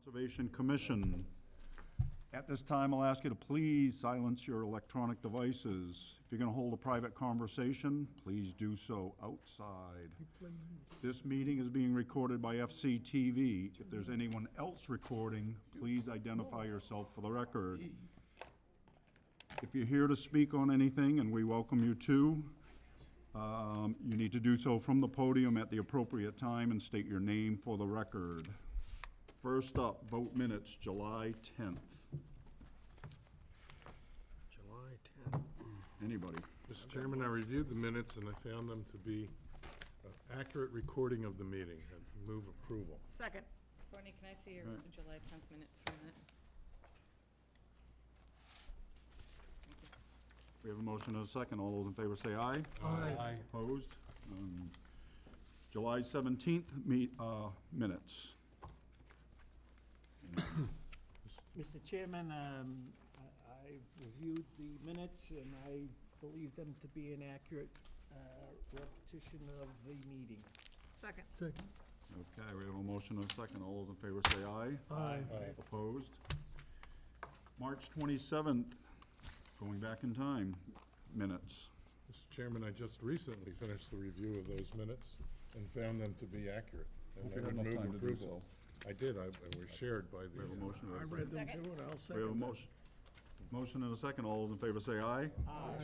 Conservation Commission. At this time, I'll ask you to please silence your electronic devices. If you're going to hold a private conversation, please do so outside. This meeting is being recorded by FCTV. If there's anyone else recording, please identify yourself for the record. If you're here to speak on anything, and we welcome you to, you need to do so from the podium at the appropriate time and state your name for the record. First up, vote minutes, July 10th. July 10th. Anybody? Mr. Chairman, I reviewed the minutes and I found them to be an accurate recording of the meeting. I move approval. Second. Courtney, can I see your Right. July 10th minutes for a minute? We have a motion and a second. All those in favor say aye. Aye. Opposed? July 17th, minutes. Mr. Chairman, I reviewed the minutes and I believe them to be an accurate repetition of the meeting. Second. Okay, we have a motion and a second. All those in favor say aye. Aye. Opposed? March 27th, going back in time, minutes. Mr. Chairman, I just recently finished the review of those minutes and found them to be accurate. And Hope you I had would enough move time to do approval. I did, I was shared by We have a the, motion and a I second. read them Second. too, and I'll We have a second that. motion and a second. All those in favor say aye.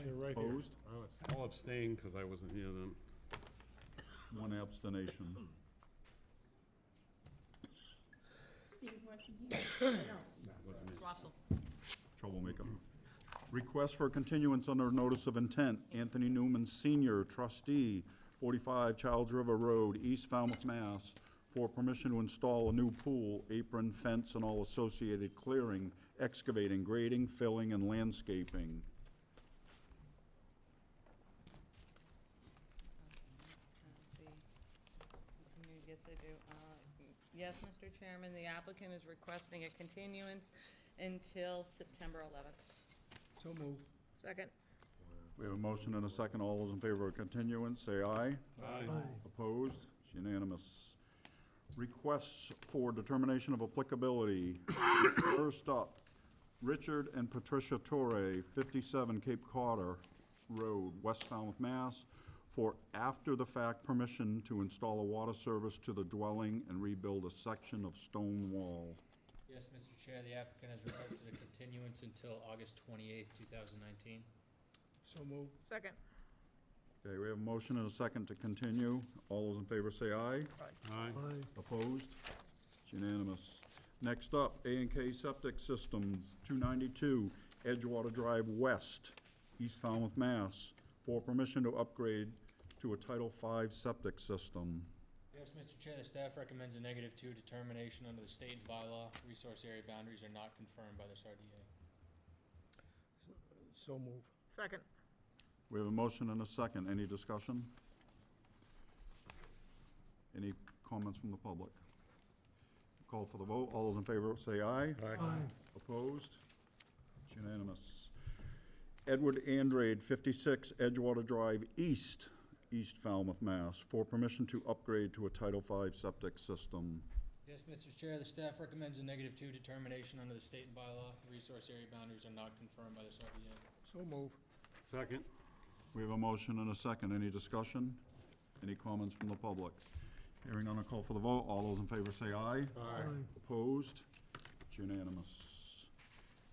they're right here. Opposed? Oh, it's- I'll abstain because I wasn't here then. One abstention. Steve wasn't here. Rossel. Troublemaker. Request for continuance under notice of intent. Anthony Newman Senior, trustee, 45 Childs River Road, East Falmouth, Mass., for permission to install a new pool, apron, fence, and all associated clearing, excavating, grading, filling, and landscaping. Yes, I do. Yes, Mr. Chairman, the applicant is requesting a continuance until September 11th. So moved. Second. We have a motion and a second. All those in favor of continuance, say aye. Opposed? It's unanimous. Requests for determination of applicability. First up, Richard and Patricia Torre, 57 Cape Codder Road, West Falmouth, Mass., for after-the-fact permission to install a water service to the dwelling and rebuild a section of stone wall. Yes, Mr. Chair, the applicant has requested a continuance until August 28th, 2019. So moved. Second. Okay, we have a motion and a second to continue. All those in favor say aye. Aye. Opposed? It's unanimous. Next up, A&K Septic Systems, 292 Edgewater Drive West, East Falmouth, Mass., for permission to upgrade to a Title V septic system. Yes, Mr. Chair, the staff recommends a -2 determination under the state bylaw. Resource area boundaries are not confirmed by this RDA. So moved. Second. We have a motion and a second. Any discussion? Any comments from the public? Call for the vote. All those in favor say aye. Opposed? It's unanimous. Edward Andrade, 56 Edgewater Drive East, East Falmouth, Mass., for permission to upgrade to a Title V septic system. Yes, Mr. Chair, the staff recommends a -2 determination under the state bylaw. Resource area boundaries are not confirmed by this RDA. So moved. Second. We have a motion and a second. Any discussion? Any comments from the public? Hearing none, I'll call for the vote. All those in favor say aye. Opposed? It's unanimous.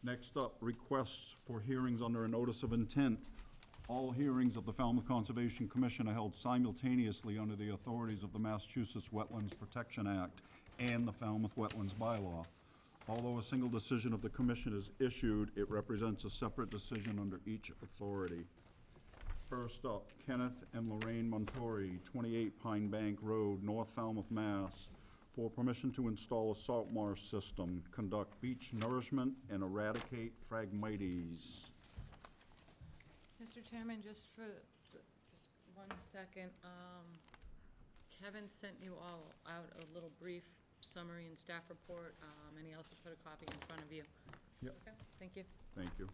Next up, requests for hearings under a notice of intent. All hearings of the Falmouth Conservation Commission are held simultaneously under the authorities of the Massachusetts Wetlands Protection Act and the Falmouth Wetlands Bylaw. Although a single decision of the commission is issued, it represents a separate decision under each authority. First up, Kenneth and Lorraine Montori, 28 Pine Bank Road, North Falmouth, Mass., for permission to install a salt marsh system, conduct beach nourishment, and eradicate Phragmites. Mr. Chairman, just 1 second. Kevin sent you all out a little brief summary and staff report, and he also put a copy in front of you. Yep. Okay, thank you. Thank you.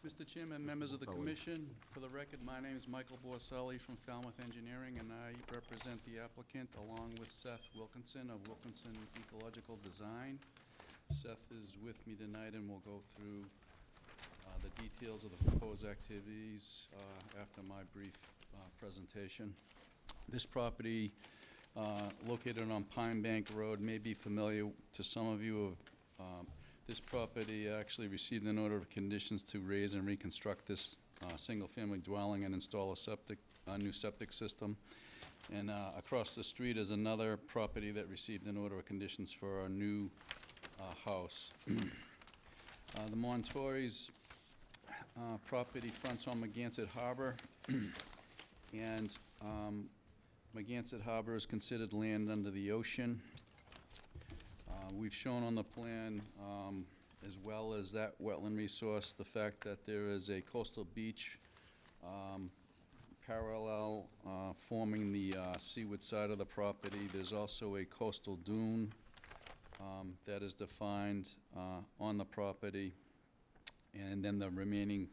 Mr. Chairman, members of the Sully. commission, for the record, my name is Michael Borselli from Falmouth Engineering, and I represent represent the applicant along with Seth Wilkinson of Wilkinson Ecological Design. Seth is with me tonight and we'll go through the details of the proposed activities after my brief presentation. This property, located on Pine Bank Road, may be familiar to some of you of this property actually received an order of conditions to raise and reconstruct this single-family dwelling and install a new septic system. And across the street is another property that received an order of conditions for a new house. The Montori's property fronts on Magansett Harbor, and Magansett Harbor is considered land under the ocean. We've shown on the plan, as well as that wetland resource, the fact that there is a coastal beach parallel forming the seaward side of the property. There's also a coastal dune that is defined on the property. And then the remaining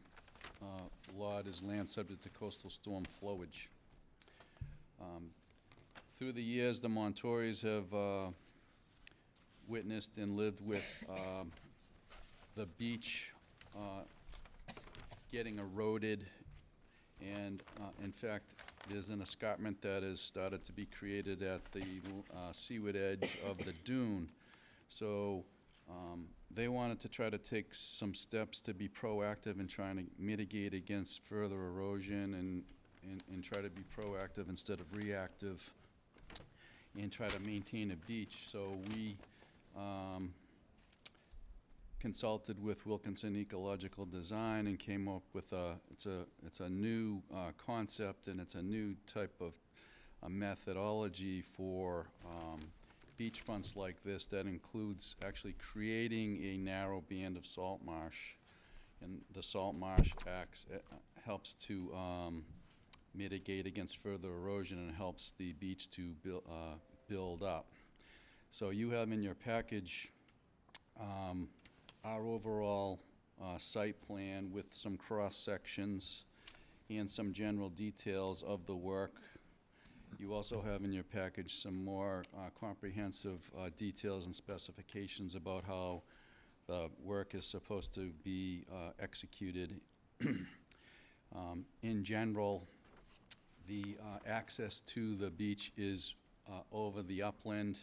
lot is land subject to coastal storm flowage. Through the years, the Montoris have witnessed and lived with the beach getting eroded, and in fact, there's an escarpment that has started to be created at the seaward edge of the dune. So they wanted to try to take some steps to be proactive in trying to mitigate against further erosion and try to be proactive instead of reactive and try to maintain a beach. So we consulted with Wilkinson Ecological Design and came up with it's a new concept, and it's a new type of a methodology for beachfronts like this that includes actually creating a narrow band of salt marsh. And the salt marsh helps to mitigate against further erosion and helps the beach to build up. So you have in your package our overall site plan with some cross sections and some general details of the work. You also have in your package some more comprehensive details and specifications about how the work is supposed to be executed. In general, the access to the beach is over the upland.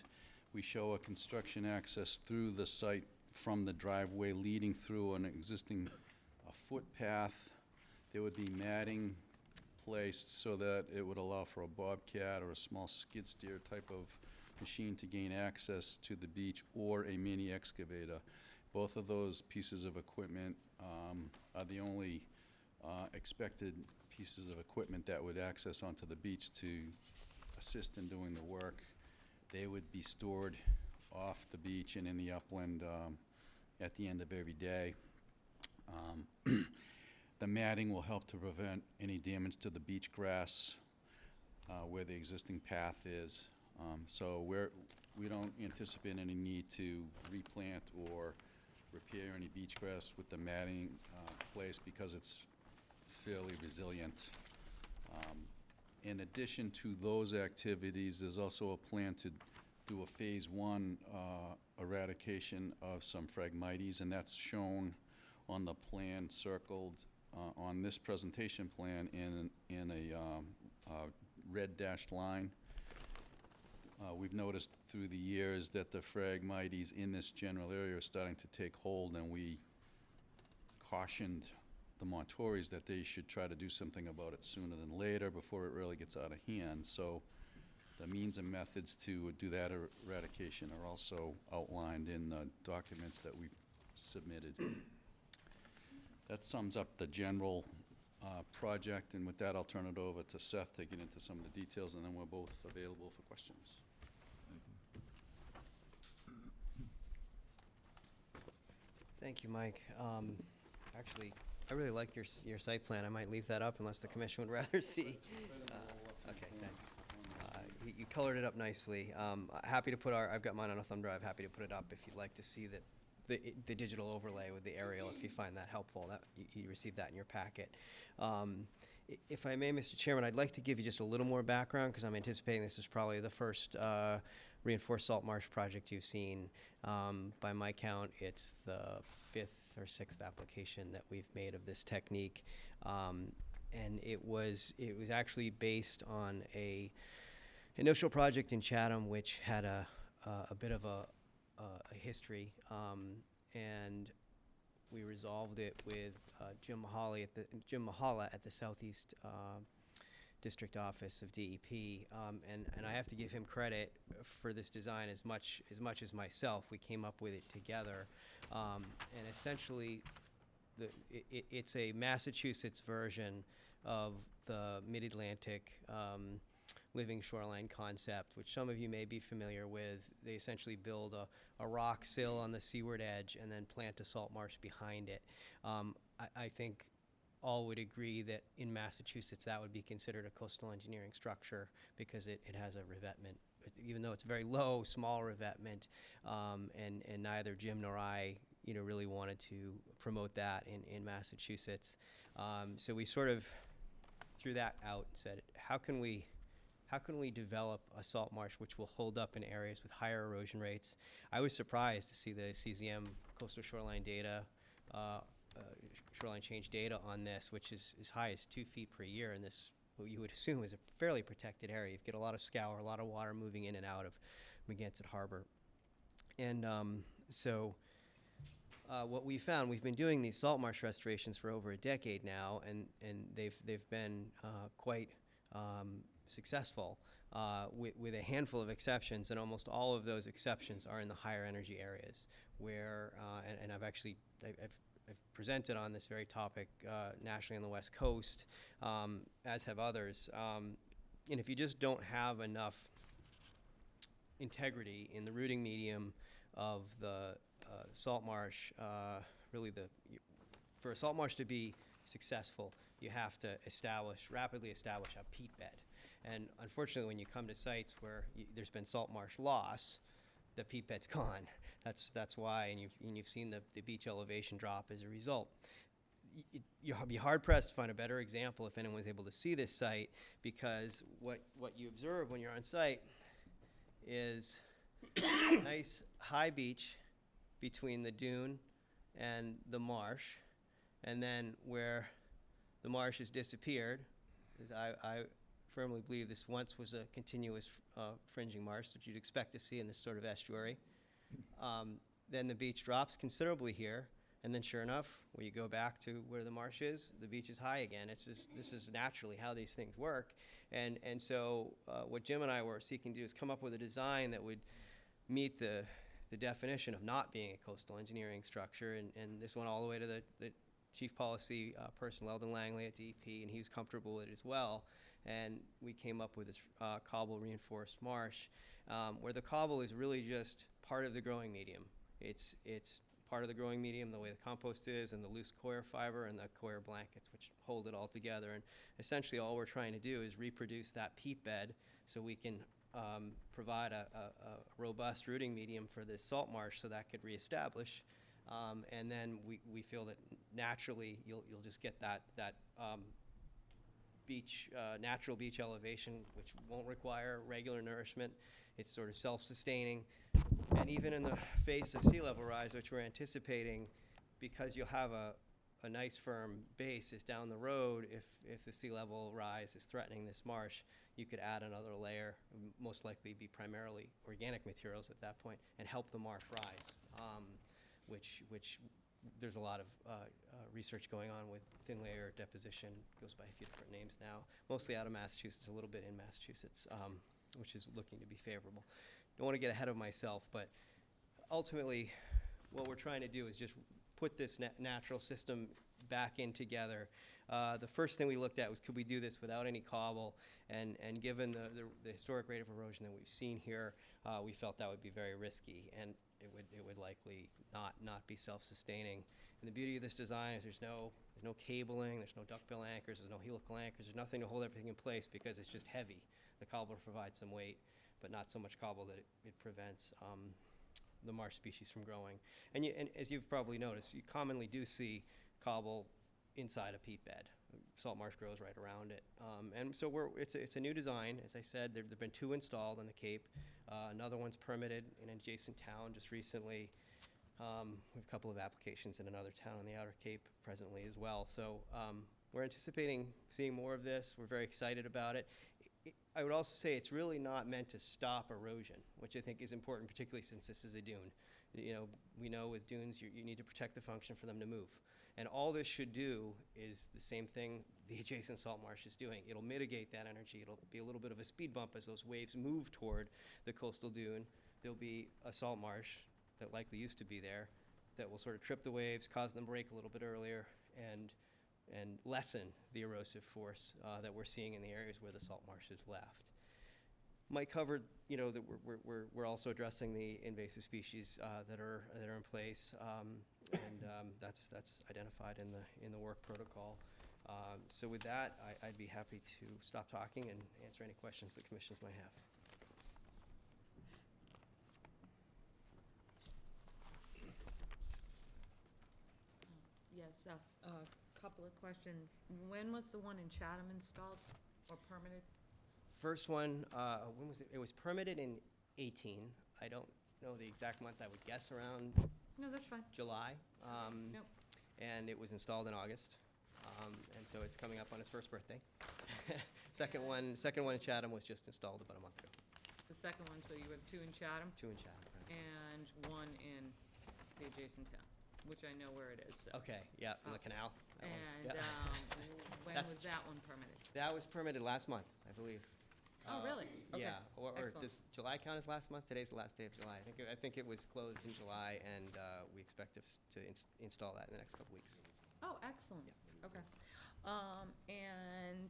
We show a construction access through the site from the driveway leading through an existing footpath. There would be matting placed so that it would allow for a bobcat or a small skid steer type of machine to gain access to the beach, or a mini excavator. Both of those pieces of equipment are the only expected pieces of equipment that would access onto the beach to assist in doing the work. They would be stored off the beach and in the upland at the end of every day. The matting will help to prevent any damage to the beach grass where the existing path is. So we don't anticipate any need to replant or repair any beach grass with the matting placed because it's fairly resilient. In addition to those activities, there's also a plan to do a phase 1 eradication of some Phragmites, and that's shown on the plan circled on this presentation plan in a red dashed line. We've noticed through the years that the Phragmites in this general area are starting to take hold, and we cautioned the Montoris that they should try to do something about it sooner than later before it really gets out of hand. So the means and methods to do that eradication are also outlined in the documents that we submitted. That sums up the general project, and with that, I'll turn it over to Seth to get into some of the details, and then we're both available for questions. Thank you, Mike. Actually, I really like your site plan. I might leave that up unless the commission would rather see. Okay, thanks. You colored it up nicely. Happy to put I've got mine on a thumb drive, happy to put it up if you'd like to see the digital overlay with the aerial, if you find that helpful. That you received that in your packet. If I may, Mr. Chairman, I'd like to give you just a little more background, because I'm anticipating this is probably the first reinforced salt marsh project you've seen. By my count, it's the 5th or 6th application that we've made of this technique. And it was actually based on a initial project in Chatham, which had a bit of a history, and we resolved it with Jim Mahala at the Southeast District Office of DEP, and I have to give him credit for this design as much as myself. We came up with it together, and essentially, it's a Massachusetts version of the Mid-Atlantic living shoreline concept, which some of you may be familiar with. They essentially build a rock sill on the seaward edge and then plant a salt marsh behind it. I think all would agree that in Massachusetts that would be considered a coastal engineering structure because it has a revetment, even though it's very low, small revetment, and neither Jim nor I really wanted to promote that in Massachusetts. So we sort of threw that out and said, how can we develop a salt marsh which will hold up in areas with higher erosion rates? I was surprised to see the CZM coastal shoreline data, shoreline change data on this, which is as high as 2 feet per year in this, what you would assume is a fairly protected area. You get a lot of scour, a lot of water moving in and out of Megansett Harbor. And what we found, we've been doing these salt marsh restorations for over a decade now, and they've been quite successful with a handful of exceptions, and almost all of those exceptions are in the higher energy areas where, and I've presented on this very topic nationally on the West Coast, as have others. And if you just don't have enough integrity in the rooting medium of the salt marsh, for a salt marsh to be successful, you have to rapidly establish a peat bed. And unfortunately, when you come to sites where there's been salt marsh loss, the peat bed's gone. That's why, and you've seen the beach elevation drop as a result. You'll be hard pressed to find a better example if anyone's able to see this site, because what you observe when you're on site is a nice high beach between the dune and the marsh, and then where the marsh has disappeared, is I firmly believe this once was a continuous fringing marsh that you'd expect to see in this sort of estuary. Then the beach drops considerably here, and then sure enough, when you go back to where the marsh is, the beach is high again. This is naturally how these things work. And so what Jim and I were seeking to do is come up with a design that would meet the definition of not being a coastal engineering structure, and this went all the way to the chief policy person, Eldon Langley at DEP, and he was comfortable with it as well. And we came up with this cobble reinforced marsh, where the cobble is really just part of the growing medium. It's part of the growing medium the way the compost is, and the loose coir fiber and the coir blankets, which hold it all together. And essentially all we're trying to do is reproduce that peat bed so we can provide a robust rooting medium for this salt marsh so that could reestablish. And then we feel that naturally you'll just get that natural beach elevation, which won't require regular nourishment. It's sort of self-sustaining. And even in the face of sea level rise, which we're anticipating, because you'll have a nice firm base is down the road, if the sea level rise is threatening this marsh, you could add another layer, most likely be primarily organic materials at that point, and help the marsh rise, which there's a lot of research going on with thin layer deposition. Goes by a few different names now, mostly out of Massachusetts, a little bit in Massachusetts, which is looking to be favorable. Don't want to get ahead of myself, but ultimately what we're trying to do is just put this natural system back in together. The first thing we looked at was, could we do this without any cobble? And given the historic rate of erosion that we've seen here, we felt that would be very risky, and it would likely not be self-sustaining. And the beauty of this design is there's no cabling, there's no duckbill anchors, there's no helical anchors, there's nothing to hold everything in place because it's just heavy. The cobble provides some weight, but not so much cobble that it prevents the marsh species from growing. And as you've probably noticed, you commonly do see cobble inside a peat bed. salt marsh grows right around it. And so it's a new design. As I said, there've been 2 installed on the Cape. Another one's permitted in an adjacent town just recently. We have a couple of applications in another town on the Outer Cape presently as well. So we're anticipating seeing more of this. We're very excited about it. I would also say it's really not meant to stop erosion, which I think is important, particularly since this is a dune. You know, we know with dunes, you need to protect the function for them to move. And all this should do is the same thing the adjacent salt marsh is doing. It'll mitigate that energy. It'll be a little bit of a speed bump as those waves move toward the coastal dune. There'll be a salt marsh that likely used to be there that will sort of trip the waves, cause them to break a little bit earlier, and lessen the erosive force that we're seeing in the areas where the salt marsh is left. Mike covered, you know, that we're also addressing the invasive species that are in place, and that's identified in the work protocol. So with that, I'd be happy to stop talking and answer any questions that commissioners might have. Yes, a couple of questions. When was the one in Chatham installed or permitted? First one, when was it? It was permitted in 18. I don't know the exact month. I would guess around No, that's fine. July. Yep. And it was installed in August. And so it's coming up on its first birthday. Second one in Chatham was just installed about a month ago. The second one, so you have 2 in Chatham 2 in Chatham. Right. and 1 in the adjacent town, which I know where it is, so. Okay, yeah, in the canal. that one. And Yeah. when That's was that one permitted? That was permitted last month, I believe. Oh, really? Okay. Yeah, or Excellent. does July count as last month? Today's the last day of July. I think it was closed in July, and we expect to install that in the next couple weeks. Oh, excellent. Okay. And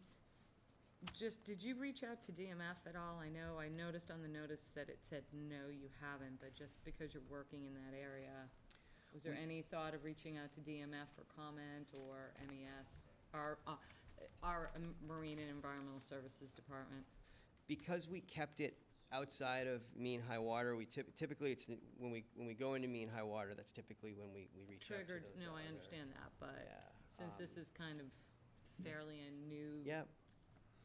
just, did you reach out to DMF at all? I know, I noticed on the notice that it said, no, you haven't, but just because you're working in that area, was there any thought of reaching out to DMF for comment or MES, our Marine and Environmental Services Department? Because we kept it outside of mean high water, we typically it's when we go into mean high water, that's typically when we reach out to Triggered, those. no, I other- understand that, but Yeah, since this is kind of fairly a new Yeah,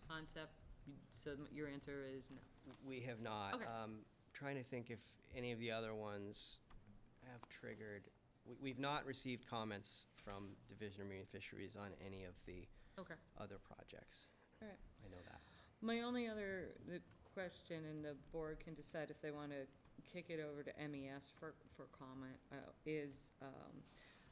concept, so your answer is no. we have not. Okay. Trying to think if any of the other ones have triggered. We've not received comments from Division of Marine Fisheries on any of the Okay, other projects. all right. I know that. My only other question, and the board can decide if they want to kick it over to MES for comment, is,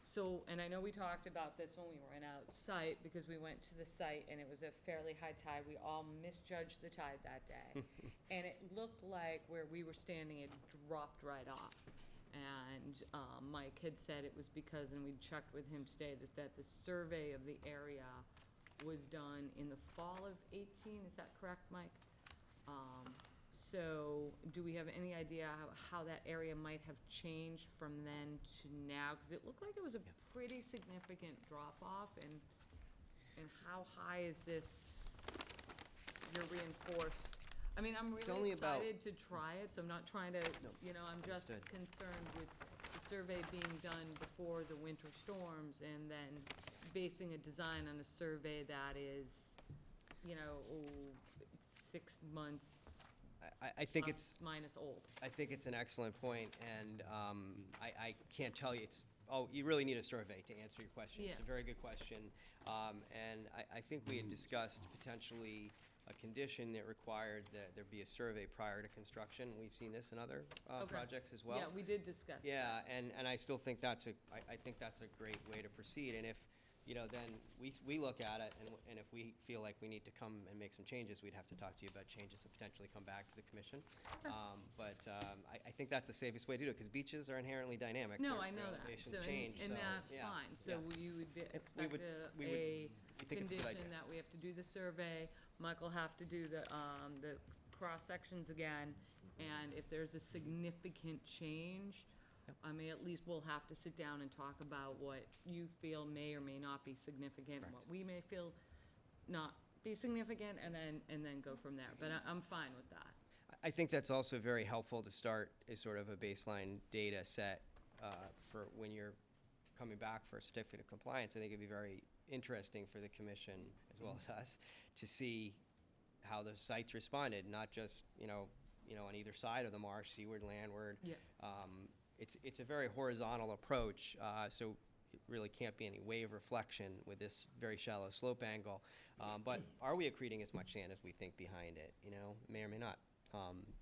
so, and I know we talked about this when we were out site, because we went to the site and it was a fairly high tide. We all misjudged the tide that day. And it looked like where we were standing, it dropped right off. And Mike had said it was because, and we checked with him today, that the survey of the area was done in the fall of 18, is that correct, Mike? So, do we have any idea how that area might have changed from then to now? Because it looked like it was a pretty significant drop-off, and how high is this, your reinforced? I mean, I'm It's really only about- excited to try it, so I'm not trying to, No, you know, I'm just understood. concerned with the survey being done before the winter storms, and then basing a design on a survey that is, you know, 6 months I think plus it's minus old. I think it's an excellent point, and I can't tell you, you really need a survey to answer your question. It's a Yeah. very good question. And I think we had discussed potentially a condition that required that there be a survey prior to construction. We've seen this in other Okay. projects as well. Yeah, we did discuss. Yeah, and I still think I think that's a great way to proceed. And if, you know, then we look at it, and if we feel like we need to come and make some changes, we'd have to talk to you about changes and potentially come back to the commission. But I think that's the safest way to do it, because beaches are inherently dynamic. No, Their I know that. elevations So, change, and so, that's yeah, fine. So yeah. you would we expect would- a We think it's a good idea. condition that we have to do the survey. Mike will have to do the cross-sections again. And if there's a significant change, I mean, at least we'll have to sit down and talk about what you feel may or may not be significant, Correct. what we may feel not be significant, and then go from there. But I'm fine with that. I think that's also very helpful to start as sort of a baseline data set for when you're coming back for a certificate of compliance. I think it'd be very interesting for the commission as well as us to see how the sites responded, not just, on either side of the marsh, seaward, landward. Yeah. It's a very horizontal approach, so it really can't be any wave reflection with this very shallow slope angle. But are we accreting as much sand as we think behind it? May or may not.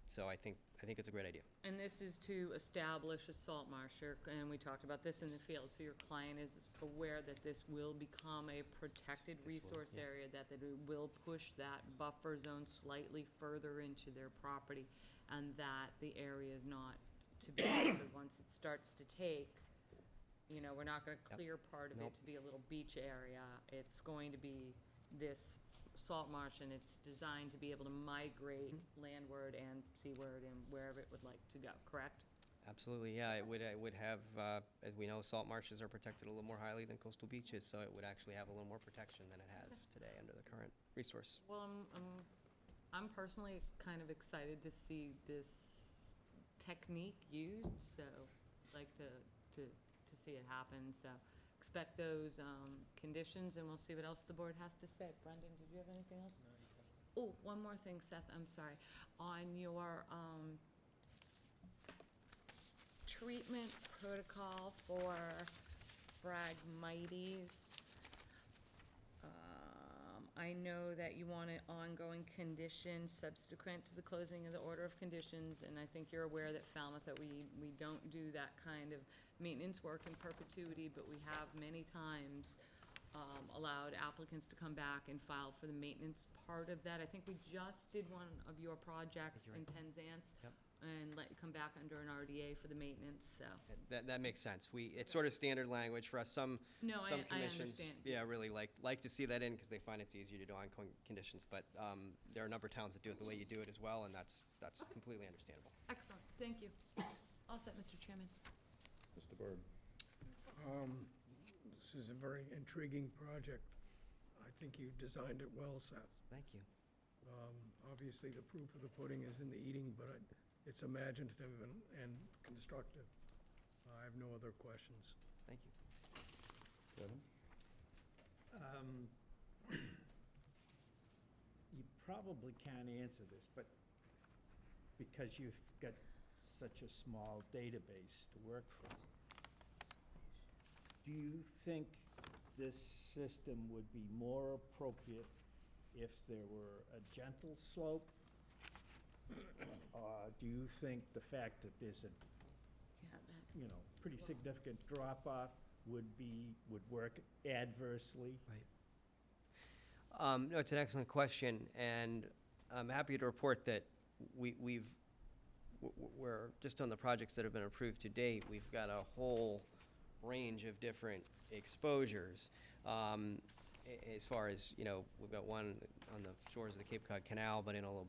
So I think it's a great idea. And this is to establish a salt marsh, and we talked about this in the field, so your client is aware that this will become a protected This will, resource yeah. area, that it will push that buffer zone slightly further into their property, and that the area is not to be altered once it starts to take. We're not gonna Yep. clear part of it Nope. to be a little beach area. It's going to be this salt marsh, and it's designed to be able to migrate landward and seaward and wherever it would like to go, correct? Absolutely, yeah. It would have, as we know, salt marshes are protected a little more highly than coastal beaches, so it would actually have a little more protection than it has today under the current resource. Well, I'm personally kind of excited to see this technique used, so I'd like to see it happen, so expect those conditions, and we'll see what else the board has to say. Brendan, did you have anything else? No, you covered it. Oh, one more thing, Seth, I'm sorry. On your treatment protocol for Phragmites, I know that you want an ongoing condition subsequent to the closing of the order of conditions, and I think you're aware that Falmouth, that we don't do that kind of maintenance work in perpetuity, but we have many times allowed applicants to come back and file for the maintenance part of that. I think we just did one of your projects You're in right. Penzance. Yep. And let you come back under an RDA for the maintenance, so. That makes sense. It's sort of standard language for us. Some No, some I commissions, understand. yeah, really like to see that in because they find it's easier to do on conditions. But there are a number of towns that do it the way you do it as well, and that's completely understandable. Excellent, thank you. All set, Mr. Chairman. Mr. Byrd? This is a very intriguing project. I think you designed it well, Seth. Thank you. Obviously, the proof of the pudding is in the eating, but it's imaginative and constructive. I have no other questions. Thank you. Kevin? You probably can't answer this, but because you've got such a small database to work from, do you think this system would be more appropriate if there were a gentle slope? Do you think the fact that there's a, Yeah, pretty significant drop-off would work adversely? No, it's an excellent question, and I'm happy to report that we're just on the projects that have been approved to date. We've got a whole range of different exposures. As far as, we've got one on the shores of the Cape Cod Canal, but in a little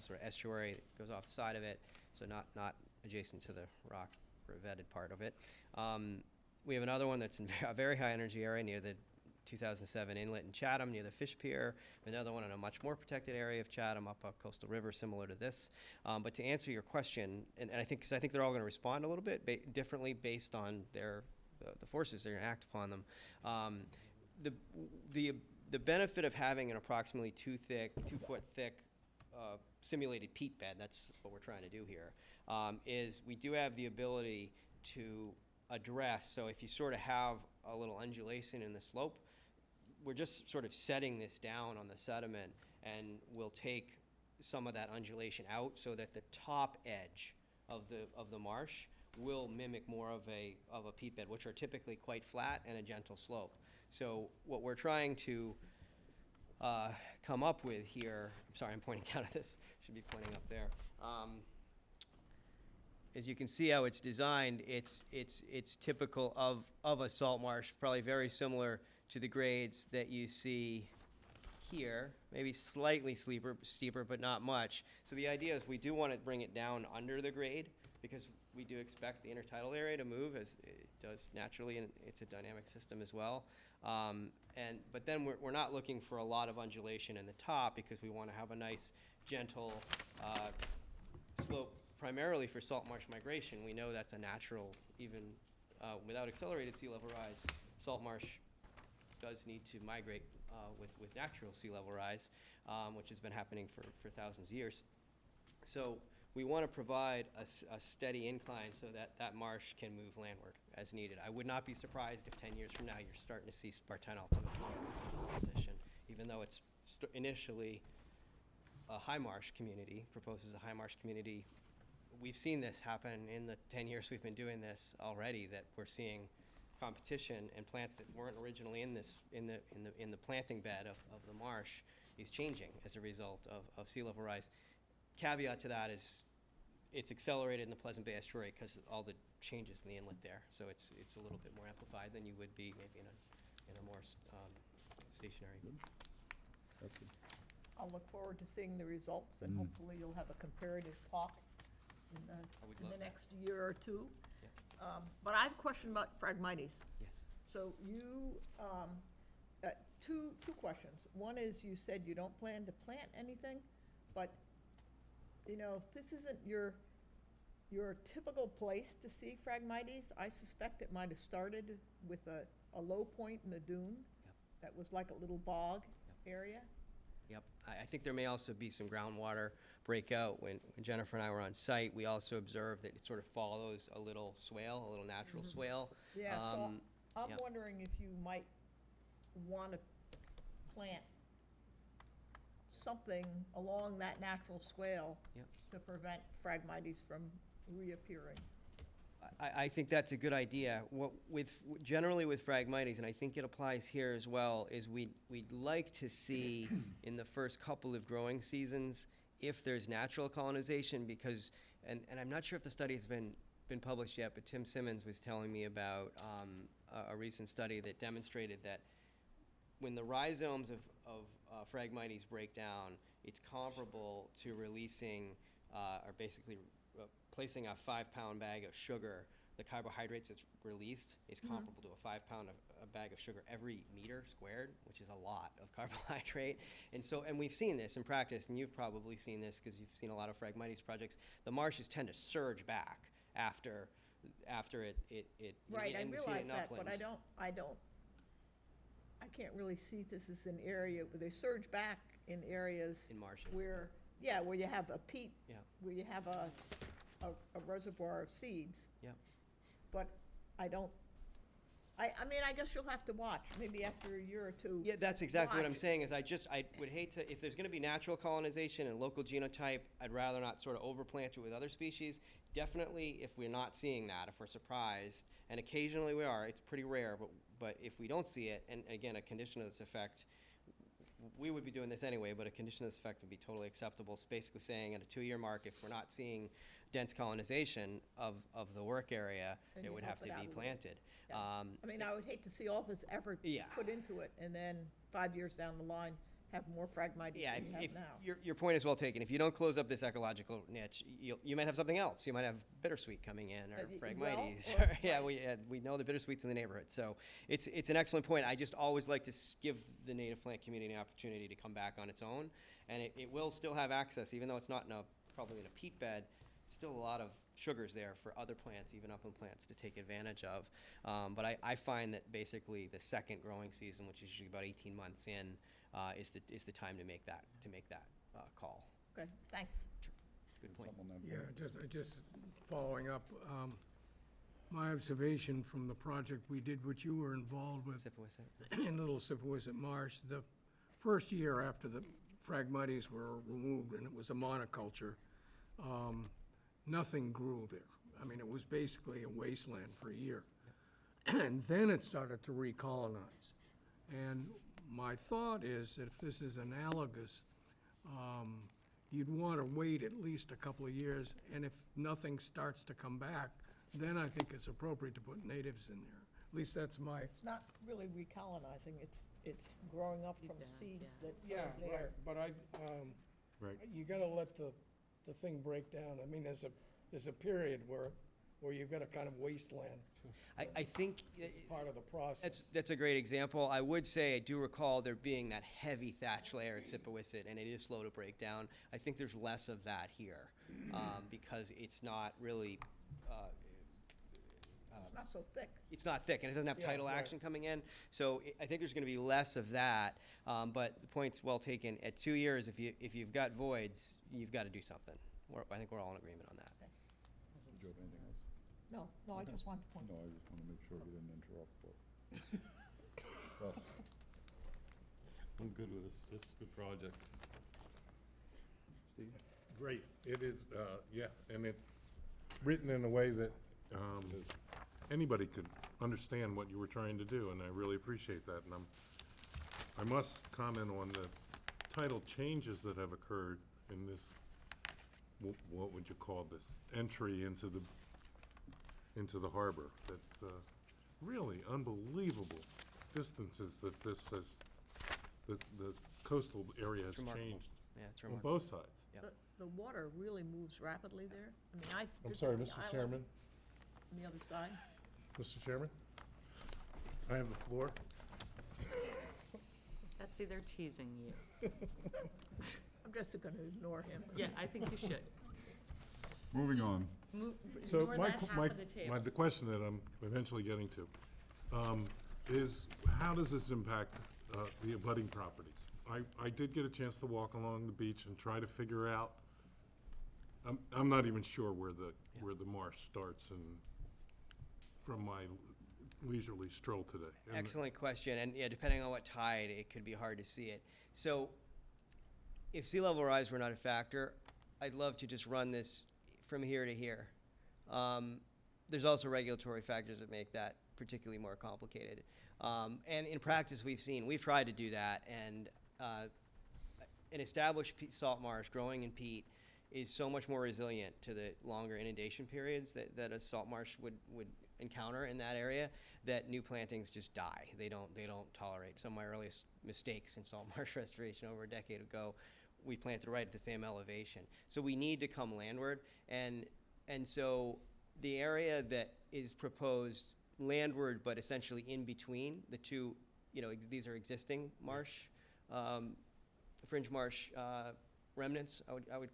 sort of estuary that goes off the side of it, so not adjacent to the rock vetted part of it. We have another one that's in a very high energy area near the 2007 inlet in Chatham, near the fish pier. Another one in a much more protected area of Chatham, up a coastal river, similar to this. But to answer your question, and I think, because I think they're all going to respond a little bit differently based on the forces that are going to act upon them. The benefit of having an approximately 2 foot thick simulated peat bed, that's what we're trying to do here, is we do have the ability to address, so if you sort of have a little undulation in the slope, we're just sort of setting this down on the sediment, and we'll take some of that undulation out so that the top edge of the marsh will mimic more of a peat bed, which are typically quite flat and a gentle slope. So what we're trying to come up with here, I'm sorry, I'm pointing down at this, should be pointing up there. As you can see how it's designed, it's typical of a salt marsh, probably very similar to the grades that you see here, maybe slightly steeper, but not much. So the idea is we do want to bring it down under the grade, because we do expect the intertidal area to move, as it does naturally, and it's a dynamic system as well. But then we're not looking for a lot of undulation in the top, because we want to have a nice, gentle slope, primarily for salt marsh migration. We know that's a natural, even without accelerated sea level rise, salt marsh does need to migrate with natural sea level rise, which has been happening for thousands of years. So we want to provide a steady incline so that that marsh can move landward as needed. I would not be surprised if 10 years from now you're starting to see Spartenol to the floor transition, even though it's initially a high marsh community, proposes a high marsh community. We've seen this happen in the 10 years we've been doing this already, that we're seeing competition and plants that weren't originally in the planting bed of the marsh is changing as a result of sea level rise. Caveat to that is it's accelerated in the Pleasant Bay Estuary because of all the changes in the inlet there. So it's a little bit more amplified than you would be maybe in a more stationary. I'll look forward to seeing the results, and hopefully you'll have a comparative talk in would the love that. next year or two. Yeah. But I have a question about Phragmites. Yes. So you, two questions. One is, you said you don't plan to plant anything, but, you know, this isn't your typical place to see Phragmites. I suspect it might have started with a low point in the dune. Yep. That was like a little bog area. Yep. I think there may also be some groundwater breakout. When Jennifer and I were on site, we also observed that it sort of follows a little swale, a little natural swale. Yeah, so I'm yeah. wondering if you might want to plant something along that natural swale Yep. to prevent Phragmites from reappearing. I think that's a good idea. Generally with Phragmites, and I think it applies here as well, is we'd like to see in the first couple of growing seasons if there's natural colonization, because, and I'm not sure if the study has been published yet, but Tim Simmons was telling me about a recent study that demonstrated that when the rhizomes of Phragmites break down, it's comparable to releasing, or basically placing a 5-pound bag of sugar. The carbohydrates that's released is comparable to a 5-pound a bag of sugar every meter squared, which is a lot of carbohydrate. And we've seen this in practice, and you've probably seen this because you've seen a lot of Phragmites projects. The marshes tend to surge back after it. Right, I and we've seen it realize in that, but uplands. I can't really see this as an area where they surge back in areas In marshes. where you have a peat, Yeah. where you have a reservoir of seeds. Yeah. But I mean, I guess you'll have to watch, maybe after a year or two. Yeah, that's exactly what I'm watch. saying, is I would hate to, if there's gonna be natural colonization and local genotype, I'd rather not sort of overplant it with other species. Definitely, if we're not seeing that, if we're surprised, and occasionally we are, it's pretty rare, but if we don't see it, and again, a condition of this effect, we would be doing this anyway, but a condition of this effect would be totally acceptable. It's basically saying at a 2-year mark, if we're not seeing dense colonization of the work area, Then it you would help have to it out be a little. planted. Yeah. I mean, I would hate to see all this effort Yeah. put into it, and then 5 years down the line, have more Phragmites Yeah, than you have if now. your point is well taken. If you don't close up this ecological niche, you might have something else. You might have bittersweet coming in, or Phragmites. well, Yeah, we know the bittersweets in the neighborhood. So it's an excellent point. I just always like to give the native plant community an opportunity to come back on its own, and it will still have access, even though it's not probably in a peat bed. It's still a lot of sugars there for other plants, even upland plants, to take advantage of. But I find that basically the second growing season, which is usually about 18 months in, is the time to make that call. Okay, thanks. Good point. Something on that. Yeah, just following up, my observation from the project we did, which you were involved with in Little Sippowisset Marsh, the first year after the Phragmites were removed, and it was a monoculture, nothing grew there. I mean, it was basically a wasteland for a year. And then it started to recolonize. And my thought is that if this is analogous, you'd want to wait at least a couple of years, and if nothing starts to come back, then I think it's appropriate to put natives in there. At least that's my, It's not really recolonizing, it's growing up from seeds that are there. but Right. you gotta let the thing break down. I mean, there's a period where you've got a kind of wasteland I think part of the process. that's a great example. I would say I do recall there being that heavy thatch layer at Sippowisset, and it is slow to break down. I think there's less of that here because it's not really It's not so thick. it's not thick, and it doesn't have Yeah, tidal right. action coming in. So I think there's gonna be less of that, but the point's well taken. At 2 years, if you've got voids, you've gotta do something. I think we're all in agreement on that. Did you have anything else? No, I just want to point. No, I just want to make sure we didn't interrupt, but. Russ? I'm good with this. This is a good project. Steve? Great. It is, yeah, and it's written in a way that anybody could understand what you were trying to do, and I really appreciate that. And I must comment on the title changes that have occurred in this, what would you call this, entry into the harbor. That really unbelievable distances that this has, the coastal area has It's remarkable. changed Yeah, it's on remarkable. both sides. Yeah. The water really moves rapidly there. I mean, I I'm visited sorry, the Mr. island Chairman. On the other side. Mr. Chairman, I have the floor. Betsy, they're teasing you. I'm just gonna ignore him. Yeah, I think you should. Moving on. So Ignore that half of the table. the question that I'm eventually getting to is, how does this impact the abutting properties? I did get a chance to walk along the beach and try to figure out, I'm not even sure where the marsh starts and from my leisurely stroll today. And Excellent question, and yeah, depending on what tide, it could be hard to see it. So, if sea level rise were not a factor, I'd love to just run this from here to here. There's also regulatory factors that make that particularly more complicated. And in practice, we've tried to do that, and an established salt marsh growing in peat is so much more resilient to the longer inundation periods that a salt marsh would encounter in that area, that new plantings just die. They don't tolerate. Some of my earliest mistakes in salt marsh restoration over a decade ago, we planted right at the same elevation. So we need to come landward, and so the area that is proposed landward, but essentially in between the two, these are existing marsh, fringe marsh remnants, I would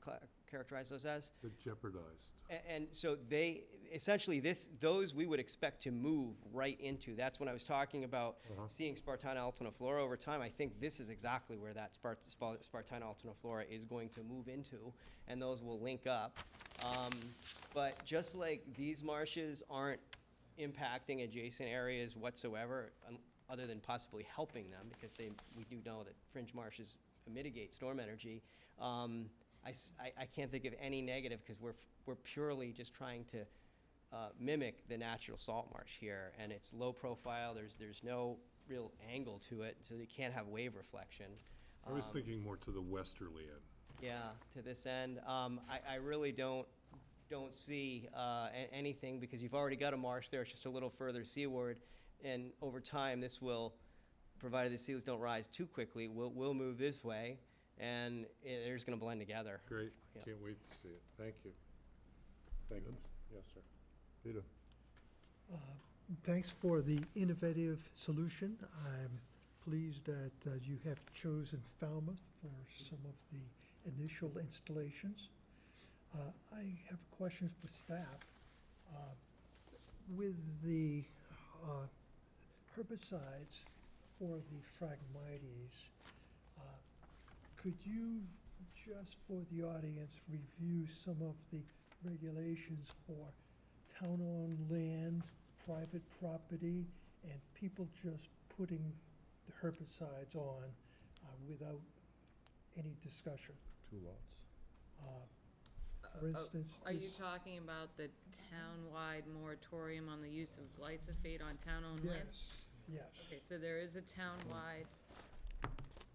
characterize those as. They're jeopardized. And so they, essentially, those we would expect to move right into. That's when I was talking about seeing Spartina alterniflora over time. I think this is exactly where that Spartina alterniflora is going to move into, and those will link up. But just like these marshes aren't impacting adjacent areas whatsoever, other than possibly helping them, because we do know that fringe marshes mitigate storm energy, I can't think of any negative, because we're purely just trying to mimic the natural salt marsh here, and it's low profile. There's no real angle to it, so you can't have wave reflection. I was thinking more to the westerly end. Yeah, to this end, I really don't see anything, because you've already got a marsh there. It's just a little further seaward, and over time, this will, provided the seas don't rise too quickly, will move this way, and they're just going to blend together. Great. Yeah. Can't wait to see it. Thank you. Thank you. Yes, sir. Peter? Thanks for the innovative solution. I'm pleased that you have chosen Falmouth for some of the initial installations. I have a question for staff. With the herbicides for the Phragmites, could you, just for the audience, review some of the regulations for town-owned land, private property, and people just putting the herbicides on without any discussion? 2 lots. For instance, Are you this- talking about the town-wide moratorium on the use of glyphosate on town-owned land? Yes. Okay, so there is a town-wide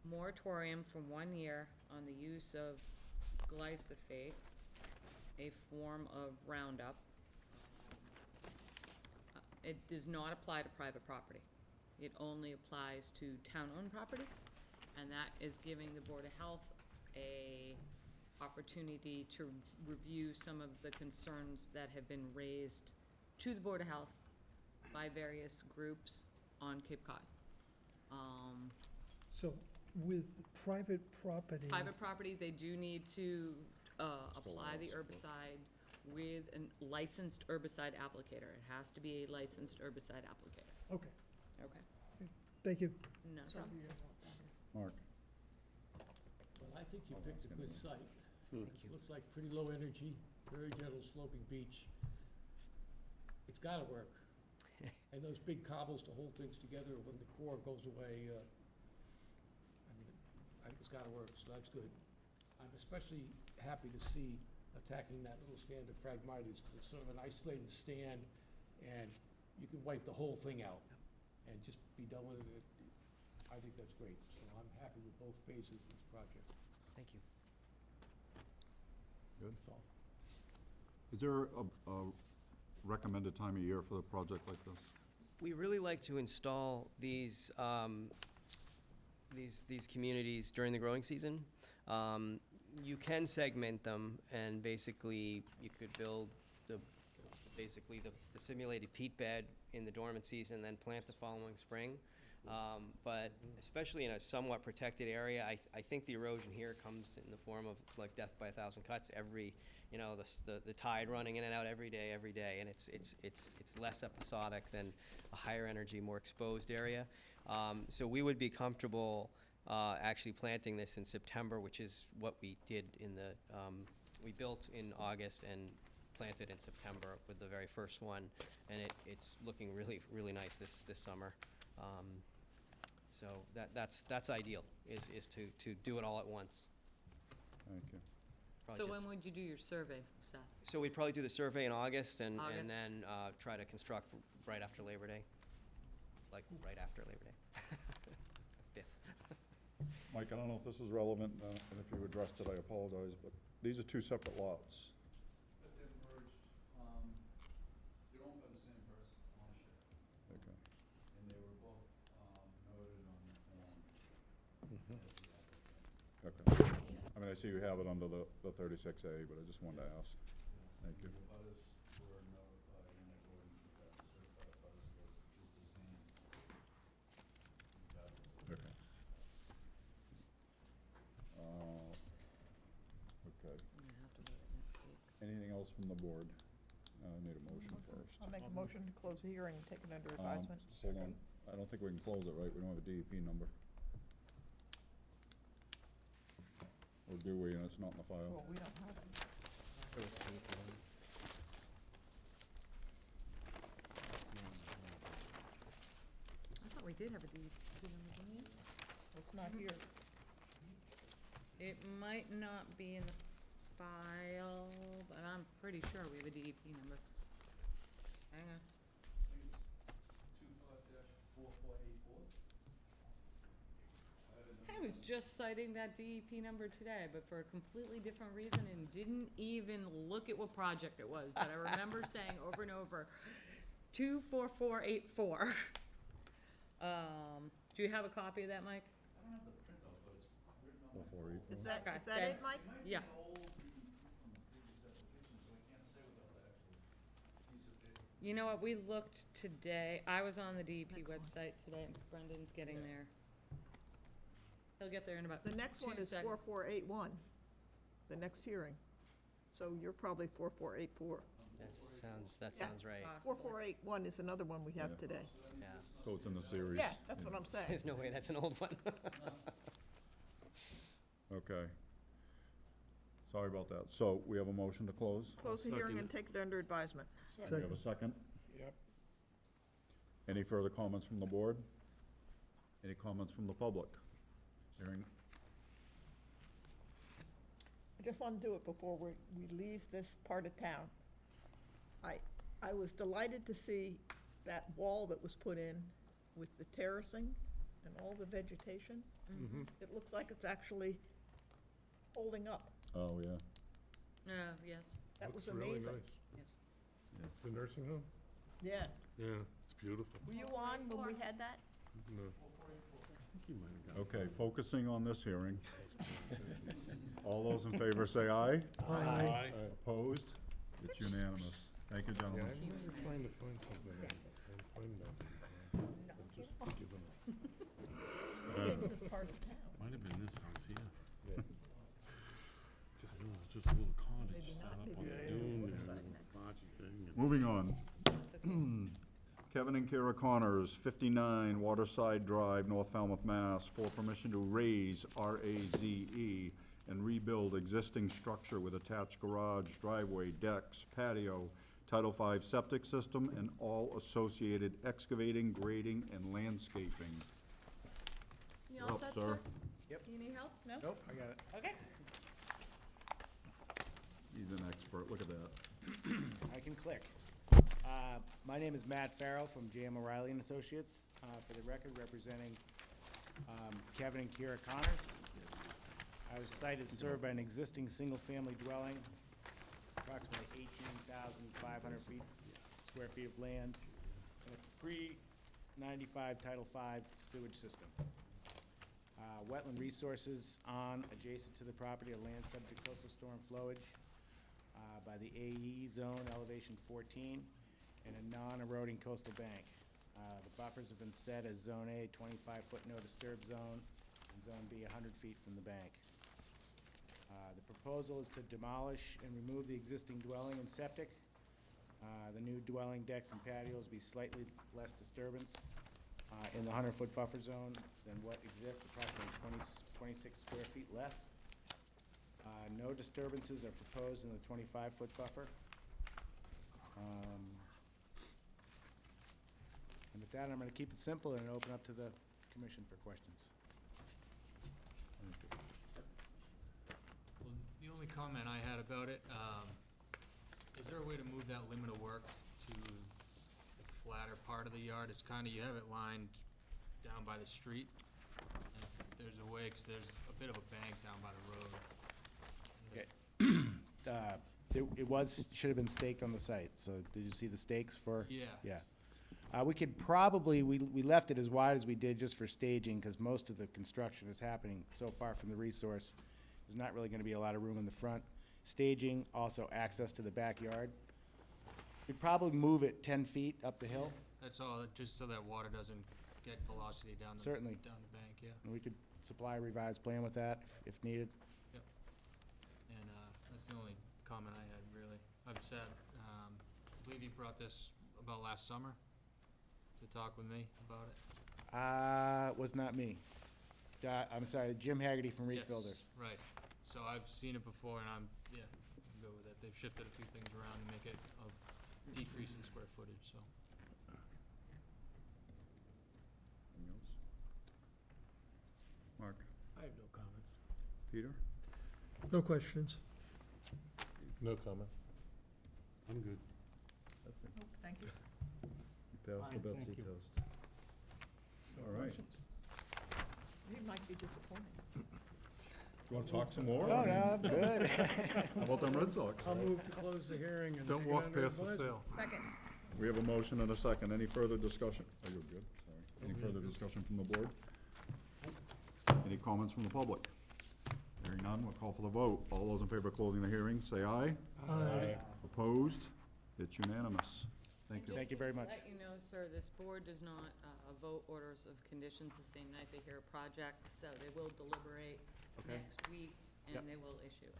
moratorium for 1 year on the use of glyphosate, a form of Roundup. It does not apply to private property. It only applies to town-owned property, and that is giving the Board of Health a opportunity to review some of the concerns that have been raised to the Board of Health by various groups on Cape Cod. So with private property. Private property, they do need to apply the herbicide with a licensed herbicide applicator. It has to be a licensed herbicide applicator. Okay, Okay? thank you. No problem. Mark? Well, I think you picked a good site. Thank you. Looks like pretty low energy, very gentle sloping beach. It's gotta work. And those big cobbles to hold things together when the core goes away, I mean, I think it's gotta work, so that's good. I'm especially happy to see attacking that little stand of Phragmites, because it's sort of an isolated stand, and you can wipe the whole thing out and just be done with it. I think that's great, so I'm happy with both phases of this project. Thank you. Good. That's all. Is there a recommended time of year for a project like this? We really like to install these communities during the growing season. You can segment them, and basically, you could build basically the simulated peat bed in the dormant season, then plant the following spring. But especially in a somewhat protected area, I think the erosion here comes in the form of like death by 1,000 cuts every, the tide running in and out every day, and it's less episodic than a higher energy, more exposed area. So we would be comfortable actually planting this in September, which is what we did we built in August and planted in September with the very first one, and it's looking really, really nice this summer. So that's ideal, is to do it all at once. Thank you. Probably So just- when would you do your survey, Seth? So we'd probably do the survey in August and August. then try to construct right after Labor Day. Like, right after Labor Day. 5th. Mike, I don't know if this is relevant, and if you addressed it, I apologize, but these are two separate lots. But they're merged, they're owned by the same person, ownership, Okay. and they were both, noted on the form as the applicant. Okay. I mean, I see you have it under the 36A, but I just wanted to ask. Thank you. The butters were notified in accordance with that, the certified butters list is the same. Okay. Okay. I'm gonna have to vote it next week. Anything else from the board? I need a motion first. I'll make a motion to close the hearing and take it under advisement. Hold on, I don't think we can close it, right? We don't have a DEP number. Or do we, and it's not in the file? Well, we don't have it. I thought we did have a DEP number, didn't we? It's not here. It might not be in the file, but I'm pretty sure we have a DEP number. Hang on. I think it's 25-4484. I was just citing that DEP number today, but for a completely different reason, and didn't even look at what project it was, but I remember saying over and over, 24484. Do you have a copy of that, Mike? I don't have the printout, but it's written on my 448. Is that, Okay, is that then- it, Mike? Yeah. old DEP from the previous application, so I can't say without the actual piece of paper. You know what, we looked today, I was on the DEP website today, and Brendan's getting there. He'll get there in about 2 The next one is seconds. 4481, the next hearing. So you're probably 4484. That sounds right. Possible. 4481 is another one we have Yeah. today. Yeah. So it's in the series? Yeah, that's what I'm saying. There's no way that's an old one. Okay. Sorry about that. So we have a motion to close? Close the hearing and take it under advisement. We have a second? Yep. Any further comments from the board? Any comments from the public? Hearing, I just want to do it before we leave this part of town. I was delighted to see that wall that was put in with the terracing and all the vegetation. It looks like it's actually holding up. oh, yeah. Yes, That was Looks really amazing. nice. yes. The nursing home? Yeah. Yeah, it's beautiful. Were you on when we had that? No. I think you might have got it. Okay, focusing on this hearing. All those in favor say aye. Aye. Opposed? It's unanimous. Thank you, Yeah, gentlemen. I was trying to find something. I can't find that. I've just given up. In this part of town. Might have been this house here. Yeah. It was just a little cottage Maybe set not, up on maybe the not. dune What is there. that? Moving on. Kevin and Kara Connors, 59 Waterside Drive, North Falmouth, Mass., for permission to raise, R-A-Z-E, and rebuild existing structure with attached garage, driveway, decks, patio, Title V septic system, and all associated excavating, grading, and landscaping. You You're all up, set, sir. sir? Yep. Do you need help? No? Nope, I got it. Okay. He's an expert, look at that. I can click. My name is Matt Farrell from J.M. O'Reilly and Associates, for the record, representing Kevin and Kira Connors. Our site is served by an existing single-family dwelling, approximately 18,500 square feet of land, and a pre-95 Title V sewage system. Wetland resources on, adjacent to the property, are land subject to coastal storm flowage by the AE zone, elevation 14, and a non-eroding coastal bank. The buffers have been set as Zone A, 25-foot no disturb zone, and Zone B, 100 feet from the bank. The proposal is to demolish and remove the existing dwelling and septic. The new dwelling, decks, and patios be slightly less disturbance in the 100-foot buffer zone than what exists, approximately 26 square feet less. No disturbances are proposed in the 25-foot buffer. And with that, I'm gonna keep it simple and open up to the commission for questions. Well, the only comment I had about it, is there a way to move that limit of work to the flatter part of the yard? It's kinda, you have it lined down by the street, and if there's a way, 'cause there's a bit of a bank down by the road. It should have been staked on the site, so did you see the stakes for? Yeah. Yeah. We could probably, we left it as wide as we did just for staging, because most of the construction is happening so far from the resource. There's not really gonna be a lot of room in the front. Staging, also access to the backyard. We'd probably move it 10 feet up the hill, That's all, just so that water doesn't get velocity down the, Certainly. down the bank, yeah. and we could supply a revised plan with that if needed. And, that's the only comment I had, really. I've said, I believe you brought this about last summer to talk with me about it. It was not me. I'm sorry, Jim Haggerty from Reach Yes, Builders. Right. So I've seen it before, and I'm good with it. They've shifted a few things around to make it a decrease in square footage, so. Anything else? Mark? I have no comments. Peter? No questions. No comment. I'm good. Betsy? Oh, thank you. You passed the Fine, Betsy thank you. test. All right. You might be disappointed. You wanna talk some more? Oh, no, I'm good. How about them Red Sox? I'll move to close the hearing and Don't take it walk under past the advisement. sale. Second. We have a motion and a second. Any further discussion? Are you good? Sorry. Any further discussion from the board? Any comments from the public? Hearing none, we'll call for the vote. All those in favor of closing the hearing, say aye. Aye. Opposed? It's unanimous. Thank you. Thank you very much. Let you know, sir, this board does not vote orders of conditions the same night they hear a project, so they will deliberate Okay. next week, Yep. and they will issue it.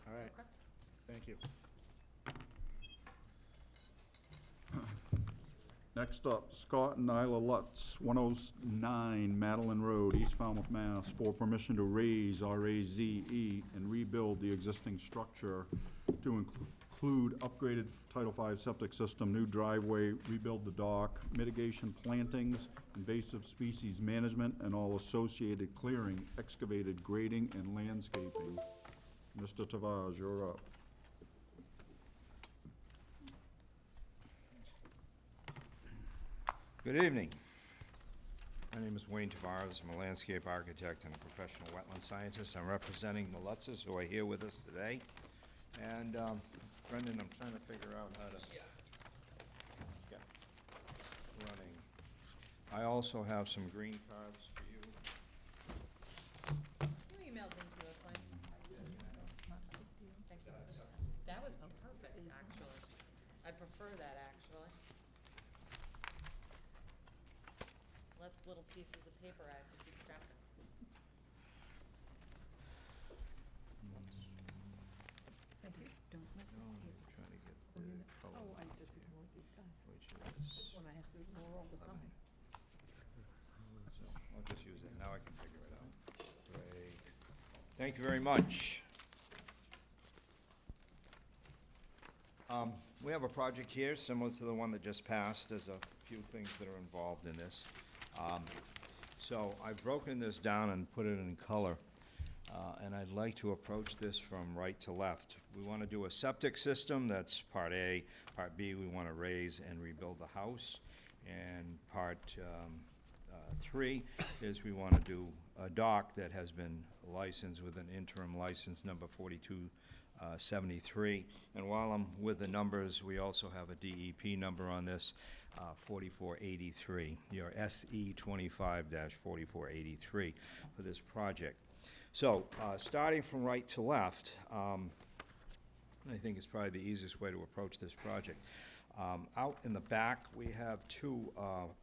All right, Okay? thank you. Next up, Scott and Nyla Lutz, 109 Madeline Road, East Falmouth, Mass., for permission to raise, R-A-Z-E, and rebuild the existing structure to include upgraded Title V septic system, new driveway, rebuild the dock, mitigation plantings, invasive species management, and all associated clearing, excavated grading, and landscaping. Mr. Tavaz, you're up. Good evening. My name is Wayne Tavares. I'm a landscape architect and a professional wetland scientist. I'm representing the Lutzes who are here with us today. And Brendan, I'm trying to figure out how to get this running. I also have some green cards for you. You emailed them to us, Wayne. Thank you. That was perfect, actually. I prefer that, actually. Less little pieces of paper I have to keep track of. Thank you. Don't let Oh, I'm trying to get the color. Oh, I just more all the time. So I'll just use it, now I can figure it out. Great. Thank you very much. We have a project here similar to the one that just passed. There's a few things that are involved in this. So I've broken this down and put it in color, and I'd like to approach this from right to left. We want to do a septic system, that's part A. Part B, we want to raise and rebuild the house. And part 3 is we want to do a dock that has been licensed with an interim license number 4273. And while I'm with the numbers, we also have a DEP number on this, 4483, your SE 25-4483 for this project. So, starting from right to left, I think it's probably the easiest way to approach this project. Out in the back, we have two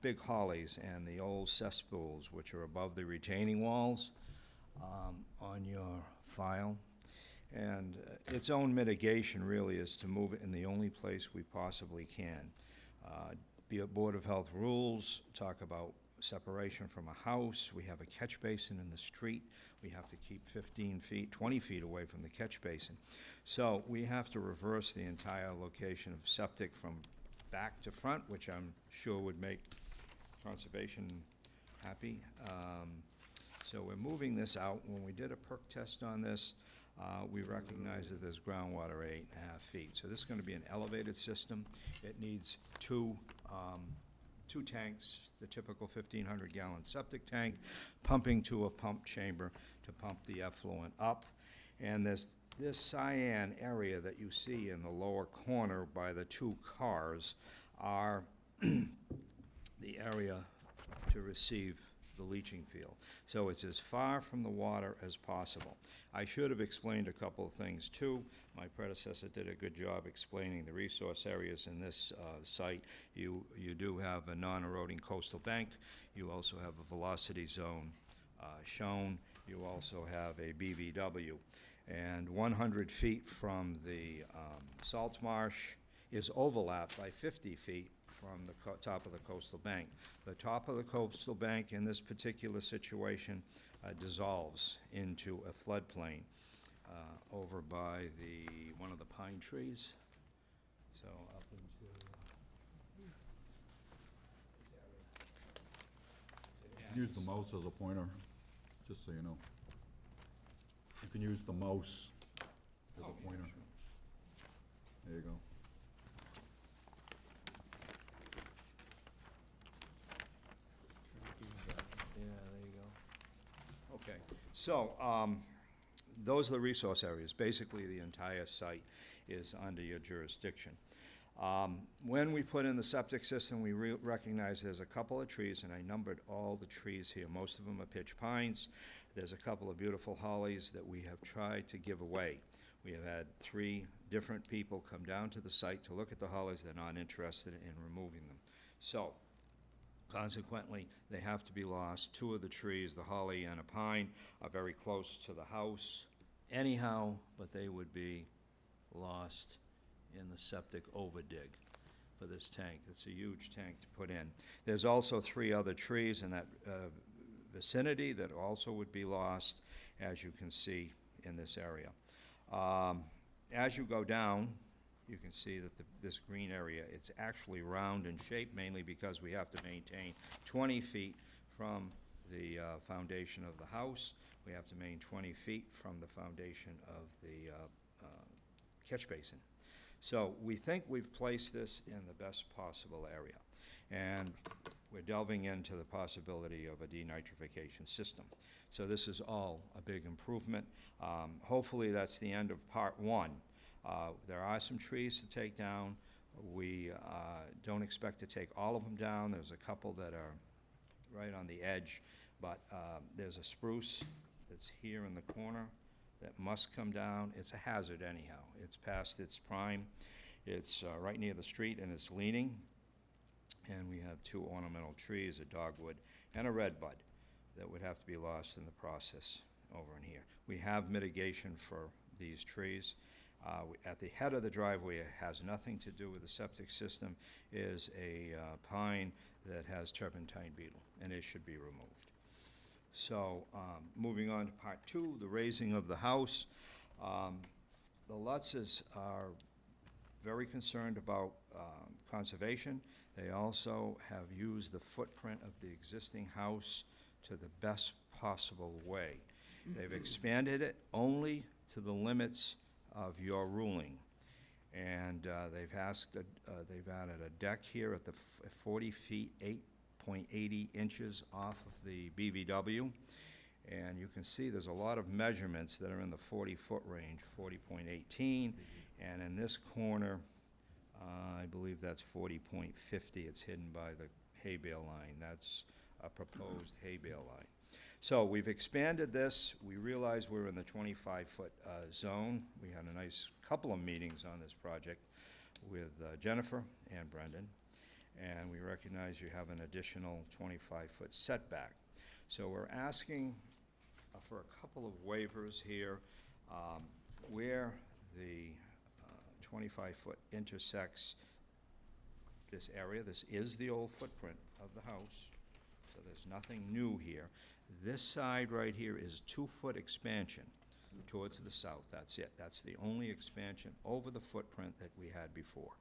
big hollies and the old cesspools, which are above the retaining walls on your file. And its own mitigation really is to move it in the only place we possibly can. Be it Board of Health rules, talk about separation from a house. We have a catch basin in the street. We have to keep 15 feet, 20 feet away from the catch basin. So we have to reverse the entire location of septic from back to front, which I'm sure would make conservation happy. So we're moving this out. When we did a perk test on this, we recognized that there's groundwater 8.5 feet. So this is going to be an elevated system. It needs two tanks, the typical 1,500-gallon septic tank, pumping to a pump chamber to pump the effluent up. And this cyan area that you see in the lower corner by the two cars are the area to receive the leaching field. So it's as far from the water as possible. I should have explained a couple of things too. My predecessor did a good job explaining the resource areas in this site. You do have a non-eroding coastal bank. You also have a velocity zone shown. You also have a BVW. And 100 feet from the salt marsh is overlapped by 50 feet from the top of the coastal bank. The top of the coastal bank in this particular situation dissolves into a floodplain over by one of the pine trees. So up into this area. Use the mouse as a pointer, just so you know. You can use the mouse as a pointer. There you go. Yeah, there you go. Okay, so, those are the resource areas. Basically, the entire site is under your jurisdiction. When we put in the septic system, we recognize there's a couple of trees, and I numbered all the trees here. Most of them are pitch pines. There's a couple of beautiful hollies that we have tried to give away. We have had 3 different people come down to the site to look at the hollies. They're not interested in removing them. So, consequently, they have to be lost. 2 of the trees, the holly and a pine, are very close to the house anyhow, but they would be lost in the septic overdig for this tank. It's a huge tank to put in. There's also 3 other trees in that vicinity that also would be lost, as you can see in this area. As you go down, you can see that this green area, it's actually round in shape, mainly because we have to maintain 20 feet from the foundation of the house. We have to maintain 20 feet from the foundation of the catch basin. So we think we've placed this in the best possible area. And we're delving into the possibility of a denitrification system. So this is all a big improvement. Hopefully that's the end of part 1. There are some trees to take down. We don't expect to take all of them down. There's a couple that are right on the edge, but there's a spruce that's here in the corner that must come down. It's a hazard anyhow. It's past its prime. It's right near the street and it's leaning. And we have 2 ornamental trees, a dogwood and a redbud, that would have to be lost in the process over in here. We have mitigation for these trees. At the head of the driveway, it has nothing to do with the septic system, is a pine that has turpentine beetle, and it should be removed. So, moving on to part two, the raising of the house. The Lutzes are very concerned about conservation. They also have used the footprint of the existing house to the best possible way. They've expanded it only to the limits of your ruling. And they've added a deck here at the 40 feet, 8.80 inches off of the BVW. And you can see there's a lot of measurements that are in the 40-foot range, 40.18, and in this corner, I believe that's 40.50. It's hidden by the hay bale line. That's a proposed hay bale line. So we've expanded this. We realize we're in the 25-foot zone. We had a nice couple of meetings on this project with Jennifer and Brendan, and we recognize you have an additional 25-foot setback. So we're asking for a couple of waivers here where the 25-foot intersects this area. This is the old footprint of the house, so there's nothing new here. This side right here is 2-foot expansion towards the south. That's it. That's the only expansion over the footprint that we had before.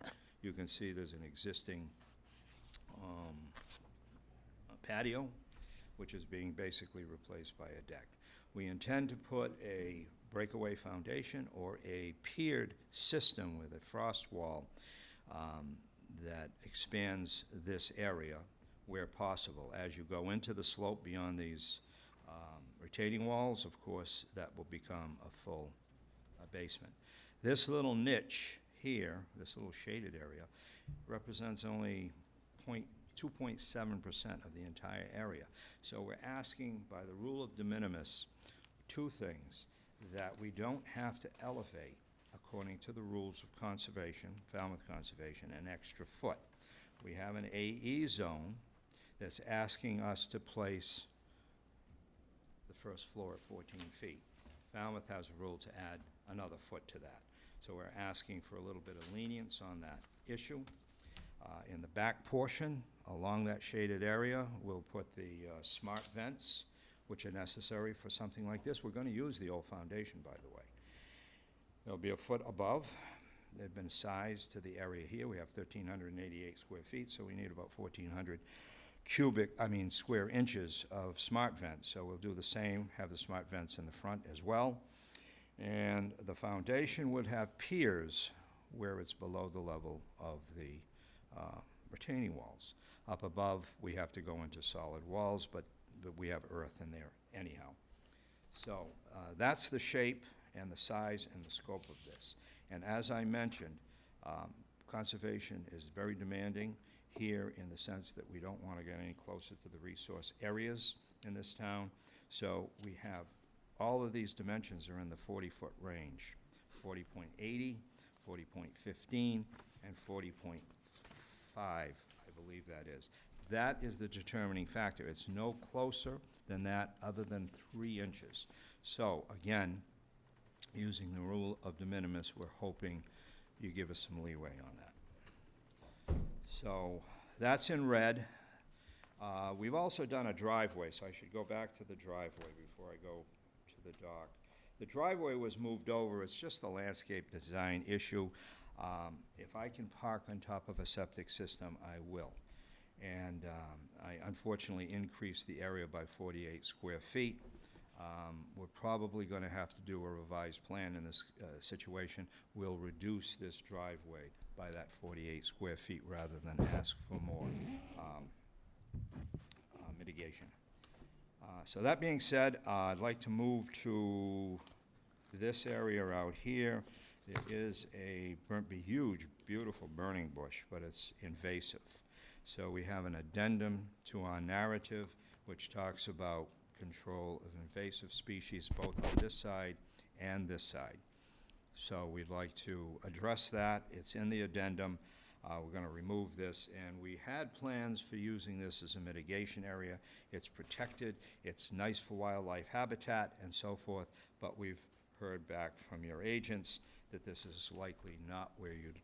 You can see there's an existing patio, which is being basically replaced by a deck. We intend to put a breakaway foundation or a piered system with a frost wall that expands this area where possible. As you go into the slope beyond these retaining walls, of course, that will become a full basement. This little niche here, this little shaded area, represents only 2.7% of the entire area. So we're asking, by the rule of de minimis, two things: that we don't have to elevate, according to the rules of conservation, Falmouth Conservation, an extra foot. We have an AE zone that's asking us to place the first floor at 14 feet. Falmouth has a rule to add another foot to that. So we're asking for a little bit of lenience on that issue. In the back portion, along that shaded area, we'll put the smart vents, which are necessary for something like this. We're going to use the old foundation, by the way. They'll be a foot above. They've been sized to the area here. We have 1,388 square feet, so we need about 1,400 square inches of smart vents. So we'll do the same, have the smart vents in the front as well. And the foundation would have piers where it's below the level of the retaining walls. Up above, we have to go into solid walls, but we have earth in there anyhow. So that's the shape and the size and the scope of this. And as I mentioned, conservation is very demanding here in the sense that we don't want to get any closer to the resource areas in this town. So we have all of these dimensions are in the 40-foot range: 40.80, 40.15, and 40.5, I believe that is. That is the determining factor. It's no closer than that other than 3 inches. So again, using the rule of de minimis, we're hoping you give us some leeway on that. So that's in red. We've also done a driveway, so I should go back to the driveway before I go to the dock. The driveway was moved over. It's just a landscape design issue. If I can park on top of a septic system, I will. And I unfortunately increased the area by 48 square feet. We're probably going to have to do a revised plan in this situation. We'll reduce this driveway by that 48 square feet rather than ask for more mitigation. So that being said, I'd like to move to this area out here. There is a huge, beautiful burning bush, but it's invasive. So we have an addendum to our narrative which talks about control of invasive species both on this side and this side. So we'd like to address that. It's in the addendum. We're going to remove this, and we had plans for using this as a mitigation area. It's protected, it's nice for wildlife habitat and so forth, but we've heard back from your agents that this is likely not where you'd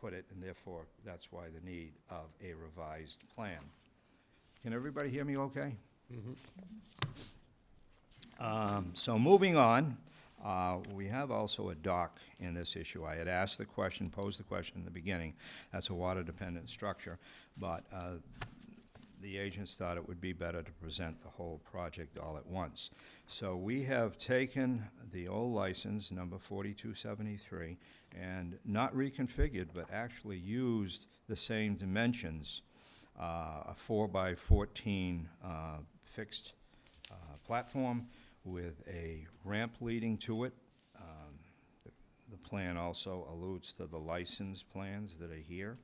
put it, and therefore, that's why the need of a revised plan. Can everybody hear me okay? So moving on, we have also a dock in this issue. I had asked the question, posed the question in the beginning. That's a water-dependent structure, but the agents thought it would be better to present the whole project all at once. So we have taken the old license, number 4273, and not reconfigured, but actually used the same dimensions, a 4x14 fixed platform with a ramp leading to it. The plan also alludes to the license plans that are here.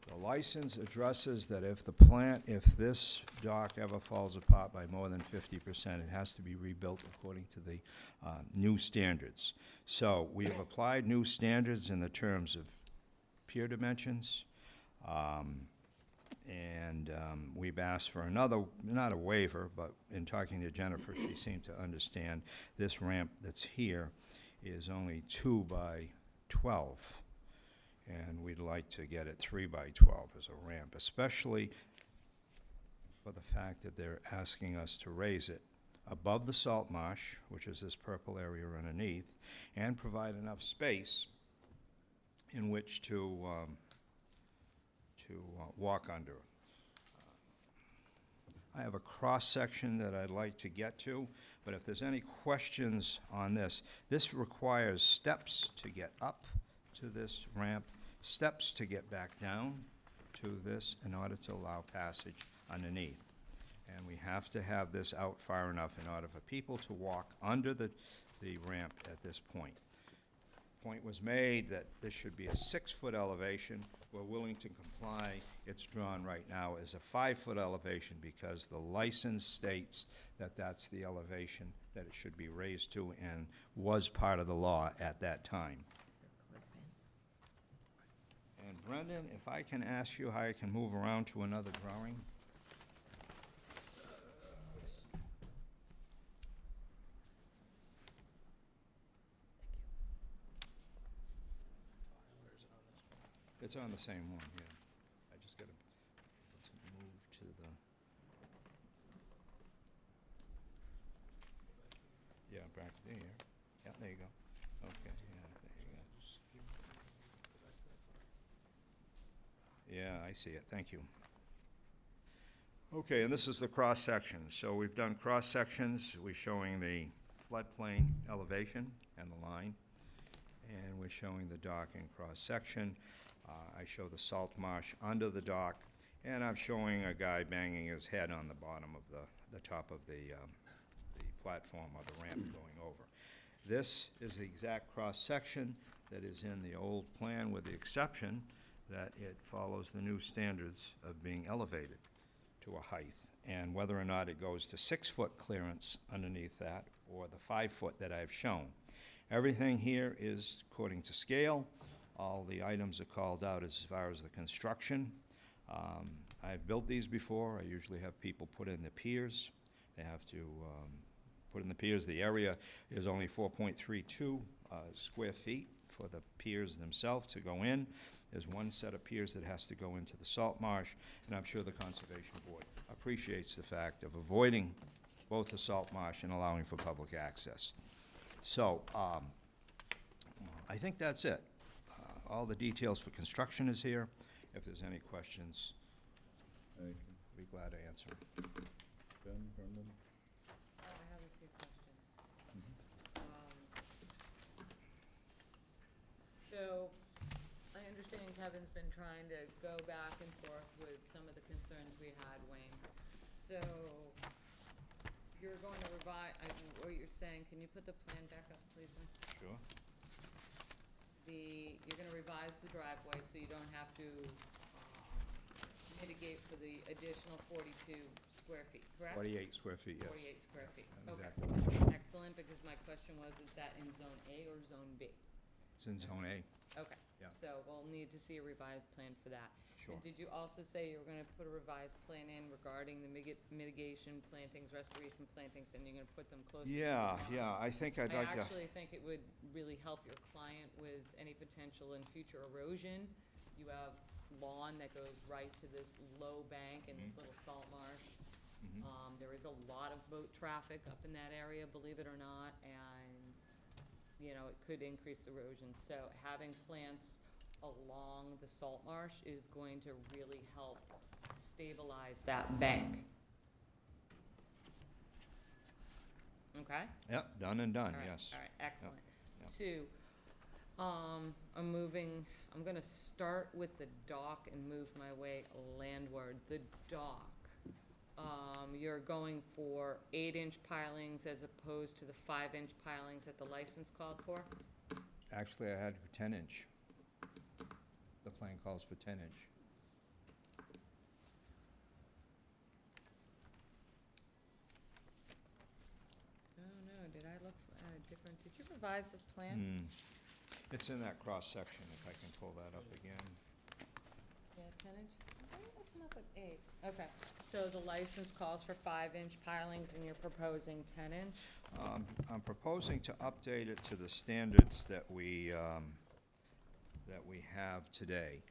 The license addresses that if this dock ever falls apart by more than 50%, it has to be rebuilt according to the new standards. So we have applied new standards in the terms of pier dimensions, and we've asked for another, not a waiver, but in talking to Jennifer, she seemed to understand this ramp that's here is only 2 by 12. And we'd like to get it 3 by 12 as a ramp, especially for the fact that they're asking us to raise it above the salt marsh, which is this purple area underneath, and provide enough space in which to walk under. I have a cross-section that I'd like to get to, but if there's any questions on this, this requires steps to get up to this ramp, steps to get back down to this in order to allow passage underneath. And we have to have this out far enough in order for people to walk under the ramp at this point. Point was made that this should be a 6-foot elevation. We're willing to comply. It's drawn right now as a 5-foot elevation because the license states that that's the elevation that it should be raised to and was part of the law at that time. And Brendan, if I can ask you how I can move around to another drawing? It's on the same one, yeah. I just gotta, let's move to the... Yeah, back there. Yeah, there you go. Okay, yeah, there you go. Yeah, I see it, thank you. Okay, and this is the cross-section. So we've done cross-sections. We're showing the floodplain elevation and the line, and we're showing the dock in cross-section. I show the salt marsh under the dock, and I'm showing a guy banging his head on the bottom of the top of the platform or the ramp going over. This is the exact cross-section that is in the old plan, with the exception that it follows the new standards of being elevated to a height, and whether or not it goes to 6-foot clearance underneath that or the 5-foot that I've shown. Everything here is according to scale. All the items are called out as far as the construction. I've built these before. I usually have people put in the piers. They have to put in the piers. The area is only 4.32 square feet for the piers themselves to go in. There's one set of piers that has to go into the salt marsh, and I'm sure the Conservation Board appreciates the fact of avoiding both the salt marsh and allowing for public access. So I think that's it. All the details for construction is here. If there's any questions, Thank you. I'd be glad to answer. Ben, Brendan? I have a few questions. So, I understand Kevin's been trying to go back and forth with some of the concerns we had, Wayne. So, you're going to revise, what you're saying, can you put the plan back up, please, Wayne? Sure. You're gonna revise the driveway so you don't have to mitigate for the additional 42 square feet, correct? 48 square feet, yes. 48 square feet, okay. Exactly. Excellent, because my question was, is that in Zone A or Zone B? It's in Zone A. Okay. Yeah. So we'll need to see a revised plan for that. Sure. And did you also say you were gonna put a revised plan in regarding the mitigation plantings, restoration plantings, and you're gonna put them closer to the Yeah, lawn? yeah, I think I'd like I to, actually think it would really help your client with any potential in future erosion. You have lawn that goes right to this low bank and this little salt marsh. There is a lot of boat traffic up in that area, believe it or not, and, you know, it could increase erosion. So having plants along the salt marsh is going to really help stabilize that bank. Okay? yep, done and done, All right, yes. All right, excellent. yep. Two, I'm gonna start with the dock and move my way landward. The dock, you're going for 8-inch pilings as opposed to the 5-inch pilings that the license called for? Actually, I had 10-inch. The plan calls for 10-inch. Oh, no, did I look at a different, did you revise this plan? It's in that cross-section, if I can pull that up again. Yeah, 10-inch? Why did I come up with 8? Okay, so the license calls for 5-inch pilings and you're proposing 10-inch? I'm proposing to update it to the standards that we have today.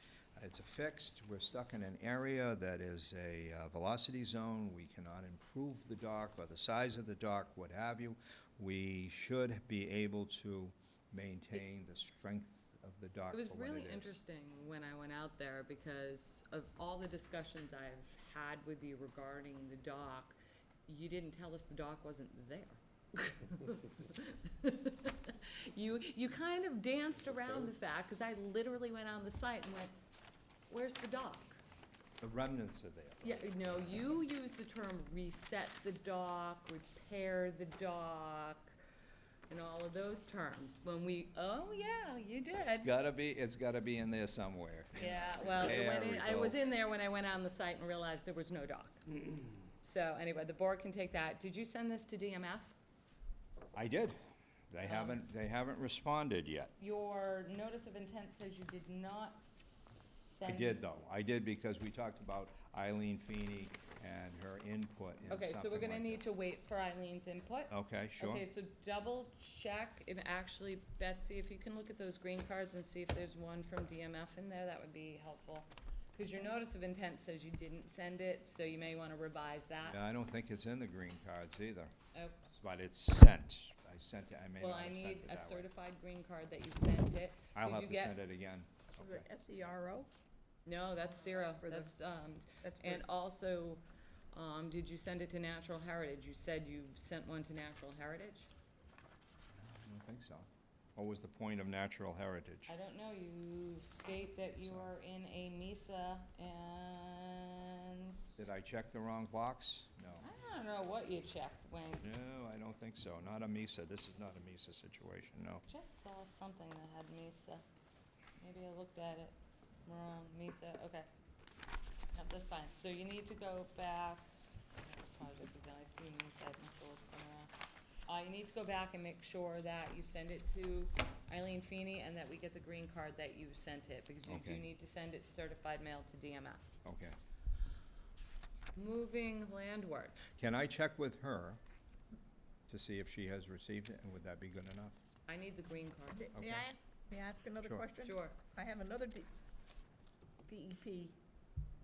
It's a fixed, we're stuck in an area that is a velocity zone. We cannot improve the dock or the size of the dock, what have you. We should be able to maintain the strength of the dock It was for what it really is. interesting when I went out there because of all the discussions I've had with you regarding the dock, you didn't tell us the dock wasn't there. You kind of danced around the fact, because I literally went on the site and went, where's the dock? The remnants are there. Yeah, no, you used the term reset the dock, repair the dock, and all of those terms. When we, oh yeah, you did. It's gotta be in there somewhere. Yeah, well, There we I was go. in there when I went on the site and realized there was no dock. So anyway, the board can take that. Did you send this to DMF? I did. They haven't responded yet. Your notice of intent says you did not I send. did, though. I did because we talked about Eileen Feeney and her input in Okay, so we're something gonna like need that. to wait for Eileen's input. Okay, sure. Okay, so double check, if actually, Betsy, if you can look at those green cards and see if there's one from DMF in there, that would be helpful. Because your notice of intent says you didn't send it, so you may wanna revise that. Yeah, I don't think it's in the green cards either, Oh, but it's sent. I sent it, I may well, not I have sent need it a that way. certified green card that you sent it. I'll Did have you to get- send it again. Is Okay. it SERO? No, that's zero, For the- that's, That's for, and also, did you send it to Natural Heritage? You said you sent one to Natural Heritage? I don't think so. What was the point of natural heritage? I don't know, you state that you are in a MISA and Did I check the wrong box? No. I don't know what you checked, Wayne. No, I don't think so. Not a MISA. This is not a MISA situation, no. Just saw something that had MISA. Maybe I looked at it wrong, MISA, okay. No, that's fine, so you need to go back, project is done, I see MISA, I must have looked somewhere else. You need to go back and make sure that you send it to Eileen Feeney and that we get the green card that you sent it, because you do Okay. need to send it certified mail to DMF. Okay. Moving landward, Can I check with her to see if she has received it, and would that be good enough? I need the green card. may Okay. may I ask another Sure. question? Sure. I have another DEP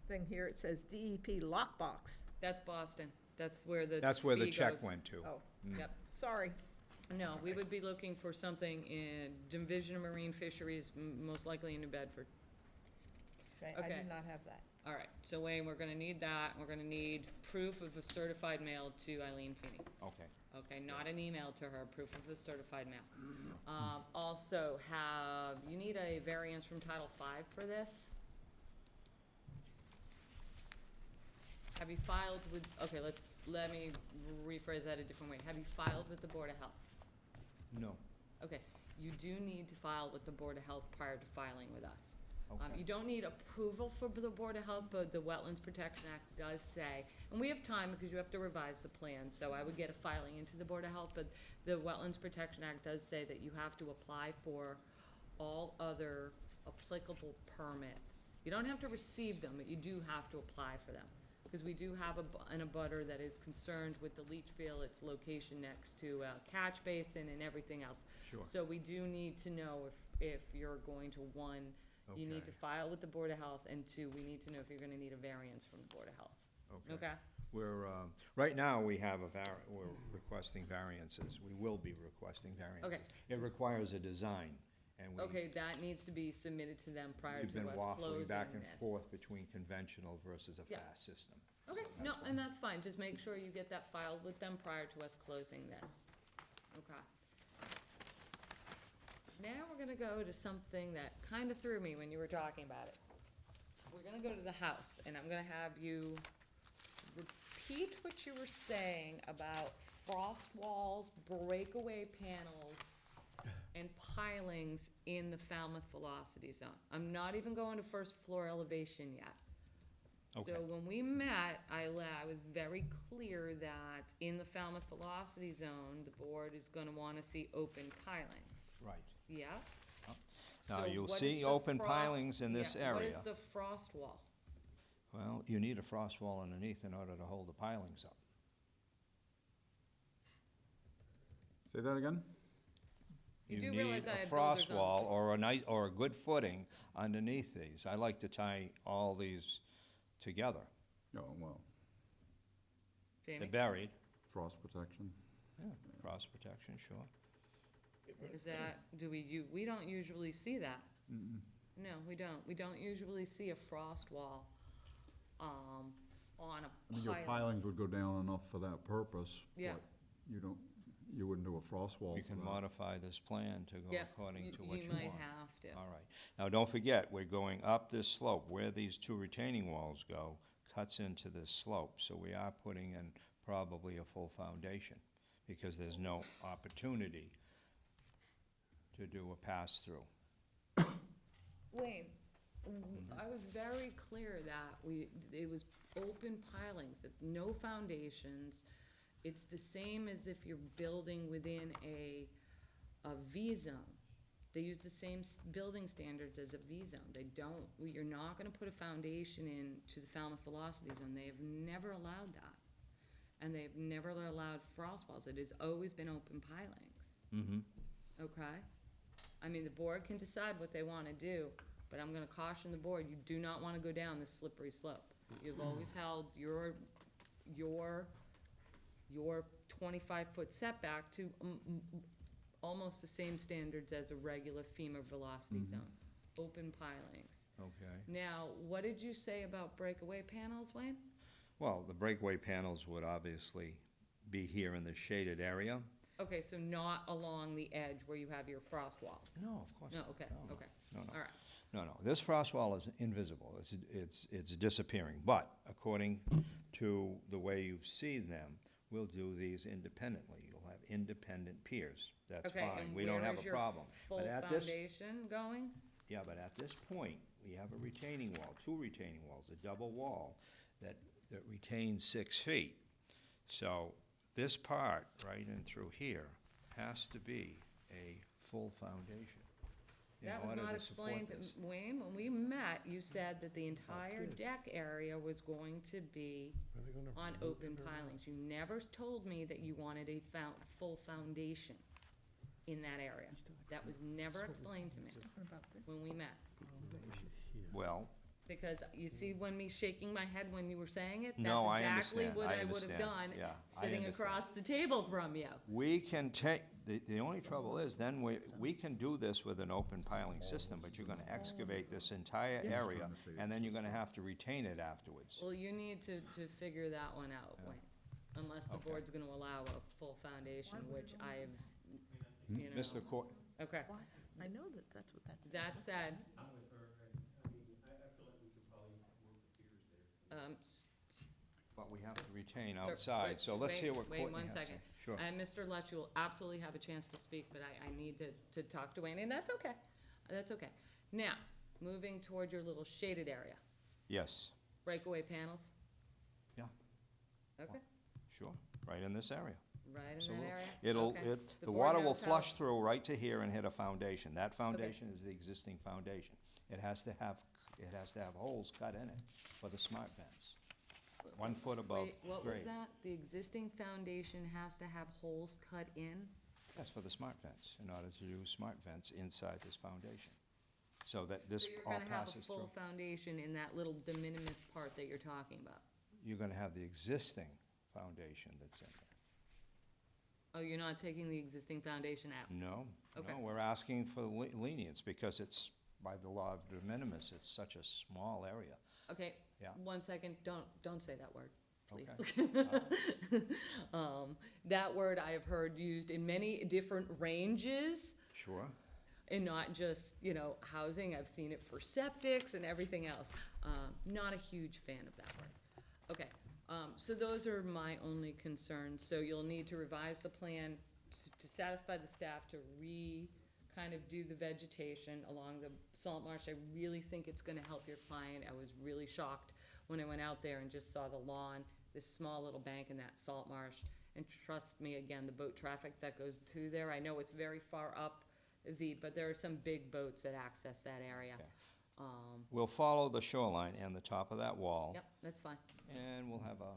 thing here. It says DEP lockbox. That's Boston, that's where the That's where the fee check goes. went to. Oh, Yep. sorry. No, we would be looking for something in Division of Marine Fisheries, most likely in New Bedford. I Okay. did not have that. All right, so Wayne, we're gonna need that, we're gonna need proof of a certified mail to Eileen Feeney. Okay. Okay, not an email to her, proof of a certified mail. Also you need a variance from Title V for this? Have you filed with, okay, let me rephrase that a different way. Have you filed with the Board of Health? No. Okay, you do need to file with the Board of Health prior to filing with us. Okay. You don't need approval for the Board of Health, but the Wetlands Protection Act does say, and we have time because you have to revise the plan, so I would get a filing into the Board of Health, but the Wetlands Protection Act does say that you have to apply for all other applicable permits You don't have to receive them, but you do have to apply for them. Because we do have an abutter that is concerned with the leach field, its location next to a catch basin and everything else. Sure. So we do need to know if you're going to, one, you need to Okay. file with the Board of Health, and two, we need to know if you're gonna need a variance from the Board of Health. Okay? We're, right now, we have we're requesting variances. We will be requesting variances. Okay. It requires a design, and Okay, that needs to be submitted to them prior we've to been us waffling closing back and this. forth between conventional versus a Yeah. fast system. Okay, So no, that's why. and that's fine, just make sure you get that filed with them prior to us closing this. Okay. Now we're gonna go to something that kinda threw me when you were talking about it. We're gonna go to the house, and I'm gonna have you repeat what you were saying about frost walls, breakaway panels, and pilings in the Falmouth velocity zone. I'm not even going to first floor elevation yet. Okay. So when we met, I was very clear that in the Falmouth velocity zone, the board is gonna wanna see open pilings. Right. Yeah? Now, So you'll what is see the open frost- pilings in this yeah, area. What is the frost wall? Well, you need a frost wall underneath in order to hold the pilings up. Say that again? You do realize I need a have frost builders on- wall or a good footing underneath these. I like to tie all these together. Oh, well, They're Jamie, buried. frost protection. Yeah, frost protection, sure. is that, we don't usually see that. No, we don't. We don't usually see a frost wall, on a I mean, your piling. pilings would go down enough for that purpose. Yeah. but you wouldn't do a frost wall We for can that. modify this plan to go Yeah, according to what you You want. might have to. All right. Now, don't forget, we're going up this slope. Where these two retaining walls go cuts into this slope. So we are putting in probably a full foundation because there's no opportunity to do a pass-through. Wayne, I was very clear that it was open pilings, that no foundations. It's the same as if you're building within a V zone. They use the same building standards as a V zone. They don't, you're not gonna put a foundation in to the Falmouth velocity zone. They have never allowed that. And they've never allowed frost walls. It has always been open pilings. Mm-hmm. Okay? I mean, the board can decide what they wanna do, but I'm gonna caution the board, you do not wanna go down this slippery slope. You've always held your 25-foot setback to almost the same standards as a regular FEMA velocity zone, open pilings. Okay. Now, what did you say about breakaway panels, Wayne? Well, the breakaway panels would obviously be here in the shaded area. Okay, so not along the edge where you have your frost wall? No, of course No, not. okay, No, okay, No, no. all right. No, no, this frost wall is invisible, it's disappearing, but according to the way you've seen them, we'll do these independently, you'll have independent piers, that's Okay, fine, and we don't where have is a your problem. full But at this, foundation going? yeah, but at this point, we have a retaining wall, two retaining walls, a double wall that retains 6 feet. So this part, right in through here, has to be a full foundation in That was order not to support explained this. to Wayne. When we met, you said that the entire deck area was going to be Are they gonna on remove open it or not? pilings. You never told me that you wanted a full foundation in that area. That was never explained to me when we met. Well, Because you see when me shaking my head when you were saying it? No, I That's exactly understand. what I I would have understand. done, Yeah, I sitting understand. across the table from you. we can take, the only trouble is, then we can do this with an open piling system, but you're gonna excavate this entire area, and then you're gonna have to retain it afterwards. Well, you need to figure that one out, Wayne. Unless the Okay. board's gonna allow a full foundation, which I've, you know. Mr. Court, Okay, I know that's what that's. that said, but we have to retain Sir, outside, wait, so let's wait, hear what wait Courtney one has to say. second. Sure. And Mr. Lutch will absolutely have a chance to speak, but I need to talk to Wayne, and that's okay. That's okay. Now, moving toward your little shaded area, Yes, breakaway panels? Yeah. Okay, sure, right in this area. right in So that area? It'll, Okay. it, the board water will knows how- flush through right to here and hit a foundation. That foundation is the existing foundation. It has to have it has to have holes cut in it for the smart fence. 1 foot above Wait, what was grade. that? The existing foundation has to have holes cut in? That's for the smart fence, in order to do smart fence inside this foundation. So that this So you're all gonna have a passes full through. foundation in that little de minimis part that you're talking about? You're gonna have the existing foundation that's in there. Oh, you're not taking the existing foundation out? No, Okay. no, we're asking for lenience, because it's, by the law of de minimis, it's such a small area. Okay, Yeah. 1 second, don't say that word, please. Okay. That word I have heard used in many different ranges, Sure. and not just, housing. I've seen it for septics and everything else. Not a huge fan of that word. Okay, so those are my only concerns. So you'll need to revise the plan to satisfy the staff to kind of do the vegetation along the salt marsh. I really think it's gonna help your client. I was really shocked when I went out there and just saw the lawn, this small little bank in that salt marsh. And trust me, again, the boat traffic that goes through there, I know it's very far up but there are some big boats that access that area. Okay. We'll follow the shoreline and the top of that wall. Yep, that's fine. And we'll have a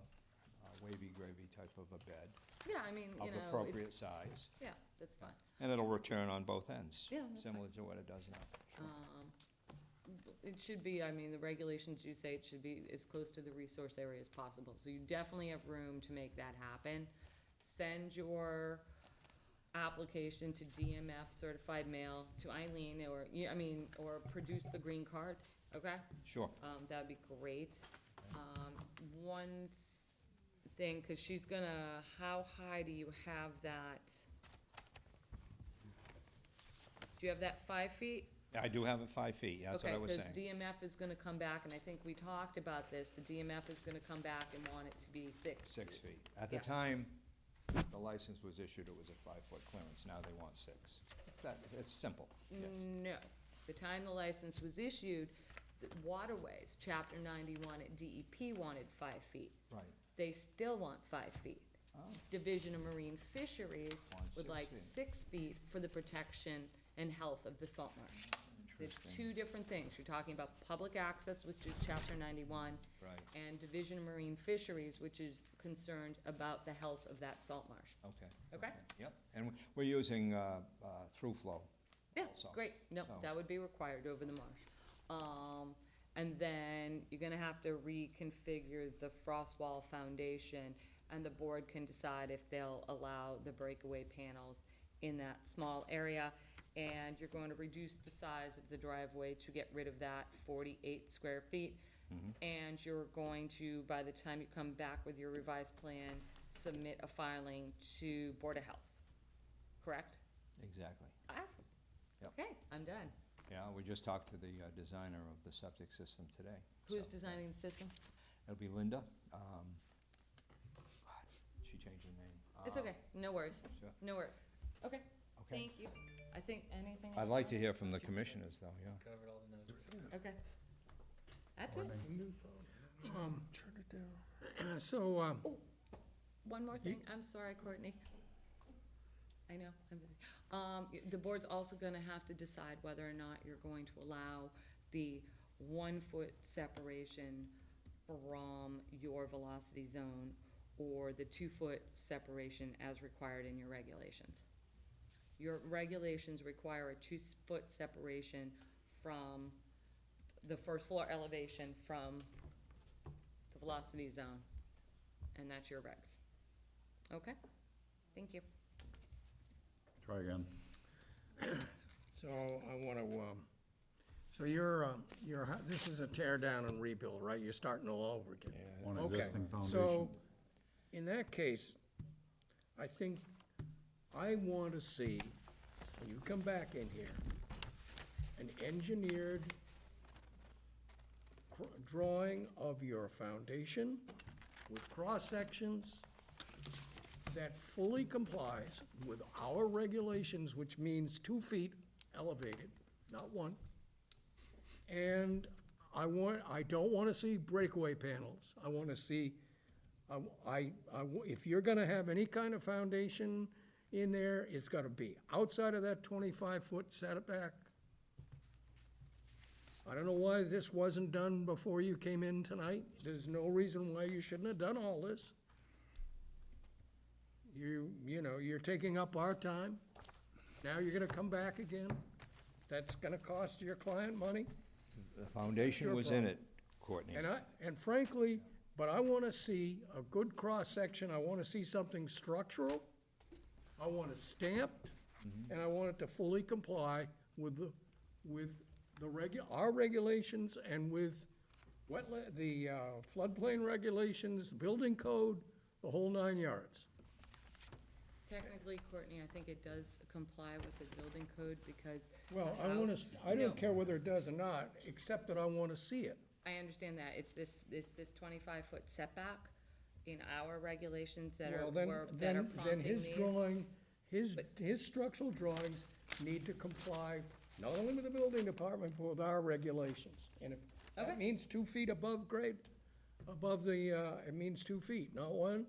wavy gravy type of a bed Yeah, I mean, of appropriate size. Yeah, that's fine. And it'll return on both ends. Yeah, that's Similar to what it does now. Sure. It should be, the regulations do say it should be as close to the resource area as possible. So you definitely have room to make that happen. Send your application to DMF certified mail to Eileen, or produce the green card, okay? Sure. That'd be great. One thing, cause she's gonna, how high do you have that? Do you have that 5 feet? I do have it 5 feet, that's what I was saying. Okay, cause DMF is gonna come back, and I think we talked about this, the DMF is gonna come back and want it to be 6. 6 feet. At the Yeah. time the license was issued, it was a 5-foot clearance, now they want 6. It's simple, yes. No, the time the license was issued, the waterways, chapter 91 at DEP wanted 5 feet. Right. They still want 5 feet. Oh. Division of Marine Fisheries Wants would 6 like feet. 6 feet for the protection and health of the salt marsh. They're Interesting. two different things. You're talking about public access, which is chapter 91, Right, and Division of Marine Fisheries, which is concerned about the health of that salt marsh. okay. Okay? Yep, and we're using through flow. Yeah, Also. great. No, So- that would be required over the marsh. And then you're gonna have to reconfigure the frost wall foundation, and the board can decide if they'll allow the breakaway panels in that small area. And you're going to reduce the size of the driveway to get rid of that 48 square feet. And you're going to, by the time you come back with your revised plan, submit a filing to Board of Health. Correct? Exactly. Awesome. Yep. Okay, I'm done. Yeah, we just talked to the designer of the septic system today. Who's so- designing the system? It'll be Linda. She changed her name. It's okay, no worries, Sure. no worries. Okay, Okay. thank you. I think anything else? I'd like to Mike? hear from the commissioners, though, yeah. Covered all the notes. Okay. That's it. Turn it down. So, One more thing, I'm sorry, Courtney. I know, I'm busy. The board's also gonna have to decide whether or not you're going to allow the 1-foot separation from your velocity zone, or the 2-foot separation as required in your regulations. Your regulations require a 2-foot separation from the first floor elevation from the velocity zone, and that's your regs. Okay, thank you. Try again. so I wanna, so this is a tear down and rebuild, right? You're starting all over again. On Okay, existing foundation. so, in that case, I think I want to see, when you come back in here, an engineered drawing of your foundation with cross-sections that fully complies with our regulations, which means 2 feet elevated, not 1. And I don't wanna see breakaway panels. I wanna see, if you're gonna have any kind of foundation in there, it's gotta be outside of that 25-foot setback. I don't know why this wasn't done before you came in tonight. There's no reason why you shouldn't have done all this. You know, you're taking up our time. Now you're gonna come back again. That's gonna cost your client money. The foundation Your was in problem. it, Courtney. And frankly, but I wanna see a good cross-section. I wanna see something structural. I want it stamped, and I want it to fully comply with our regulations and with the floodplain regulations, the building code, the whole 9 yards. Technically, Courtney, I think it does comply with the building code because. Well, the house- I No, don't care whether it does or not, except that I wanna see it. I understand that. It's this 25-foot setback in our regulations that are, Well, then, were, that are then prompting his these. drawing, his But- structural drawings need to comply not only with the building department, but with our regulations. And if that Okay. means 2 feet above grade, above the, it means 2 feet, not 1.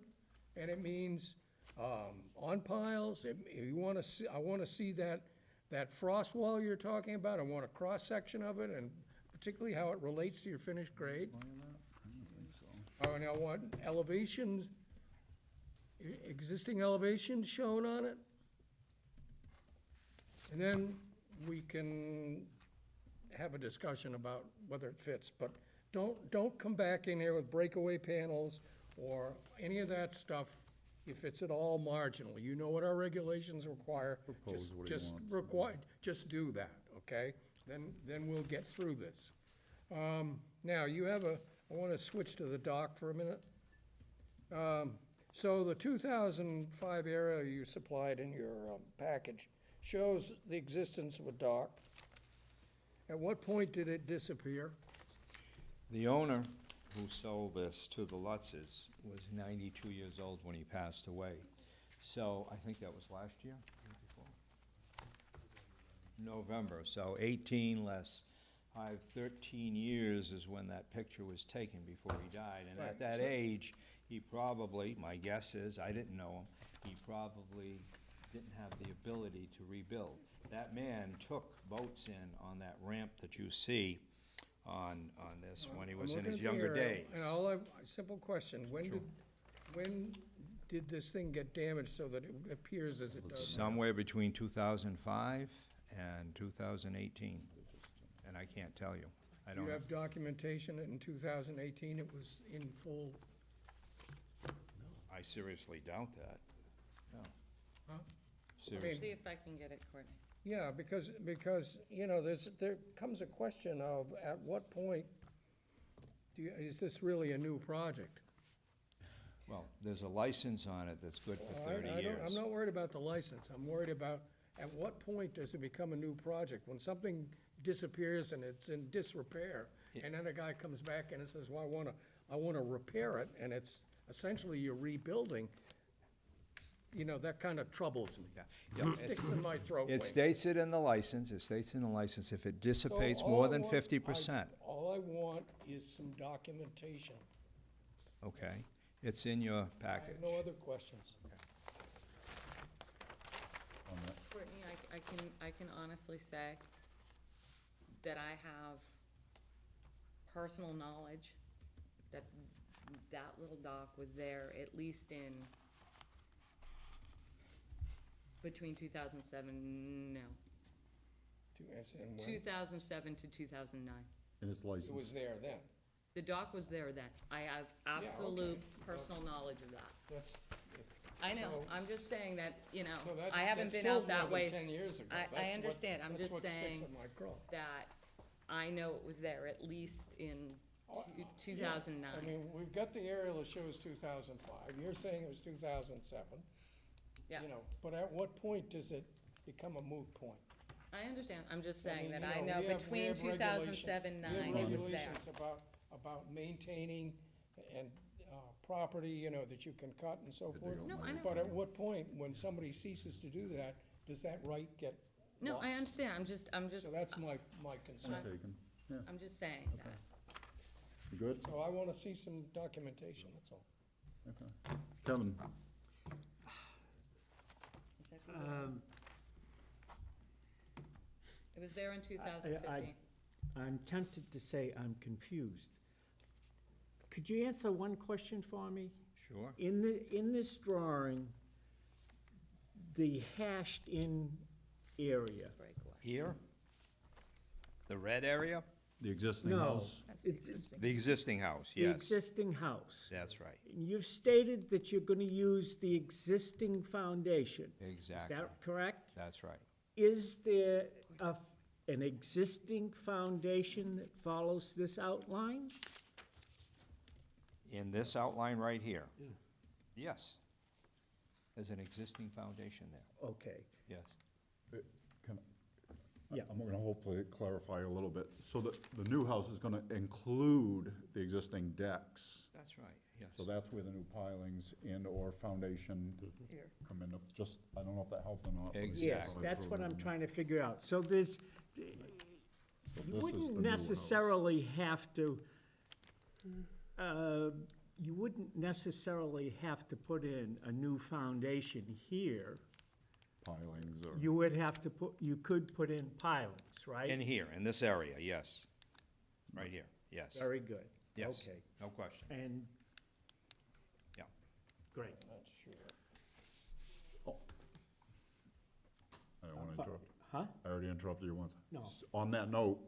And it means, on piles, you wanna see, I wanna see that frost wall you're talking about. I want a cross-section of it, and particularly how it relates to your finished grade. And I want elevations, existing elevations shown on it. And then we can have a discussion about whether it fits, but don't come back in here with breakaway panels or any of that stuff if it's at all marginal. You know what our regulations require. Propose what he wants. Just do that, okay? Then we'll get through this. Now, I wanna switch to the dock for a minute. So the 2005 area you supplied in your package shows the existence of a dock. At what point did it disappear? The owner who sold this to the Lutzes was 92 years old when he passed away. So I think that was last year? Year before? November, so 18 less 5, 13 years is when that picture was taken before he died. And Right, at that so- age, he probably, my guess is, I didn't know him, he probably didn't have the ability to rebuild. That man took boats in on that ramp that you see on this when he was in his younger days. And simple question, when did this thing get damaged so that it appears as it does now? Somewhere between 2005 and 2018, and I can't tell you. I Do don't you know. have documentation that in 2018 it was in full? I seriously doubt that. No. Huh? Seriously. See if I can get it, Courtney. Yeah, because, you know, there comes a question of, at what point is this really a new project? Well, there's a license on it that's good for 30 years. I'm not worried about the license, I'm worried about, at what point does it become a new project? When something disappears and it's in disrepair, and then a guy comes back and says, well, I wanna repair it, and it's essentially you're rebuilding, you know, that kind of troubles me. Yeah, It sticks in my throat. It states it in the license, if it dissipates So more all I than want- 50%. All I want is some documentation. Okay, it's in your I package. have no other questions. On that. Courtney, I can honestly say that I have personal knowledge that that little dock was there at least in between 2007, no, As in when 2007 to 2009. And it's it was licensed. there then. The dock was there then. I have absolute personal knowledge of that. That's, I know, So- I'm just saying that, you know, so that's, I haven't that's been still out that more way. than 10 years ago. I That's what- understand, I'm that's just what sticks saying in my craw. that I know it was there at least in Oh, yeah. 2009. I mean, we've got the aerial that shows 2005, you're saying it was 2007. Yeah. You know, but at what point does it become a moot point? I understand, I'm just I saying mean, that you I know we have between 2007, we have 9, it was there. regulations about maintaining and, property, you know, that you can cut and so forth. No, I know. But at what point, when somebody ceases to do that, does that right get No, I lost? understand, I'm just, So that's my concern. Taken. Yeah, I'm just saying that. you good? So I wanna see some documentation, that's all. Okay. Kevin, Is that good? It was there in 2015. I'm tempted to say I'm confused. Could you answer one question for me? Sure. In this drawing, the hashed-in area, Breakaway. Here? The red area? The existing No. house? That's the existing. The existing house, the yes. existing house. That's right. You've stated that you're gonna use the existing foundation. Exactly. Is that correct? That's right. Is there an existing foundation that follows this outline? In this outline right here? Yes. There's an existing foundation there, Okay, yes. Can- Yeah. I'm gonna hopefully clarify a little bit. So the new house is gonna include the existing decks. That's right, yes. So that's where the new pilings and/or foundation Here. come in. Just, I don't know if that helped or not. but it's yes, probably that's what I'm proven. trying to figure out. So there's, you this is the wouldn't new house. necessarily have to, you wouldn't necessarily have to put in a new foundation here. Pilings or. You would have to you could put in pilings, right? In here, in this area, yes. Right here, yes. Very good. Yes, Okay, no question. and. Yeah. Great. I don't wanna interrupt. Huh? I already interrupted you once. No. On that note,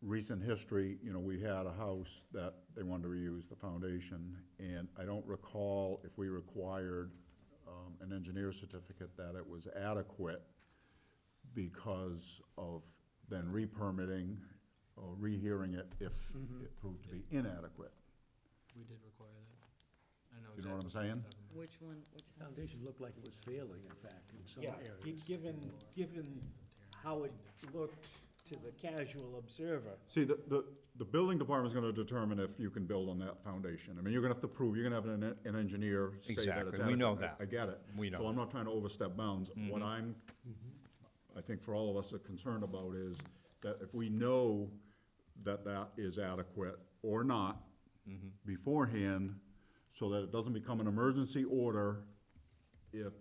recent history, we had a house that they wanted to reuse the foundation, and I don't recall if we required an engineer's certificate that it was adequate because of then re-permitting or rehearing it if it proved to be inadequate. We did require that. I know You know what I'm exactly saying? what you're talking Which one, which Foundation looked like it was failing, in fact, in some Yeah, areas. Given how it looked to the casual observer. See, the building department's gonna determine if you can build on that foundation. I mean, you're gonna have to prove, you're gonna have an engineer say that it's adequate. Exactly, we know that. I get it. We know So I'm that. not trying to overstep bounds. What I think for all of us are concerned about is that if we know that that is adequate or not beforehand, so that it doesn't become an emergency order if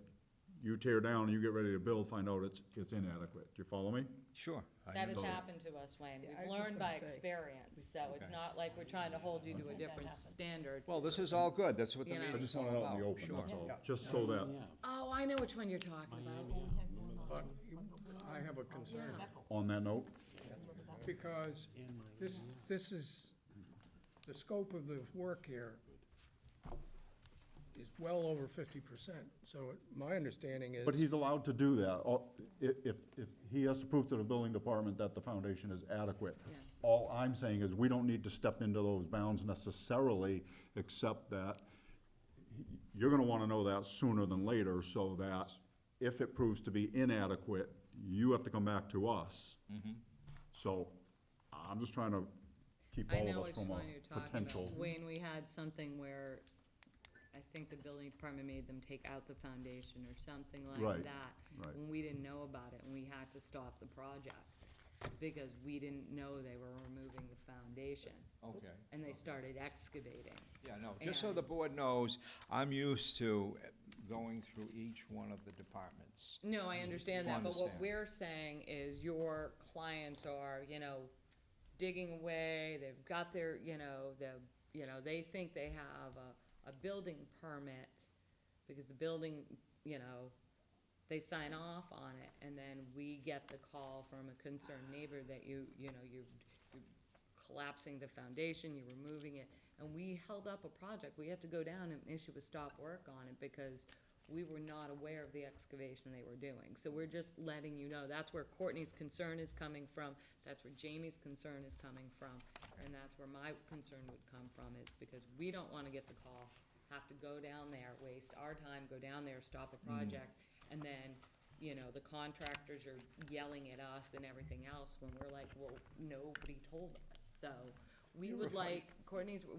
you tear down and you get ready to build, find out it's inadequate. Do you follow me? Sure. That has happened to us, Wayne. Yeah, I We've was just learned gonna by say. experience, so it's Okay. not like we're trying to hold you to a different standard. Well, this is all good, that's what the You know. I meeting's just all want it out in the about. open, Sure. that's all. Just so that, Oh, I know which one you're talking about. But I have a concern, Yeah. on that note, because this is, the scope of the work here is well over 50%. So my understanding is. but he's allowed to do that. If he has to prove to the building department that the foundation is adequate. Yeah. All I'm saying is, we don't need to step into those bounds necessarily, except that you're gonna wanna know that sooner than later, so that if it proves to be inadequate, you have to come back to us. So, I'm just trying to keep I all know of us which from one a you're talking potential. about. Wayne, we had something where I think the building department made them take out the foundation or something like Right, that. right. And we didn't know about it, and we had to stop the project, because we didn't know they were removing the foundation. Okay. And they started excavating. Yeah, no, just so And- the board knows, I'm used to going through each one of the departments. No, I understand that, but what Understand. we're saying is your clients are, digging away, they've got their, they think they have a building permit, because the building, they sign off on it, and then we get the call from a concerned neighbor that you're collapsing the foundation, you're removing it, and we held up a project. We had to go down and issue a stop work on it, because we were not aware of the excavation they were doing. So we're just letting you know, that's where Courtney's concern is coming from, that's where Jamie's concern is coming from, and that's where my concern would come from, is because we don't wanna get the call, have to go down there, waste our time, go down there, stop a project, and then, the contractors are yelling at us and everything else, when we're like, well, nobody told us. So, we would like,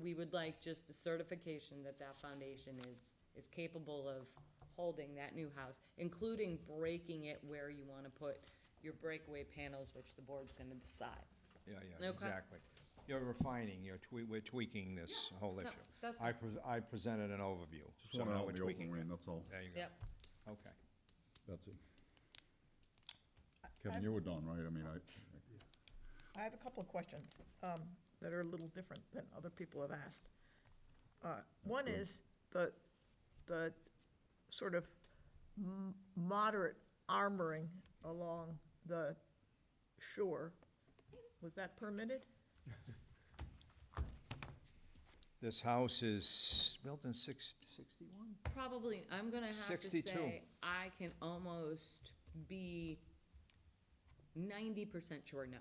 we would like just a certification that that foundation is capable of holding that new house, including breaking it where you wanna put your breakaway panels, which the board's gonna decide. Yeah, Okay. exactly. You're refining, we're tweaking this whole No, issue. that's I presented an overview, Just so want it now out we're in the tweaking open, it. Wayne, that's all. There you go. Yep. Okay. That's it. Kevin, you were done, right? I mean, I have a couple of questions that are a little different than other people have asked. One is the sort of moderate armoring along the shore. Was that permitted? This house is built in 61? Probably, I'm gonna have to 62. say, I can almost be 90% sure no.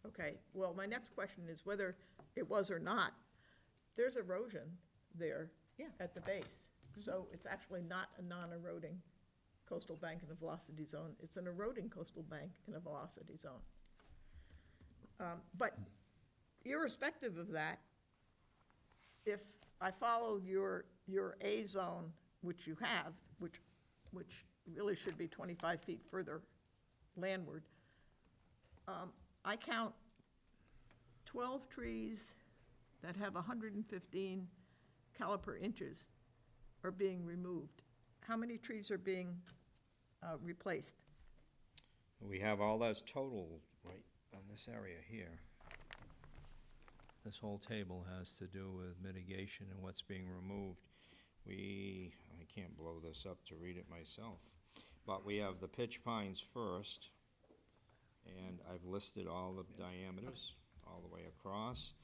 Okay, well, my next question is whether it was or not. There's erosion there Yeah. at the base. So it's actually not a non-eroding coastal bank in a velocity zone. It's an eroding coastal bank in a velocity zone. But irrespective of that, if I follow your A zone, which you have, which really should be 25 feet further landward, I count 12 trees that have 115 caliper inches are being removed. How many trees are being replaced? We have all those total right on this area here. This whole table has to do with mitigation and what's being removed. I can't blow this up to read it myself, but we have the pitch pines first, and I've listed all the diameters all the way across,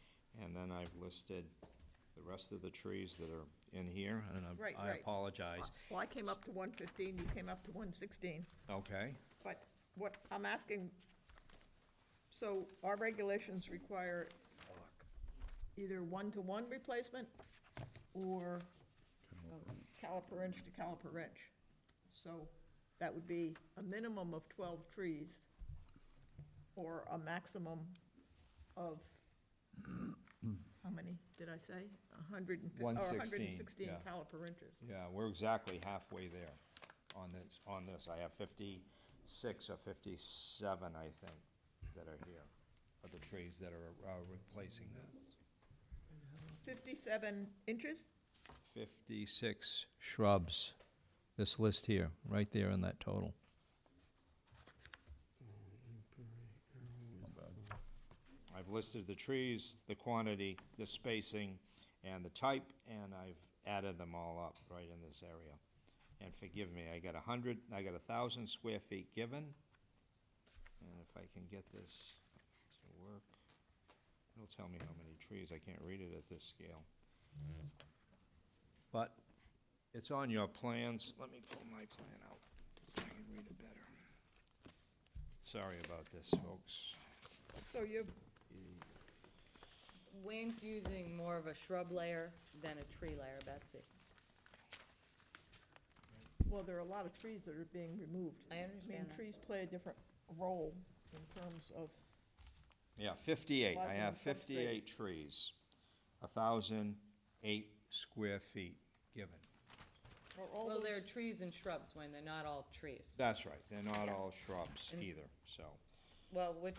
and then I've listed the rest of the trees that are in here, and Right, I right. apologize. Well, I came up to 115, you came up to 116. Okay, But what I'm asking, so our regulations require either one-to-one replacement or caliper inch to caliper inch. So that would be a minimum of 12 trees or a maximum of, how many did I say? 150, or 116, 116 yeah. caliper inches. yeah, we're exactly halfway there on this. I have 56 or 57, I think, that are here, of the trees that are replacing that. 57 inches? 56 shrubs, this list here, right there in that total. I've listed the trees, the quantity, the spacing, and the type, and I've added them all up right in this area. And forgive me, I got 1,000 square feet given, and if I can get this to work, it'll tell me how many trees. I can't read it at this scale. But it's on your plans. Let me pull my plan out. I can read it better. Sorry about this, folks. So you, Wayne's using more of a shrub layer than a tree layer, Betsy. well, there are a lot of trees that are being removed. I understand that. trees play a different role in terms of, Yeah, 58. I Lots of have substrate. 58 trees, 1,008 square feet given. are all Well, those, they're trees and shrubs, Wayne, they're not all trees. That's right. They're not Yeah. all shrubs And- either, so. Well, what,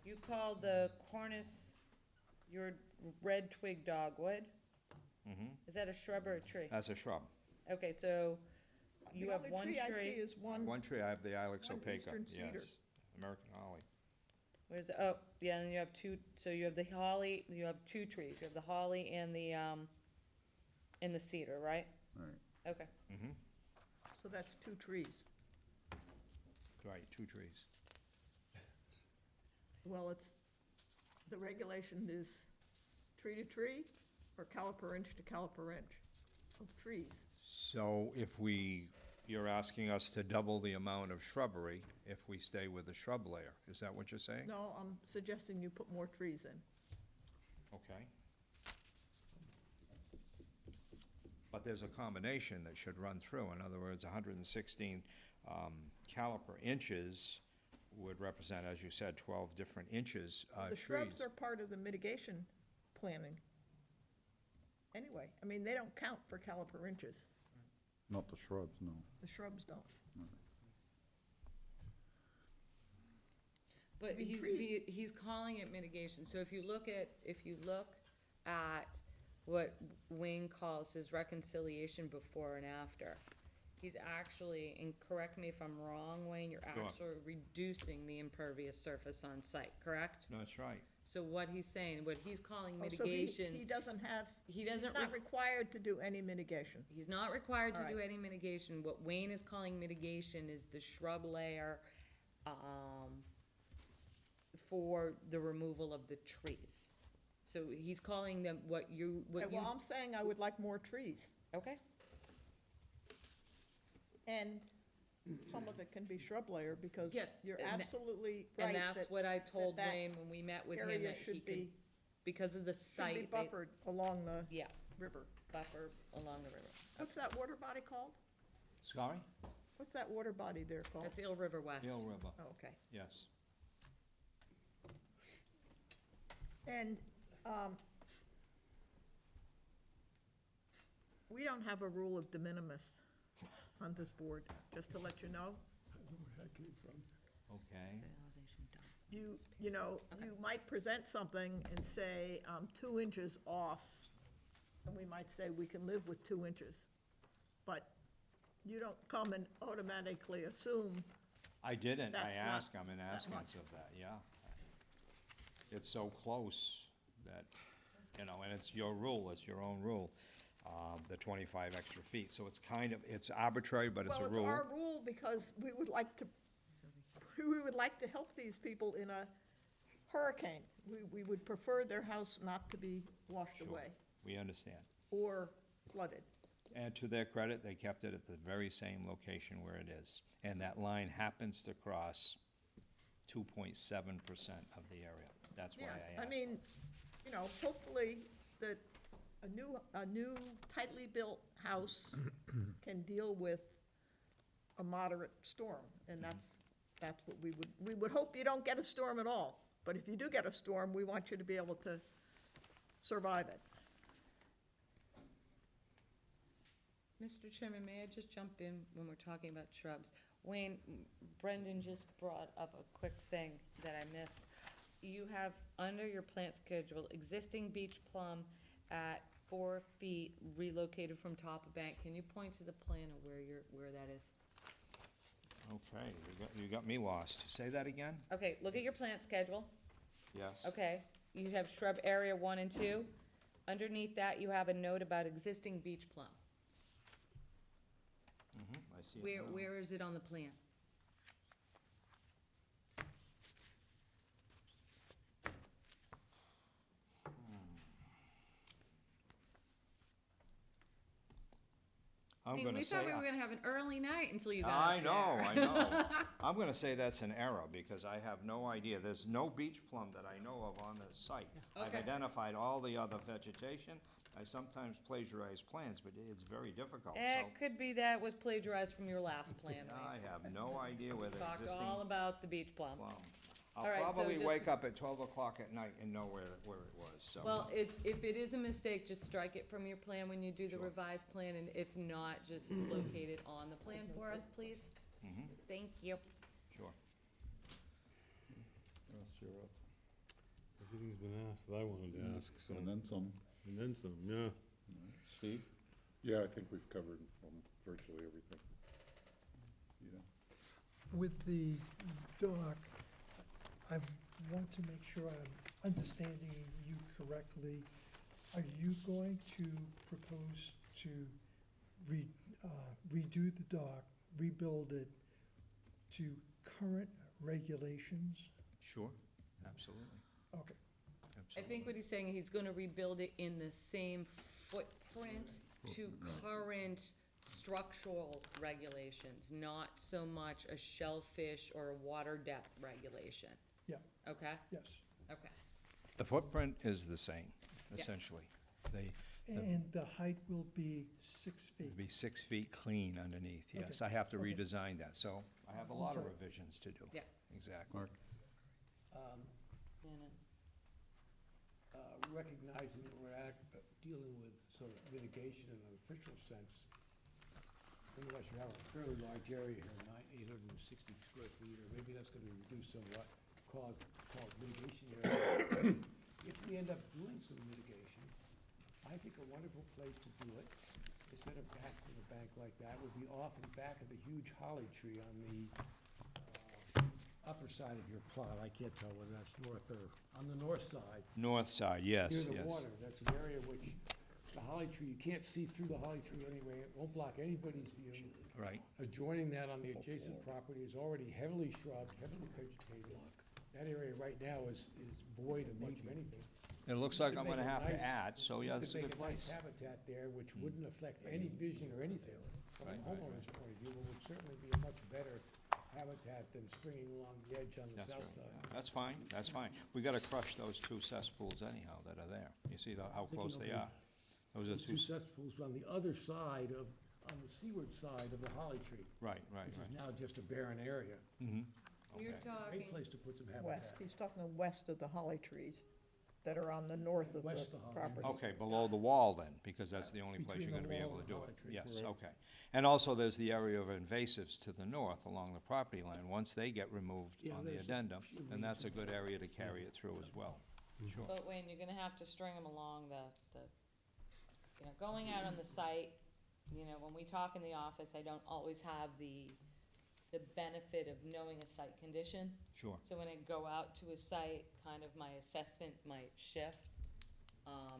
you call the cornice, your red twig dogwood? Is that a shrub or a tree? That's a shrub. Okay, so you the have only one tree I see tree. is one, One tree, I have the Ilex One opaca, eastern cedar. yes. American holly. Where's, oh, yeah, and you have two, so you have the holly, you have two trees. You have the holly and the cedar, right? Right. Okay. so that's 2 trees. Right, 2 trees. Well, the regulation is tree to tree or caliper inch to caliper inch of trees. So if you're asking us to double the amount of shrubbery if we stay with the shrub layer, is that what you're saying? No, I'm suggesting you put more trees in. Okay. But there's a combination that should run through. In other words, 116 caliper inches would represent, as you said, 12 different inches The shrubs trees. are part of the mitigation planning. Anyway, I mean, they don't count for caliper inches. Not the shrubs, no. The shrubs don't. But mean, he's calling it mitigation, so if you look at what Wayne calls his reconciliation before and after, he's actually, and correct me if I'm wrong, Wayne, you're Sure. actually reducing the impervious surface on site, correct? That's right. So what he's saying, what he's calling Oh, so he mitigations, doesn't have, he he's doesn't, not required to do any mitigation. he's not required to All do right. any mitigation. What Wayne is calling mitigation is the shrub layer, for the removal of the trees. So he's calling them what you, Okay, well, I'm saying I would like more trees, okay? and some of it can be shrub layer, because Yeah, you're and tha- absolutely right And that's that what I told that Wayne when we met with him, area that he should could, be, because of the should be site, they, buffered along the yeah, river. buffer along the river. What's that water body called? Sorry? What's that water body there called? That's Eel River West. Eel River, Oh, okay. yes. And, we don't have a rule of de minimis on this board, just to let you know. I don't know where that came from. Okay. You know, you might present something and say, 2 inches off, and we might say we can live with 2 inches. But you don't come and automatically assume, I didn't, I That's not asked, I'm in that askance much. of that, yeah. It's so close that, you know, and it's your rule, it's your own rule, the 25 extra feet. So it's kind of, it's arbitrary, but it's a well, it's rule. our rule because we would like to help these people in a hurricane. We would prefer their house not to be washed Sure. away We understand. or flooded. And to their credit, they kept it at the very same location where it is. And that line happens to cross 2.7% of the area. That's why I asked. I mean, you know, hopefully that a new tightly built house can deal with a moderate storm, and that's what we would hope you don't get a storm at all. But if you do get a storm, we want you to be able to survive it. Mr. Chairman, may I just jump in when we're talking about shrubs? Wayne, Brendan just brought up a quick thing that I missed. You have, under your plant schedule, existing beach plum at 4 feet relocated from top of bank. Can you point to the plan of where that is? Okay, you got me lost. Say that again? Okay, look at your plant schedule. Yes. Okay, you have shrub area 1 and 2. Underneath that, you have a note about existing beach plum. I see it now. Where is it on the plan? I I'm mean, gonna we say, thought we were gonna have an early night until you got I up know, there. I know. I'm gonna say that's an error, because I have no idea. There's no beach plum that I know of on the site. I've Okay. identified all the other vegetation. I sometimes plagiarize plans, but it's very difficult, so. It could be that was plagiarized from your last plan, I Wayne. have no idea where the Talked existing all about the beach plum. plum. All right, I'll so probably just- wake up at 12 o'clock at night and know where it was, so. Well, if it is a mistake, just strike it from your plan when you do the Sure. revised plan, and if not, just locate it on the plan for us, please. Thank you. Sure. Yes, you're up. Everything's been asked that I wanted to ask, so, And then some. and then some, yeah. Steve? Yeah, I think we've covered virtually everything. Peter? With the dock, I want to make sure I'm understanding you correctly. Are you going to propose to redo the dock, rebuild it to current regulations? Sure, absolutely. Okay. I think what he's saying, he's gonna rebuild it in the same footprint to current structural regulations, not so much a shellfish or a water depth regulation. Yeah, Okay? yes. Okay. The footprint is the same, Yeah. essentially. And the height will be 6 feet. It'll be 6 feet clean underneath, yes. Okay. I have to Okay. redesign that, so I have a lot of So- revisions to do. Yeah. Exactly. Mark? Recognizing that we're dealing with sort of mitigation in an official sense, unless you have a fairly large area here, 860 square feet, or maybe that's gonna be reduced somewhat, called mitigation area. If we end up doing some mitigation, I think a wonderful place to do it instead of back to the bank like that, would be off in back of the huge holly tree on the upper side of your plot. I can't tell whether that's north or, on the north side. North side, yes, Near the yes. water, that's an area which, the holly tree, you can't see through the holly tree anyway, it won't block anybody's view. Right. Adjoining that on the adjacent property is already heavily shrubed, heavily vegetated. That area right now is void of much of anything. It looks You like could I'm make gonna a have to nice- add, so yeah, it's a good You could make a place. nice habitat there, which wouldn't affect any vision or anything from a Right, right, homeowner's point of view, but would certainly be a much better habitat than stringing along the edge on the That's south right. side. That's fine, that's fine. We gotta crush those two cesspools anyhow that are there. You see how close they are? Those are Those two, two cesspools on the other side of, on the seaward side of the holly tree, right, right, which is right. now just a barren area. You're Okay. talking, Great place to put some West, habitat. he's talking west of the holly trees that are on the north of the West of Holly. property. Okay, below the wall then, because that's the only place Between you're the gonna be wall able to and do Holly it. Tree. Yes, okay. And also, there's the area of invasives to the north along the property line. Once they get removed Yeah, on the there's a addendum, few then that's a weeds. good area to carry it through as well. Sure. but Wayne, you're gonna have to string them along you know, going out on the site, you know, when we talk in the office, I don't always have the benefit of knowing a site condition. Sure. So when I go out to a site, kind of my assessment might shift.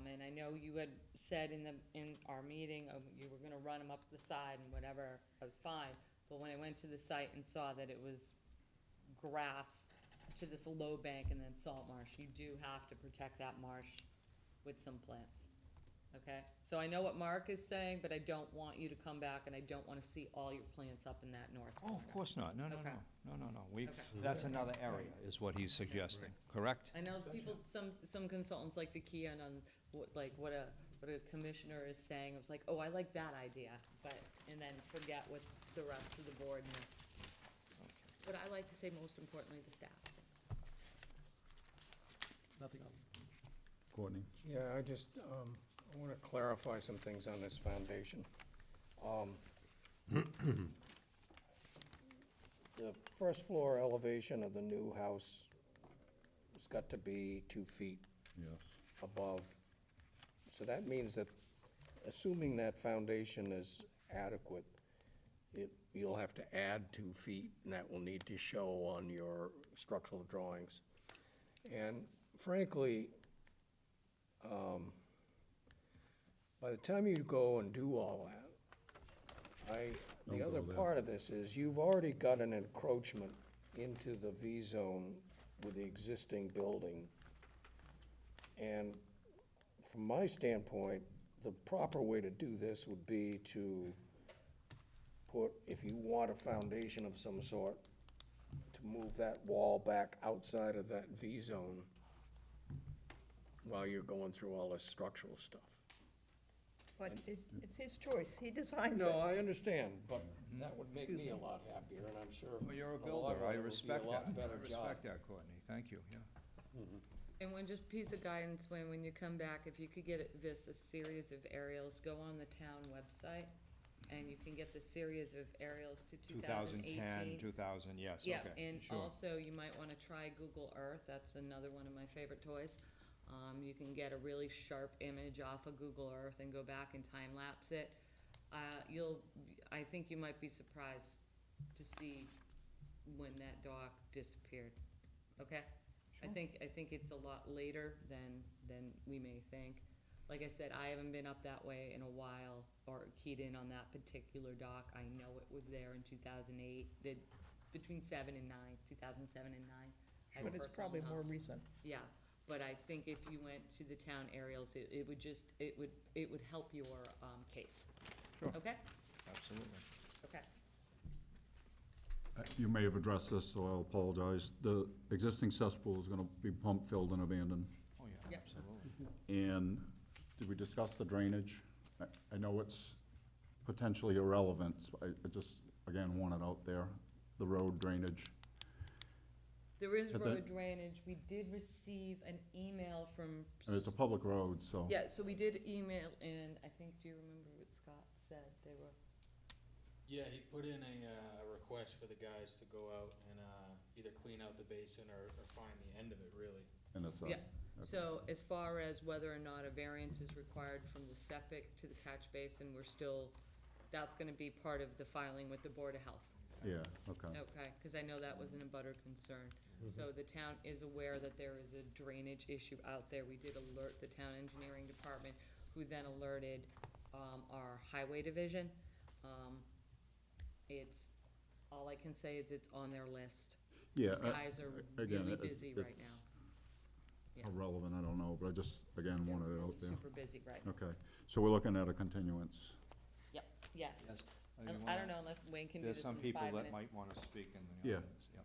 And I know you had said in our meeting, you were gonna run them up the side and whatever, I was fine. But when I went to the site and saw that it was grass to this low bank and then salt marsh, you do have to protect that marsh with some plants. Okay, so I know what Mark is saying, but I don't want you to come back and I don't wanna see all your plants up in that north Oh, corner. of course not. No, no, Okay. no. No, no, no. We, Okay. that's another area, is what he's suggesting, correct? I know people, some consultants like to key in on what a commissioner is saying. It was like, oh, I like that idea, and then forget what the rest of the board knew. But I like to say, most importantly, the staff. Nothing else. Courtney? Yeah, I want to clarify some things on this foundation. The first floor elevation of the new house has got to be 2 feet Yes. above. So that means that, assuming that foundation is adequate, you'll have to add 2 feet, and that will need to show on your structural drawings. And frankly, by the time you go and do all that, the Don't other go there. part of this is, you've already got an encroachment into the V-zone with the existing building. And from my standpoint, the proper way to do this would be to put, if you want a foundation of some sort, to move that wall back outside of that V-zone while you're going through all this structural stuff. But it's his choice, he designs it. No, I understand, but that would make me a lot happier, and I'm sure. Well, you're a the law builder. I firm would be a respect lot that. I better job. respect that, Courtney. Thank you, yeah. And one just piece of guidance, when you come back, if you could get this, a series of aerials, go on the town website, and you can get the series of aerials to 2018. 2010, 2000, yes, okay. Yeah, and sure. also, you might wanna try Google Earth, that's another one of my favorite toys. You can get a really sharp image off of Google Earth and go back and time-lapse it. I think you might be surprised to see when that dock disappeared, okay? I think it's a lot later than we may think. Like I said, I haven't been up that way in a while, or keyed in on that particular dock. I know it was there in 2008, between 2007 and 9. I have But it's personal probably more knowledge. recent. Yeah, but I think if you went to the town aerials, it would help your, case. Sure. Okay? Absolutely. Okay. You may have addressed this, so I'll apologize. The existing cesspool is gonna be pump filled and abandoned. Oh, yeah, Yep. absolutely. And did we discuss the drainage? I know it's potentially irrelevant, so I just, again, want it out there, the road drainage. There is But that- road drainage. We did receive an email from. And it's a public road, so. Yeah, so we did email in, I think, do you remember what Scott said? They were, Yeah, he put in a request for the guys to go out and either clean out the basin or find the end of it, really. And it's, yeah. So as far as whether or not a variance is required from the septic to the catch basin, we're still, that's gonna be part of the filing with the Board of Health. Yeah, okay. Okay, cause I know that was an abutter concern. So the town is aware that there is a drainage issue out there. We did alert the town engineering department, who then alerted, our highway division. It's, all I can say is it's on their list. Yeah, Guys are again, really it's- busy right now. it's Yeah. irrelevant, I don't know, but I just, again, wanted it out there. Super busy right now. Okay, so we're looking at a continuance. Yep, yes. Yes. I don't know unless Wayne can do There's this some in people 5 that minutes. might want to speak in the Yeah. audience, yeah.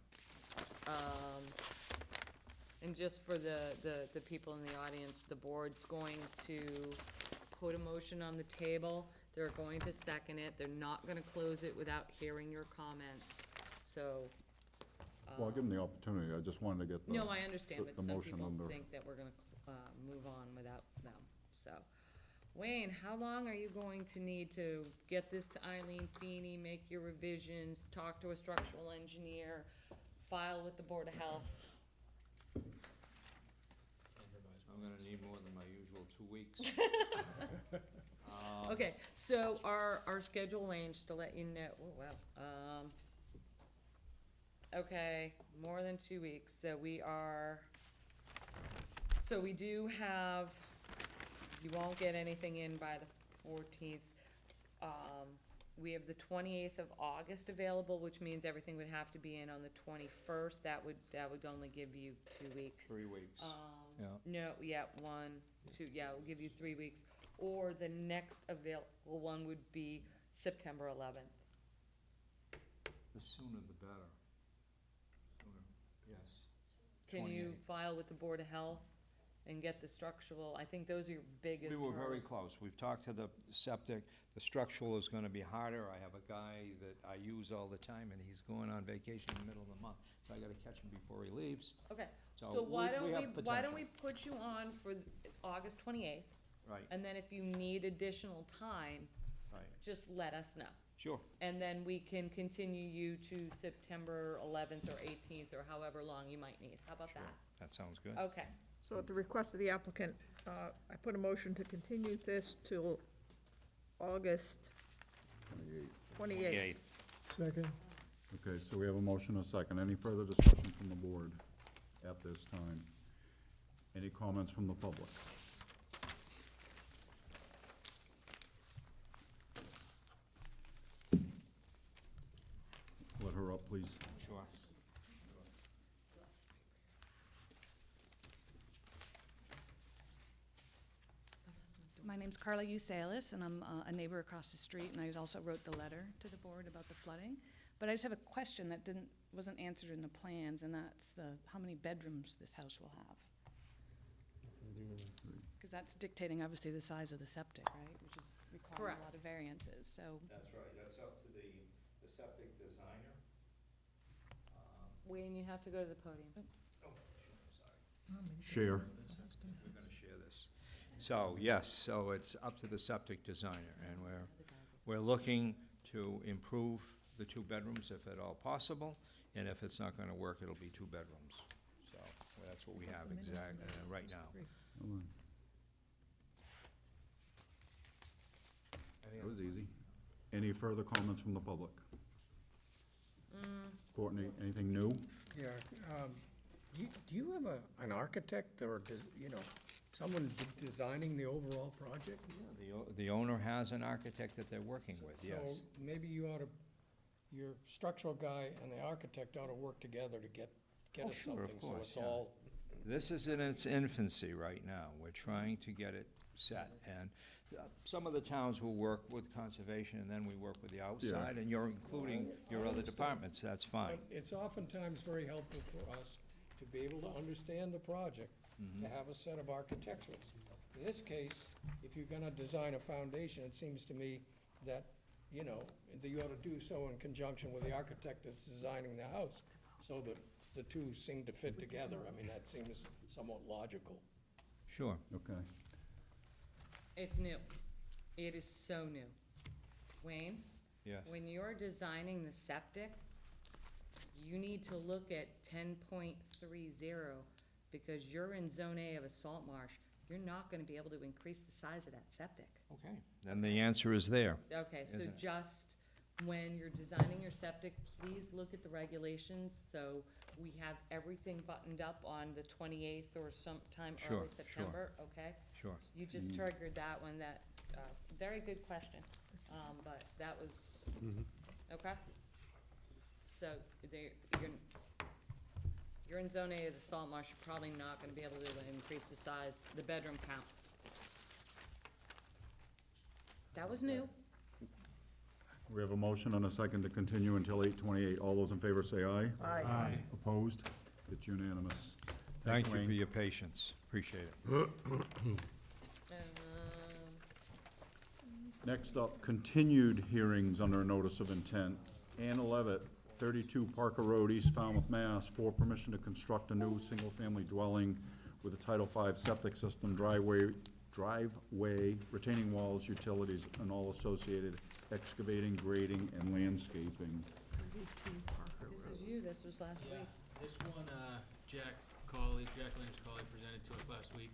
And just for the people in the audience, the board's going to put a motion on the table. They're going to second it. They're not gonna close it without hearing your comments, so. Well, I'll give them the opportunity, I just wanted to get the. No, I understand, the but some motion people under- think that we're gonna, move on without them, so. Wayne, how long are you going to need to get this to Eileen Feeney, make your revisions, talk to a structural engineer, file with the Board of Health? I'm gonna need more than my usual 2 weeks. Okay, so our schedule, Wayne, just to let you know, oh, wow, okay, more than 2 weeks, so we do have, you won't get anything in by the 14th. We have the 28th of August available, which means everything would have to be in on the 21st, that would only give you 2 weeks. 3 weeks. Yeah. No, yeah, 1, 2, yeah, we'll give you 3 weeks, or the next available one would be September 11th. The sooner the better. Sooner, yes. Can you 28th. file with the Board of Health and get the structural, I think those are your biggest We were very hurdles. close. We've talked to the septic. The structural is gonna be harder. I have a guy that I use all the time, and he's going on vacation in the middle of the month, so I gotta catch him before he leaves. Okay, So so why we don't have why don't potential. we put you on for August 28th? Right, And then if you need additional time, right. just let us know. Sure. And then we can continue you to September 11th or 18th, or however long you might need. How about Sure. that? That sounds good. Okay. So at the request of the applicant, I put a motion to continue this till August 28th. Yay. Second. Okay, so we have a motion and a second. Any further discussion from the board at this time? Any comments from the public? Let her up, please. Sure. My name's Carla Usalis, and I'm a neighbor across the street, and I also wrote the letter to the board about the flooding. But I just have a question that wasn't answered in the plans, and that's how many bedrooms this house will have? Because that's dictating, obviously, the size of the septic, right? Which is requiring Correct. a lot of variances, so. That's right. That's up to the septic designer. Wayne, you have to go to the podium. Oh, sorry. Share. We're gonna share this. So, yes, so it's up to the septic designer, and we're looking to improve the 2 bedrooms if at all possible, and if it's not gonna work, it'll be 2 bedrooms. So, that's what we have right now. Hold on. That was easy. Any further comments from the public? Courtney, anything new? Yeah, do you have an architect or, someone designing the overall project? The owner has an architect that they're working with, yes. So maybe your structural guy and the architect ought to work together to get Oh, us sure, of something, so course, it's yeah. all. This is in its infancy right now. We're trying to get it set. And some of the towns will work with conservation, and then we work with the outside, and you're including your other departments, that's fine. But it's oftentimes very helpful for us to be able to understand the project, to have a set of architecturals. In this case, if you're gonna design a foundation, it seems to me that, that you ought to do so in conjunction with the architect that's designing the house, so that the two seem to fit together. I mean, that seems somewhat logical. Sure. Okay. It's new. It is so new. Wayne, Yes. when you're designing the septic, you need to look at 10.30 because you're in Zone A of a salt marsh, you're not gonna be able to increase the size of that septic. Okay. Then the answer is there. Okay, so Isn't it? just when you're designing your septic, please look at the regulations, so we have everything buttoned up on the 28th or sometime Sure, early sure. September, okay? Sure. You just triggered that one, very good question, but that was, okay? So, you're in Zone A of the salt marsh, you're probably not gonna be able to increase the size, the bedroom count. That was new. We have a motion and a second to continue until 8:28. All those in favor say aye. Aye. Opposed? It's unanimous. Thank you for Wayne. your patience. Appreciate it. Next up, continued hearings under a notice of intent. Anna Levitt, 32 Parker Road, East Falmouth, Mass., for permission to construct a new single-family dwelling with a Title V septic system, driveway, retaining walls, utilities, and all associated excavating, grading, and landscaping. This is you, this was last Yeah, week. this one, Jack Lynch Colley presented to us last week.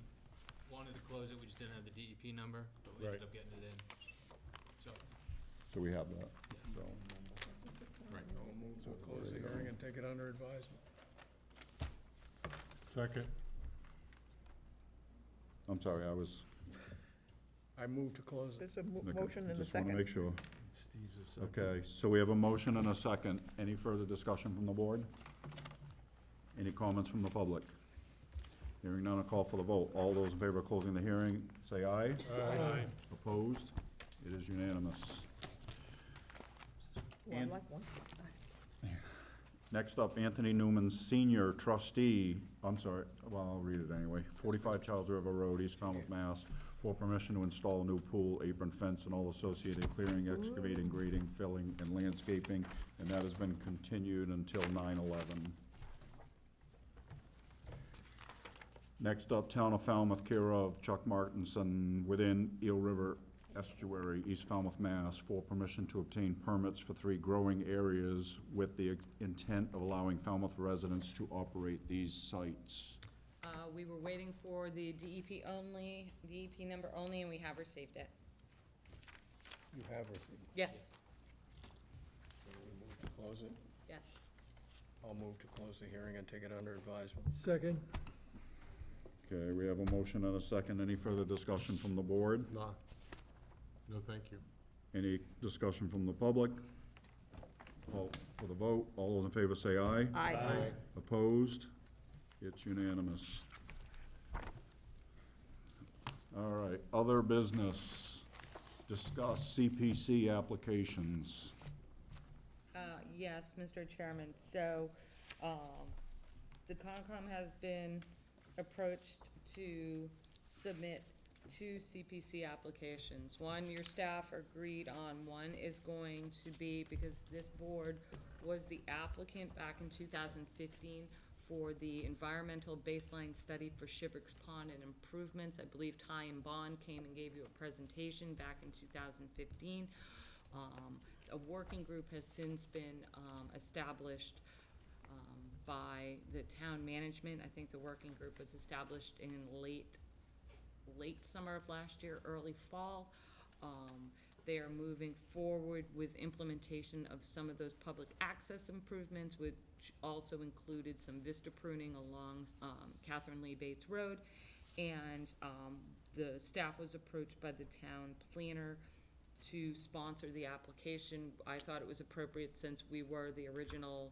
Wanted to close it, we just didn't have the DEP number, but we ended Right. up getting it in, so. So we have that, so. I'll move to close the hearing and take it under advisement. Second. I'm sorry, I was, I move to close it. There's a motion and a just want to second. make sure. Steve's a second. Okay, so we have a motion and a second. Any further discussion from the board? Any comments from the public? Hearing none, I'll call for the vote. All those in favor of closing the hearing, say aye. Aye. Opposed? It is unanimous. Well, I And- like one. Next up, Anthony Newman, Senior Trustee, I'm sorry, well, I'll read it anyway. 45 Charles River Road, East Falmouth, Mass., for permission to install a new pool, apron fence, and all associated clearing, excavating, grading, filling, and landscaping, and that has been continued until 9/11. Next up, Town of Falmouth, care of Chuck Martinson, within Eel River Estuary, East Falmouth, Mass., for permission to obtain permits for 3 growing areas with the intent of allowing Falmouth residents to operate these sites. We were waiting for the DEP number only, and we have received it. You have received. Yes, So we move to close it. yes. I'll move to close the hearing and take it under advisement. Second? Okay, we have a motion and a second. Any further discussion from the board? No. No, thank you. Any discussion from the public? Call for the vote. All those in favor say aye. Aye. Opposed? It's unanimous. All right, other business. Discuss CPC applications. Yes, Mr. Chairman, so, the Concom has been approached to submit 2 CPC applications. One, your staff agreed on. One is going to be, because this board was the applicant back in 2015 for the environmental baseline study for Shiver's Pond and improvements. I believe Ty and Bond came and gave you a presentation back in 2015. A working group has since been established by the town management. I think the working group was established in late summer of last year, early fall. They are moving forward with implementation of some of those public access improvements, which also included some vista pruning along Catherine Lee Bates Road. And the staff was approached by the town planner to sponsor the application. I thought it was appropriate since we were the original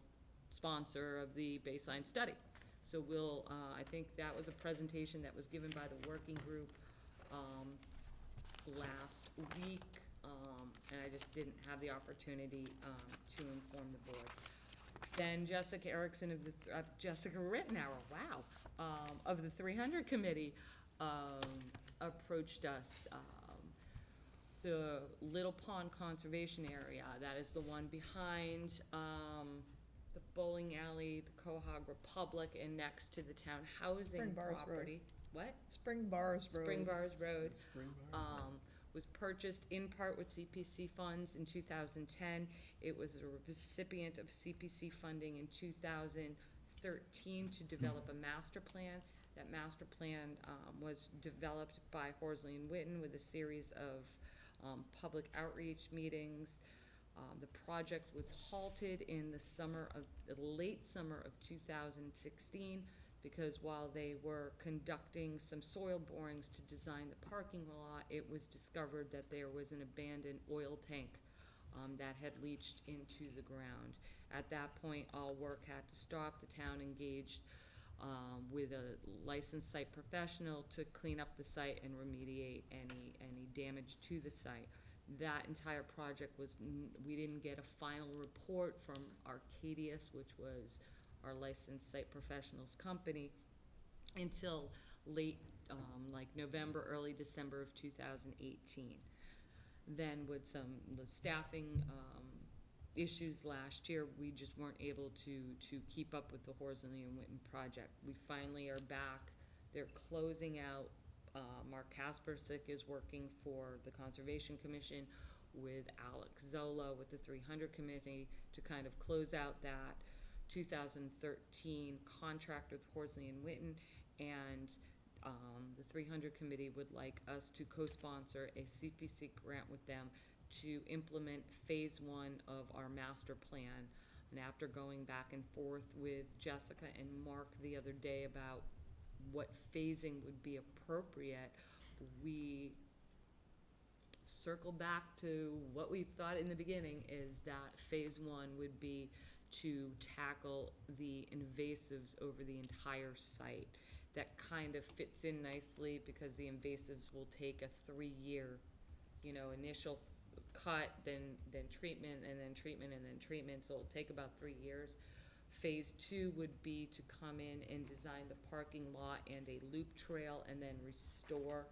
sponsor of the baseline study. So I think that was a presentation that was given by the working group last week, and I just didn't have the opportunity to inform the board. Then Jessica Erickson of the, Jessica Rittenauer, wow, of the 300 Committee approached us. The Little Pond Conservation Area, that is the one behind the bowling alley, the Cohog Republic, and next to the town housing Spring Bars Road. property. What? Spring Bars Road. Spring Bars Road. Spring Bar. Was purchased in part with CPC funds in 2010. It was a recipient of CPC funding in 2013 to develop a master plan. That master plan was developed by Horsley and Witten with a series of public outreach meetings. The project was halted in the late summer of 2016, because while they were conducting some soil borings to design the parking lot, it was discovered that there was an abandoned oil tank that had leached into the ground. At that point, all work had to stop. The town engaged with a licensed site professional to clean up the site and remediate any damage to the site. That entire project we didn't get a final report from Arcadius, which was our licensed site professionals company, until late, like November, early December of 2018. Then with the staffing issues last year, we just weren't able to keep up with the Horsley and Witten project. We finally are back. They're closing out. Mark Kaspersik is working for the Conservation Commission with Alex Zola with the 300 Committee to kind of close out that 2013 contract with Horsley and Witten, and the 300 Committee would like us to co-sponsor a CPC grant with them to implement phase 1 of our master plan. And after going back and forth with Jessica and Mark the other day about what phasing would be appropriate, we circle back to what we thought in the beginning, is that phase 1 would be to tackle the invasives over the entire site. That kind of fits in nicely because the invasives will take a 3-year, initial cut, then treatment, and then treatment, and then treatment, so it'll take about 3 years. Phase 2 would be to come in and design the parking lot and a loop trail, and then restore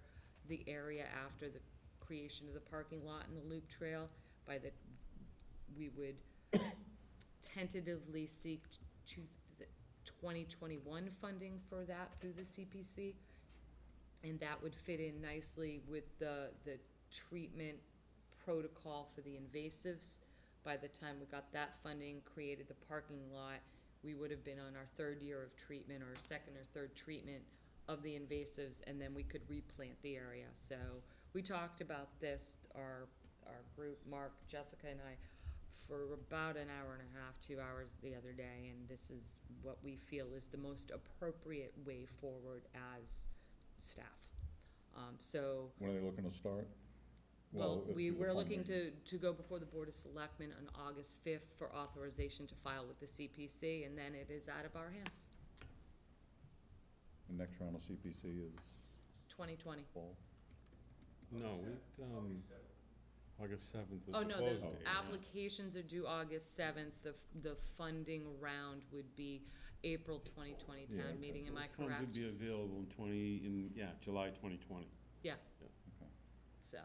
the area after the creation of the parking lot and the loop trail. We would tentatively seek 2021 funding for that through the CPC, and that would fit in nicely with the treatment protocol for the invasives. By the time we got that funding, created the parking lot, we would have been on our 3rd year of treatment, or 2nd or 3rd treatment of the invasives, and then we could replant the area. So we talked about this, our group, Mark, Jessica, and I, for about an hour and a half, 2 hours the other day, and this is what we feel is the most appropriate way forward as staff. When are they looking to start? Well, if the we're looking funding- to go before the Board of Selectmen on August 5th for authorization to file with the CPC, and then it is out of our hands, The next round of CPC is 2020. fall. No, August 7th is Oh, the no, close the date, yeah. applications are due August 7th. The funding round would be April 2020 Yeah. town meeting, am I Funds correct? would be available in July 2020. Yeah. Yeah. Okay. So,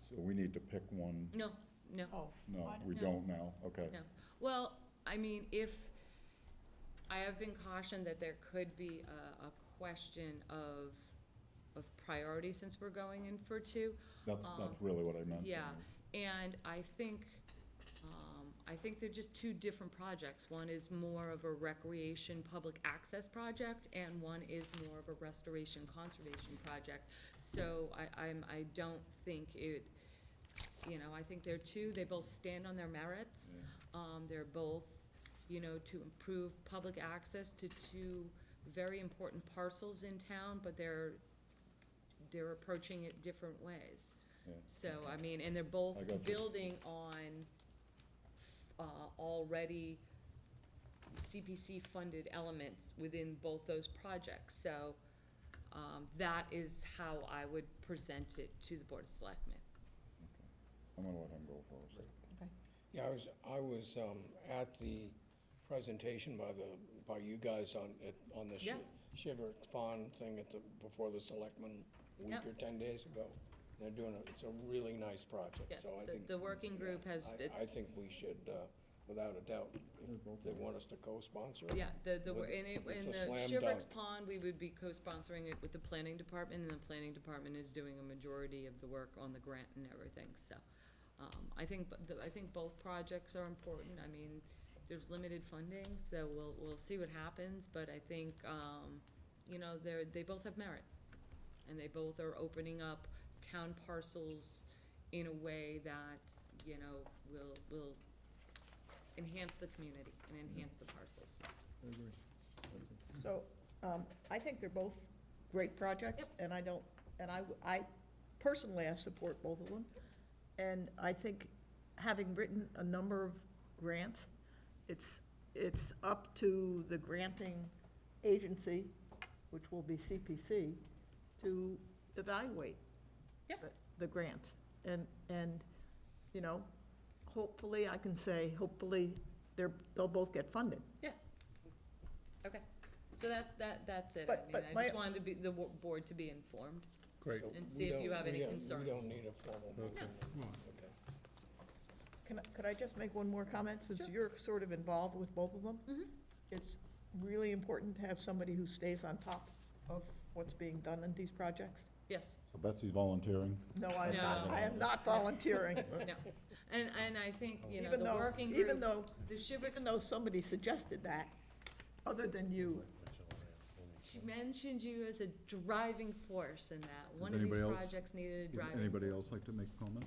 So we need to pick one? no. Oh, No, I- we No. don't now, okay. No. Well, I mean, I have been cautioned that there could be a question of priority since we're going in for 2. That's really what I meant. Yeah, and I think they're just 2 different projects. One is more of a recreation, public access project, and one is more of a restoration, conservation project. So I don't think I think they're 2, they both stand on their merits. They're both, to improve public access to 2 very important parcels in town, but they're approaching it different ways. Yeah. So, I mean, and they're both I got you. building on already CPC-funded elements within both those projects. So, that is how I would present it to the Board of Selectmen. I'm gonna let him go first. Yeah, I was at the presentation by you guys on the Yeah. Shiver Pond thing before the selectmen a week Yeah. or 10 days ago. They're it's a really nice project, Yes, so I think. the working group has, I think we should, without a doubt, if they want us to co-sponsor it. yeah, It's in a the slam Shiver's dunk. Pond, we would be co-sponsoring it with the planning department, and the planning department is doing a majority of the work on the grant and everything, so. I think both projects are important. I mean, there's limited funding, so we'll see what happens, but I think, you know, they both have merit. And they both are opening up town parcels in a way that, you know, will enhance the community and enhance the parcels. So, I think they're both great projects, and I personally, I support both of them. And I think, having written a number of grants, it's up to the granting agency, which will be CPC, to evaluate Yep. the grants. And, you know, hopefully, I can say, hopefully, they'll both get funded. Yeah. Okay, so that's it. But- I but mean, I my- just wanted the board to be informed Great. and see if you have any concerns. We don't need a formal. Okay. Okay. Could I just make one more comment, since Sure. you're sort of involved with both of them? Mhm. It's really important to have somebody who stays on top of what's being done in these projects. Yes, So Betsy's volunteering. No, I am not, No. I am not volunteering. no, and I think, you know, Even the though, working even group, though, the Shiver, even though somebody suggested that, other than you. she mentioned you as a driving force in that. One of these anybody else- projects needed a Would driving. anybody else like to make a comment?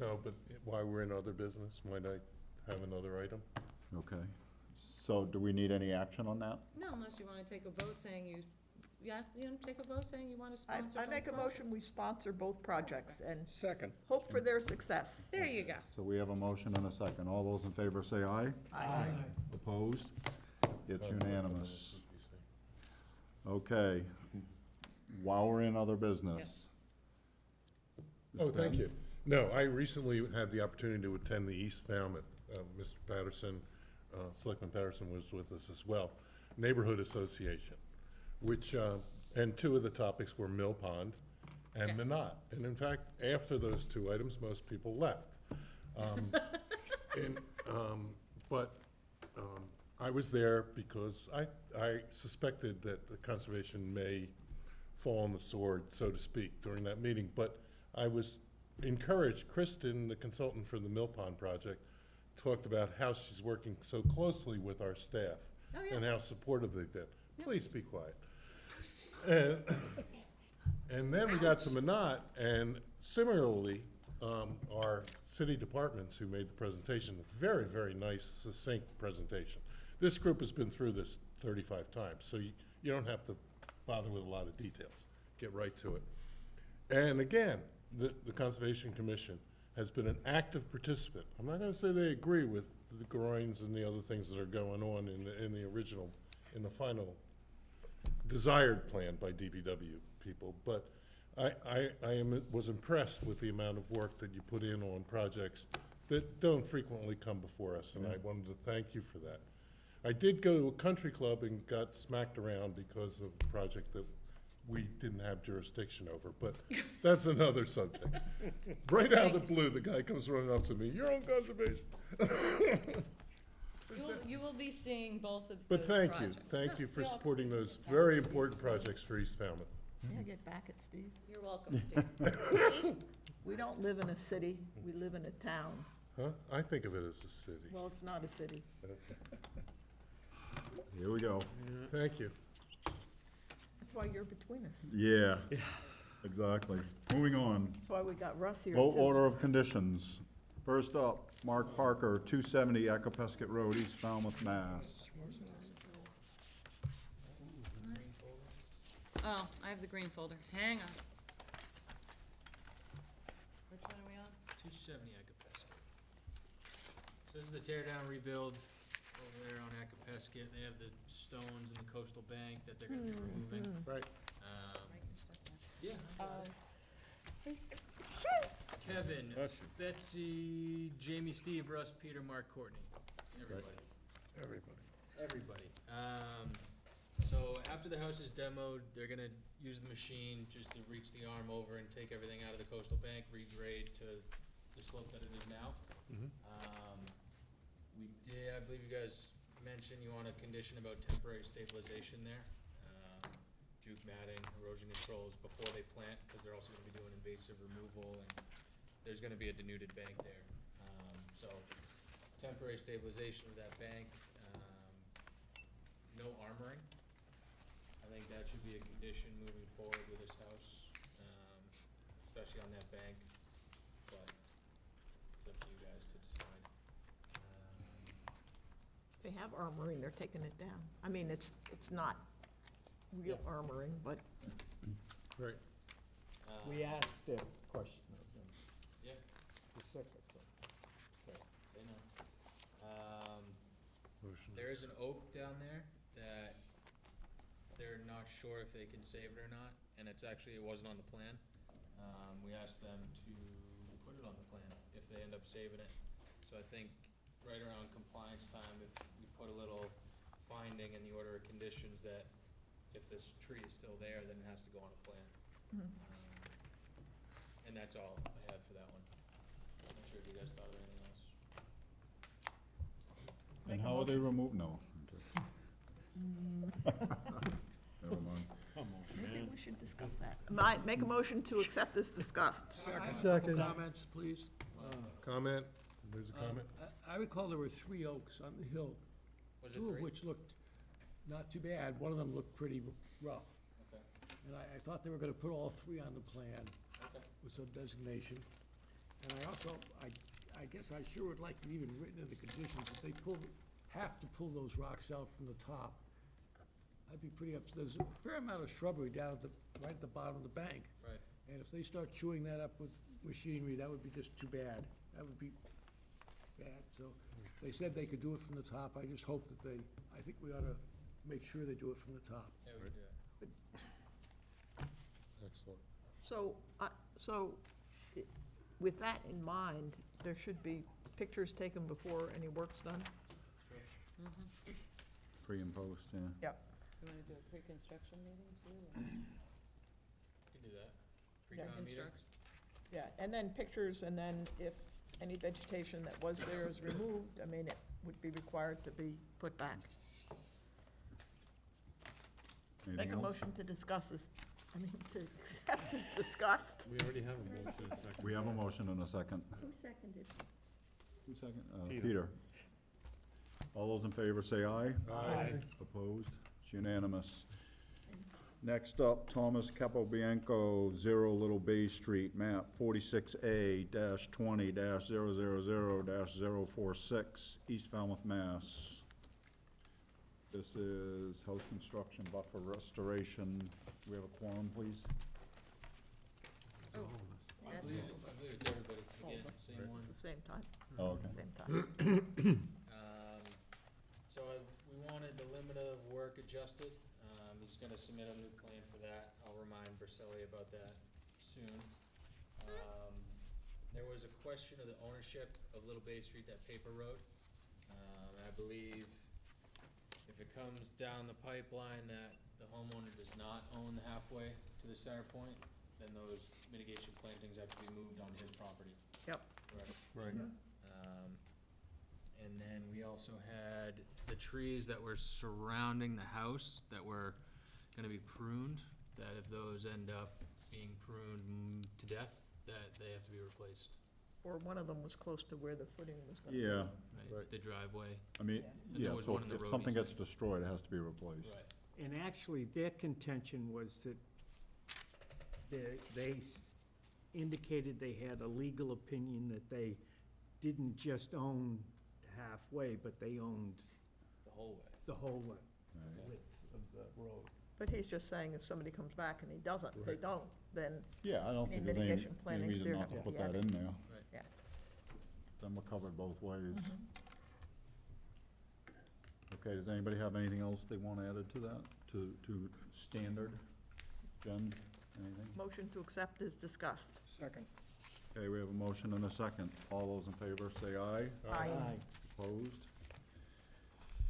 No, but while we're in other business, might I have another item? Okay. So do we need any action on that? No, unless you wanna take a vote saying you take a vote saying you wanna I sponsor both make a projects. motion, we sponsor both projects and Second. hope for their success. There you go. So we have a motion and a second. All those in favor say aye. Aye. Opposed? It's unanimous. Okay. While we're in other business. Oh, Mr. thank Patton? you. No, I recently had the opportunity to attend the East Falmouth. Mr. Patterson, Selectman Patterson was with us as well. Neighborhood Association, which, and two of the topics were Mill Pond and Yes. Minot. And in fact, after those two items, most people left. And, but I was there because I suspected that the conservation may fall on the sword, so to speak, during that meeting. But I was encouraged. Kristen, the consultant for the Mill Pond project, talked about how she's working so closely with our staff Oh, yeah. and how supportive they've been. Yep. Please be quiet. And then we got to Minot, and similarly, our city departments who made the presentation, a very, very nice, succinct presentation. This group has been through this 35 times, so you don't have to bother with a lot of details. Get right to it. And again, the Conservation Commission has been an active participant. I'm not gonna say they agree with the groins and the other things that are going on in the original, in the final desired plan by DPW people, but was impressed with the amount of work that you put in on projects that don't frequently come before us, and I wanted to thank you for that. I did go to a country club and got smacked around because of a project that we didn't have jurisdiction over, but that's another subject. Right out of the blue, the guy comes running up to me, "You're on conservation." You will be seeing both of those But projects. thank you for You're welcome. supporting those very important projects for East Falmouth. May I get back at Steve? You're welcome, Steve. Steve? We don't live in a city, we live in a town. Huh? I think of it as a city. Well, it's not a city. Here we go. Thank you. That's why you're between us. Yeah, exactly. Moving on. That's why we got Russ here, Vote too. order of conditions. First up, Mark Parker, 270 Ecopesket Road, East Falmouth, Mass. Oh, I have the green folder. Hang on. Which one are we on? 270 Acapesket. So this is the tear down rebuild over there on Acapesket. They have the stones in the coastal bank that they're gonna be removing. Right. Yeah. I got it. Kevin, Betsy, Jamie, Steve, Russ, Peter, Mark, Courtney. Everybody. Everybody. So after the house is demoed, they're gonna use the machine just to reach the arm over and take everything out of the coastal bank, regrade to the slope that it is now. We did, I believe you guys mentioned you want a condition about temporary stabilization there. Juke matting, erosion controls before they plant, because they're also gonna be doing invasive removal, and there's gonna be a denuded bank there. So temporary stabilization of that bank, no armoring. I think that should be a condition moving forward with this house, especially on that bank, but it's up to you guys to decide. They have armoring, they're taking it down. I mean, it's not real armoring, but Right. We asked the question of them Yeah, specifically. they know. Motion. There is an oak down there that they're not sure if they can save it or not, and it's actually, it wasn't on the plan. We asked them to put it on the plan if they end up saving it. So I think right around compliance time, if we put a little finding in the order of conditions that if this tree is still there, then it has to go on a plan. And that's all I had for that one. I'm not sure if you guys thought of anything else. And how are they removed? No. Never mind. maybe we should discuss that. Make a motion to accept as discussed. Second. Comments, please? Comment? There's a comment? I recall there were 3 oaks on the hill, Was it 2 of 3? which looked not too bad. One of them looked pretty rough. Okay. And I thought they were gonna put all 3 on the plan Okay. with some designation. And I also, I guess I sure would like it even written in the conditions that they have to pull those rocks out from the top. I'd be pretty upset. There's a fair amount of shrubbery down right at the bottom of the bank. Right. And if they start chewing that up with machinery, that would be just too bad. That would be bad. So they said they could do it from the top. I just hope that I think we ought to make sure they do it from the top. Yeah, we can do that. Excellent. So, with that in mind, there should be pictures taken before any work's done? Pre and post, yeah. Yep. You wanna do a pre-construction meeting too? We can do that. Yeah. Pre-con meeting? Yeah, and then pictures, and then if any vegetation that was there is removed, I mean, it would be required to be put back. Anything Make a else? motion to discuss this, to accept this discussed. We already have a motion, a second. We have a motion and a second. Who seconded? Who second? Peter. Peter. All those in favor say aye. Aye. Opposed? It's unanimous. Next up, Thomas Capobianco, 0 Little Bay Street, map 46A-20-000-046, East Falmouth, Mass. This is house construction buffer restoration. We have a quorum, please? Oh, that's I believe it's everybody, again, same one. It's the same time, Oh, okay. same time. So we wanted the limit of work adjusted. He's gonna submit a new plan for that. I'll remind Verselli about that soon. There was a question of the ownership of Little Bay Street, that paper road. And I believe if it comes down the pipeline that the homeowner does not own the halfway to the center point, then those mitigation plantings have to be moved on his property. Yep. Correct. Right. And then we also had the trees that were surrounding the house that were gonna be pruned, that if those end up being pruned to death, that they have to be replaced. Or one of them was close to where the footing was gonna be. Yeah, Right. The driveway, I mean, And there yeah, was so one in the if road something easement. gets destroyed, it has to be replaced. right. And actually, their contention was that they indicated they had a legal opinion that they didn't just own halfway, but they owned The whole way. the whole Right. width of the road. But he's just saying if somebody comes back and he doesn't, they don't, then, Yeah, I don't Any think there's mitigation any planning's reason there not to to be put that added. in there. Right. yeah. Then we're covered both ways. Okay, does anybody have anything else they want added to that, to standard? Jen, anything? Motion to accept is discussed. Second. Okay, we have a motion and a second. All those in favor say aye. Aye. Opposed?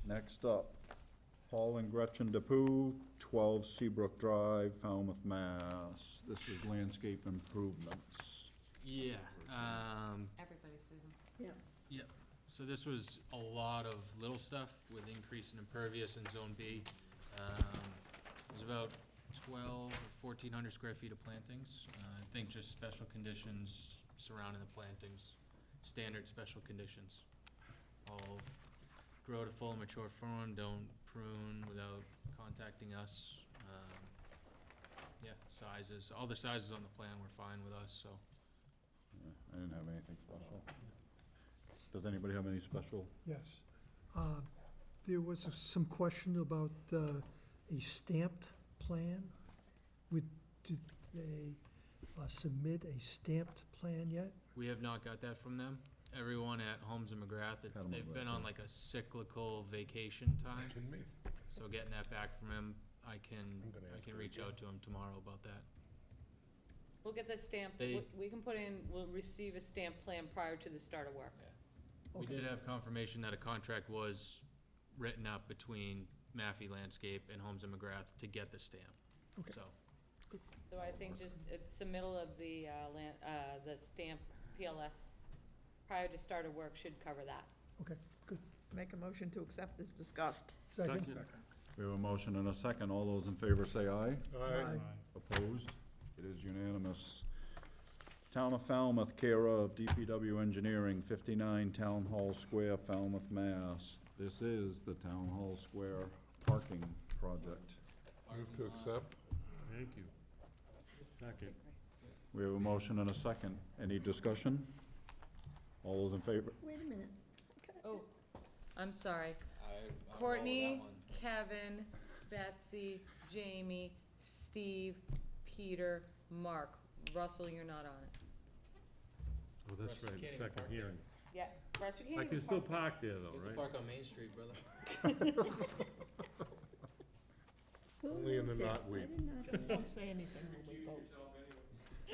Next up, Paul and Gretchen DePoo, 12 Seabrook Drive, Falmouth, Mass. This is landscape improvements. Yeah, Everybody, Susan. Yeah. so this was a lot of little stuff with increase in impervious in Zone B. It was about 1,200 or 1,400 square feet of plantings. I think just special conditions surrounding the plantings, standard special conditions. all grow to full mature form, don't prune without contacting us. Yeah, sizes, all the sizes on the plan were fine with us, so. Yeah, I didn't have anything special. Does anybody have any special? Yes. There was some question about a stamped plan. Did they submit a stamped plan yet? We have not got that from them. Everyone at Holmes and McGrath, Had 'em they've over been there, on too. like a cyclical vacation time. Kidding me? So getting that back from him, I I'm gonna ask can her reach again. out to him tomorrow about that. We'll get that stamp, They- we can put in, we'll receive a stamp plan prior to the start of work. We did have confirmation that a contract was written up between Maffey Landscape and Holmes and McGrath to get the stamp. Okay. So, So I think just at submittal of the the stamp PLS prior to start of work should cover that. Okay, good. Make a motion to accept as discussed. Second? We have a motion and a second. All those in favor say aye. Aye. Opposed? It is unanimous. Town of Falmouth, care of DPW Engineering, 59 Town Hall Square, Falmouth, Mass. This is the Town Hall Square parking project. Move to accept? Thank you. Second. We have a motion and a second. Any discussion? All those in favor? Wait a minute. Oh, I'm sorry. Courtney, Kevin, Betsy, Jamie, Steve, Peter, Mark. Russell, you're not on it. Oh, that's Russ, you right, can't even second park there. hearing. Yeah, Russ, you can't I even can still park. park there you though, have to right? park on Main Street, brother. Only in the not week. Just don't say anything when we vote.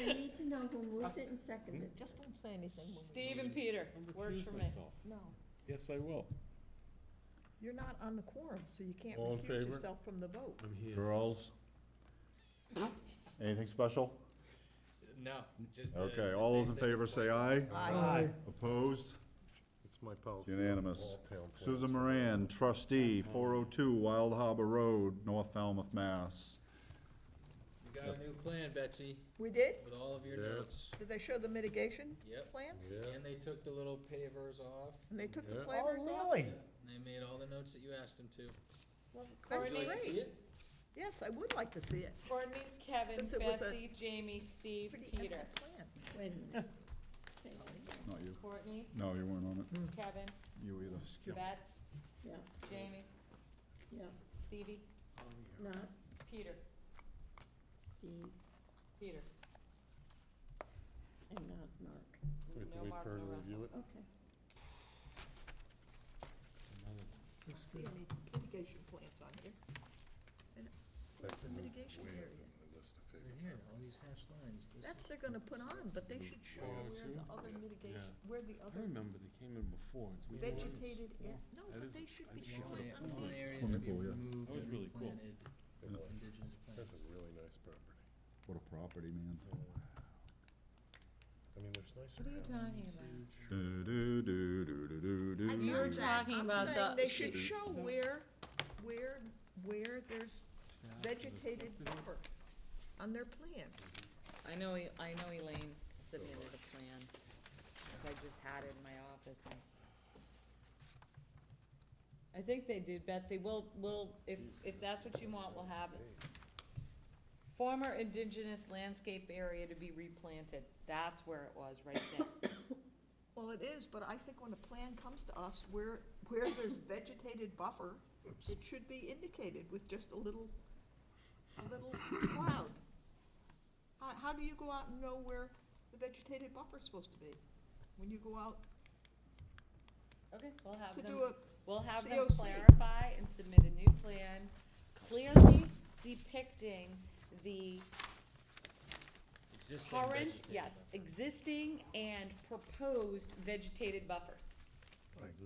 I need to know who moved it and seconded it. Just don't say anything when we. Steve and Peter, works for me. No, Yes, I will. you're not on the quorum, so you can't All in recuse favor? yourself from the vote. I'm here. Girls? Anything special? No, just the. Okay, the all those same in thing favor as say Mike. aye. Aye. Opposed? It's my policy. Unanimous. All town plans. Susan Moran, trustee, 402 Wild Harbor Road, North Falmouth, Mass. You got a new plan, Betsy, We did? with all of your Yeah. notes. Did they show the mitigation Yep. plans? Yeah. And they took the little pavers off, And they took the Yeah. flavors off? and they made all the notes that you asked them to. Well, Would that's you like to see great. it? Yes, I would like to see it. Courtney, Kevin, Since it was a Betsy, Jamie, Steve, Pretty Peter. epic plan. Wait a minute. Not you. Courtney, No, you weren't on it. Kevin, You either. Bets, Yeah, Jamie, yeah, Stevie, not Peter, Steve Peter. and not Mark. We have to No wait Mark, for her no to Russell. review it. Okay. See any mitigation plans on here? That's The mitigation way area. up in the list of Right figures. here, all these hashed lines. This That's is- they're gonna put on, but they should show where the other mitigation, where the I other remember they came in before. It's me. vegetated, no, That but is- they should I be just showing wanted on to know. these. area Swimming to be pool, yeah. removed That was and really cool. replanted, indigenous plants. That's a really nice property. What a property, man. I mean, there's nicer What are you houses. talking about? Do-do-do-do-do-do-do. I You're got that. talking I'm about saying the- they should show where there's vegetated buffer on their plan. I know Elaine submitted a plan, 'cause I just had it in my office and. I think they did, Betsy, we'll, if that's what you want, we'll have it. Former indigenous landscape area to be replanted, that's where it was, right there. Well, it is, but I think when a plan comes to us, where there's vegetated buffer, it should be indicated with just a little cloud. How do you go out and know where the vegetated buffer's supposed to be? When you go out Okay, we'll have to them, do a we'll have them COC. clarify and submit a new plan, clearly depicting the Existing current, vegetated yes, buffer. existing and proposed vegetated buffers.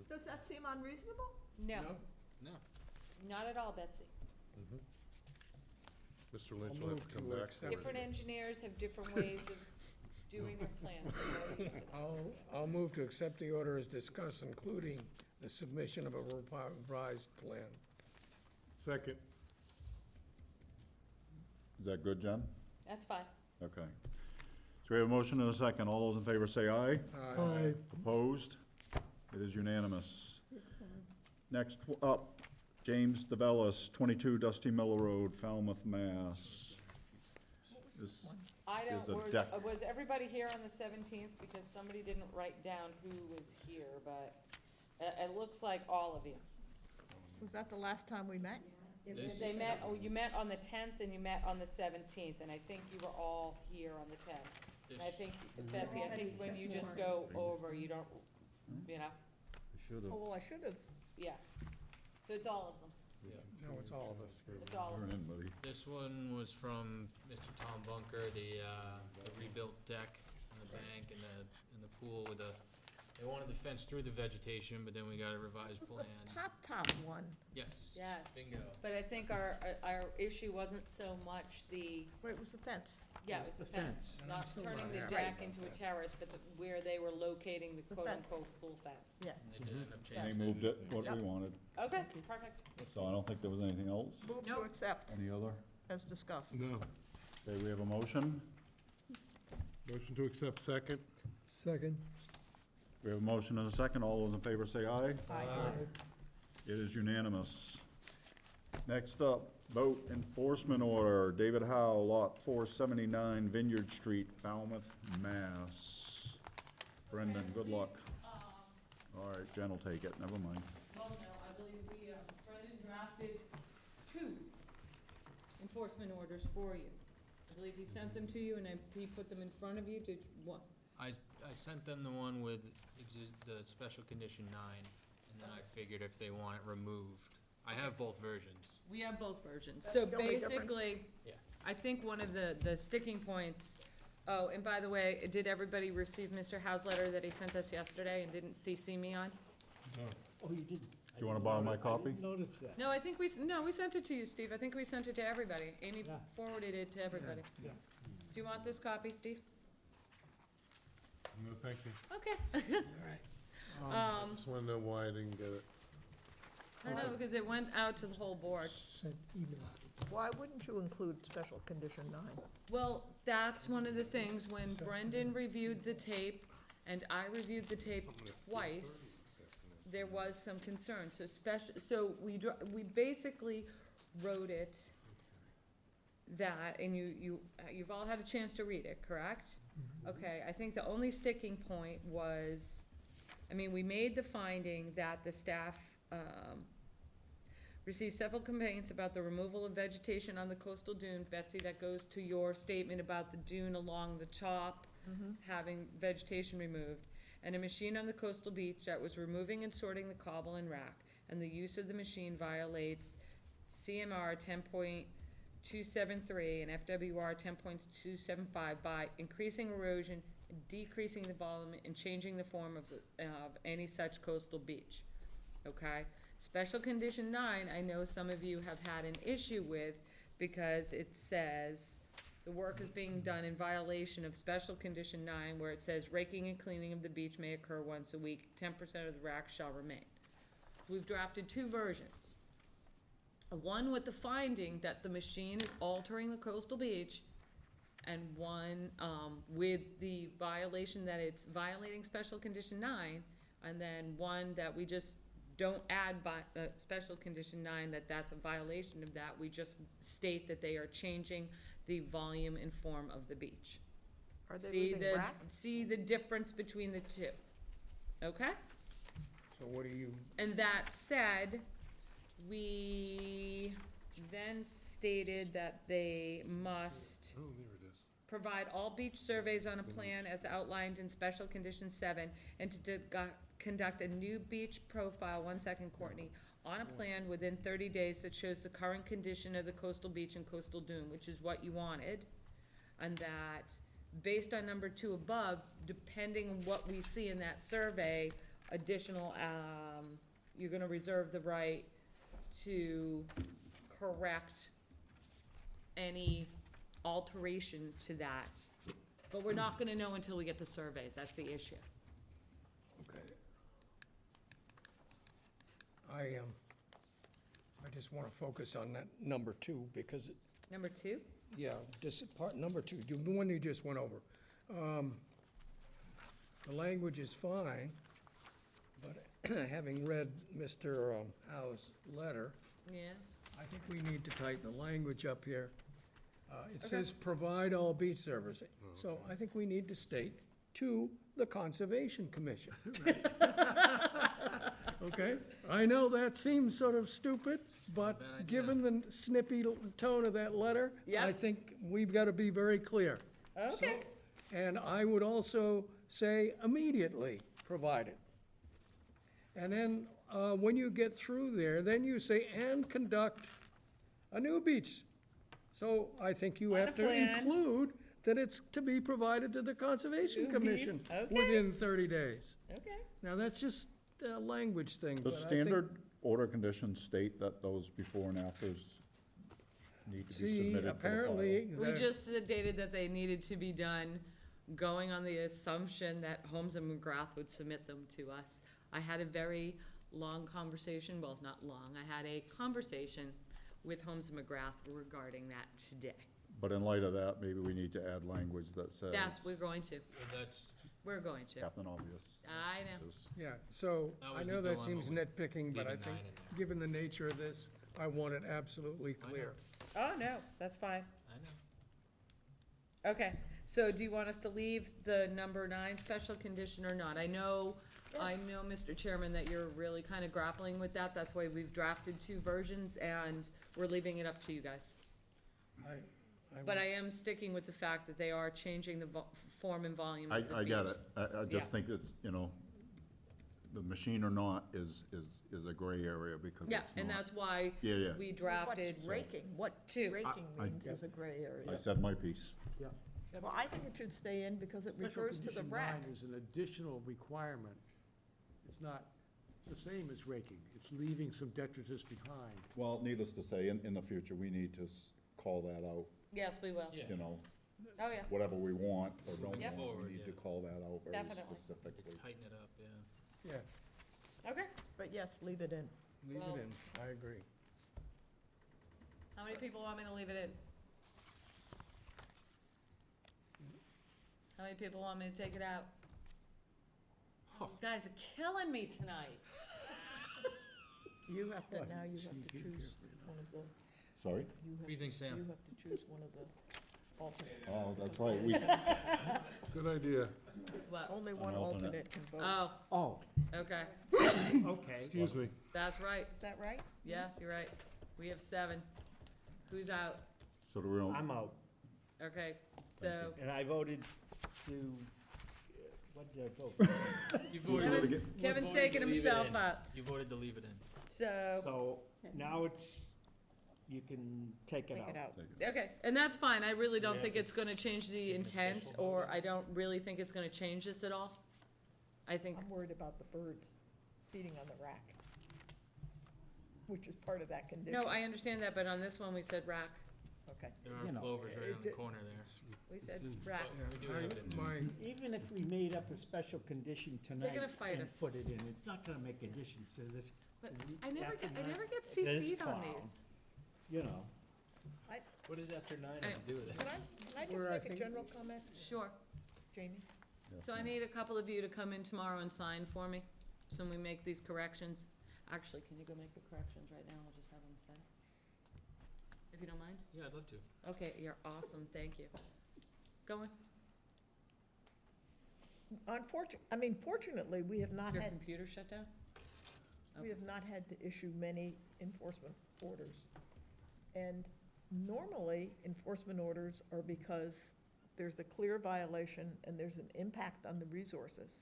Does that seem unreasonable? No, No. not at all, Betsy. Mr. Lynch I'll will have move to come to back. accept. Different engineers have different ways of doing their plan. We're used to that. I'll move to accept the order as discussed, including the submission of a revised plan. Second. Is that good, Jen? That's fine. Okay. So we have a motion and a second. All those in favor say aye. Aye. Opposed? It is unanimous. This one. Next up, James DeVellis, 22 Dusty Miller Road, Falmouth, Mass. This I is don't, a deck. was everybody here on the 17th? Because somebody didn't write down who was here, but it looks like all of you. Was that the last time we met? They met, you met on the 10th and you met on the 17th, and I think you were all here on the 10th. And I think, Betsy, I think when you just go over, you don't, you know, Oh, well, I should have. yeah. So it's all of them. No, it's all of us. It's all of Turn them. in, buddy. This one was from Mr. Tom Bunker, the rebuilt deck on the bank and the pool with they wanted the fence through the vegetation, but then we got a revised Was plan. the pop-top one? Yes. Yes. Bingo. But I think our issue wasn't so much the, Where it was the fence? yeah, it was the fence. And I'm Not still turning not the happy deck about into a that. terrace, but where they were locating the The fence. quote-unquote pool fence. Yeah. And they did end up They changing it. moved it, what we Yep. wanted. Okay, perfect. So I don't think there was anything else. Move to Nope. accept, Any other? as discussed. No. Okay, we have a motion. Motion to accept second? Second. We have a motion and a second. All those in favor say aye. Aye. It is unanimous. Next up, boat enforcement order, David Howe, lot 479 Vineyard Street, Falmouth, Mass. Brendan, good luck. All right, Jen will take it, never mind. Well, no, I believe Brendan drafted 2 enforcement orders for you. I believe he sent them to you, and he put them in front of you to, what? I sent them the one with the special condition 9, and then I figured if they want it removed. I have both versions. We have both versions. That's So the only difference. basically, Yeah. I think one of the sticking points, oh, and by the way, did everybody receive Mr. Howe's letter that he sent us yesterday and didn't CC me on? Oh, you didn't? Do you wanna borrow my copy? I didn't notice that. No, I think we sent it to you, Steve. I think we sent it to everybody. Amy Yeah. forwarded it to everybody. Yeah. Do you want this copy, Steve? No, thank you. Okay. Just wanna know why I didn't get it. I don't know, because it went out to the whole board. Sent email. Why wouldn't you include special condition 9? Well, that's one of the things, when Brendan reviewed the tape, and I reviewed the tape twice, there was some concern, so we basically wrote it that, and you've all had a chance to read it, correct? Okay, I think the only sticking point was, we made the finding that the staff, received several complaints about the removal of vegetation on the coastal dune. Betsy, that goes to your statement about the dune along the top having vegetation removed, and a machine on the coastal beach that was removing and sorting the cobble and rack, and the use of the machine violates CMR 10.273 and FWR 10.275 by increasing erosion, decreasing the volume, and changing the form of any such coastal beach. Okay? Special condition 9, I know some of you have had an issue with, because it says the work is being done in violation of special condition 9, where it says raking and cleaning of the beach may occur once a week, 10% of the rack shall remain. We've drafted 2 versions. One with the finding that the machine is altering the coastal beach, and one with the violation that it's violating special condition 9, and then one that we just don't add special condition 9, that's a violation of that. We just state that they are changing the volume and form of the beach. Are they leaving racks? See the difference between the 2, okay? So what do you, And that said, we then stated that they must Oh, there it is. provide all beach surveys on a plan as outlined in special condition 7, and to conduct a new beach profile, 1 second, Courtney, on a plan within 30 days that shows the current condition of the coastal beach and coastal dune, which is what you wanted. And that, based on number 2 above, depending on what we see in that survey, additional, you're gonna reserve the right to correct any alteration to that. But we're not gonna know until we get the surveys, that's the issue. okay. I just wanna focus on that number 2, because it, Number 2? yeah, this part, number 2, the one you just went over. The language is fine, but having read Mr. Howe's letter, Yes, I think we need to tighten the language up here. It Okay. says provide all beach service, so I think we need to state to the Conservation Commission. Okay, I know that seems sort of stupid, but Bad idea. given the snippy tone of that letter, Yeah. I think we've got to be very clear. okay, And I would also say immediately provided. And then, when you get through there, then you say, and conduct a new beach. So I think you On a have to plan. include that it's to be provided to the Conservation New beach, Commission okay. within 30 days. okay. Now, that's just a language thing, The but I think. standard order conditions state that those before and afters need to be See, submitted for the file. apparently, We the- just stated that they needed to be done, going on the assumption that Holmes and McGrath would submit them to us. I had a very long conversation, well, not long, I had a conversation with Holmes and McGrath regarding that today. But in light of that, maybe we need to add language that says. Yes, we're going to, Well, that's, we're going to. Captain Obvious. I know. is- Yeah, so That I was know the that dilemma seems with nitpicking, but I leaving think, 9 in there. given the nature of this, I want it absolutely I know. clear. Oh, no, that's fine. I know. Okay, so do you want us to leave the number 9 special condition or not? I know, Mr. Chairman, that you're really kind of grappling with that. That's why we've drafted 2 versions, and we're leaving it up to you guys. But I am sticking with the fact that they are changing the form and volume of the I get beach. it. I Yeah. just think it's, the machine or not is a gray area because Yeah, it's and not. that's why Yeah, yeah. we drafted. What's raking, what Two. raking I- means is a gray area. I said my piece. Well, I think it should stay in because it Special refers to the condition rack. 9 is an additional requirement. It's not the same as raking. It's leaving some detritus behind. Well, needless to say, in the future, we need to call that out, Yes, we will. Yeah. Oh, yeah. whatever we want or don't Yep. want, we Forward, need to yeah. call that out very Definitely. specifically. Tighten it up, yeah. Yeah, Okay. But yes, leave it in. leave Well- it in, I agree. How many people want me to leave it in? How many people want me to take it out? You guys are killing me tonight. You have to, now you have to choose one of the, Sorry? What do you think, Sam? you have to choose one of the alternates. Oh, that's right, Good idea. What? Only one alternate. alternate can vote. Oh, Oh, okay. okay. Excuse me. That's right. Is that right? Yes, you're right. We have 7. Who's out? so do we don't, I'm out. Okay, so And I voted to, what did I vote for? You Do it voted, again. Kevin's voted taking to leave it himself in. out. You voted to leave it in. So, So now it's, you can take it Take it out. out. okay, and that's fine. I really don't Yeah. think it's gonna change the intent, or I don't really think it's gonna change this at all. I think, I'm worried about the birds feeding on the rack, which is part of that condition. no, I understand that, but on this one, we said rack. Okay. There You are know, clovers right on the it- corner there. We said rack. But we do have it in there. My, Even if we made up a special condition tonight gonna fight and us. put it in, it's not gonna make additions to this, But I never After get, I nine- never get this CC'd on clown. these. you know. What does after 9 I- have to do with it? Can I just Where I make a think- general comment, Sure. Jamie? So I need a couple of you to come in tomorrow and sign for me, so we make these corrections. Actually, can you go make the corrections right now? I'll just have them sign. If you don't mind? Yeah, I'd love to. Okay, you're awesome, thank you. Go on. Fortunately, we have not Your had, computer shut down? we have not had to issue many enforcement orders. And normally, enforcement orders are because there's a clear violation and there's an impact on the resources.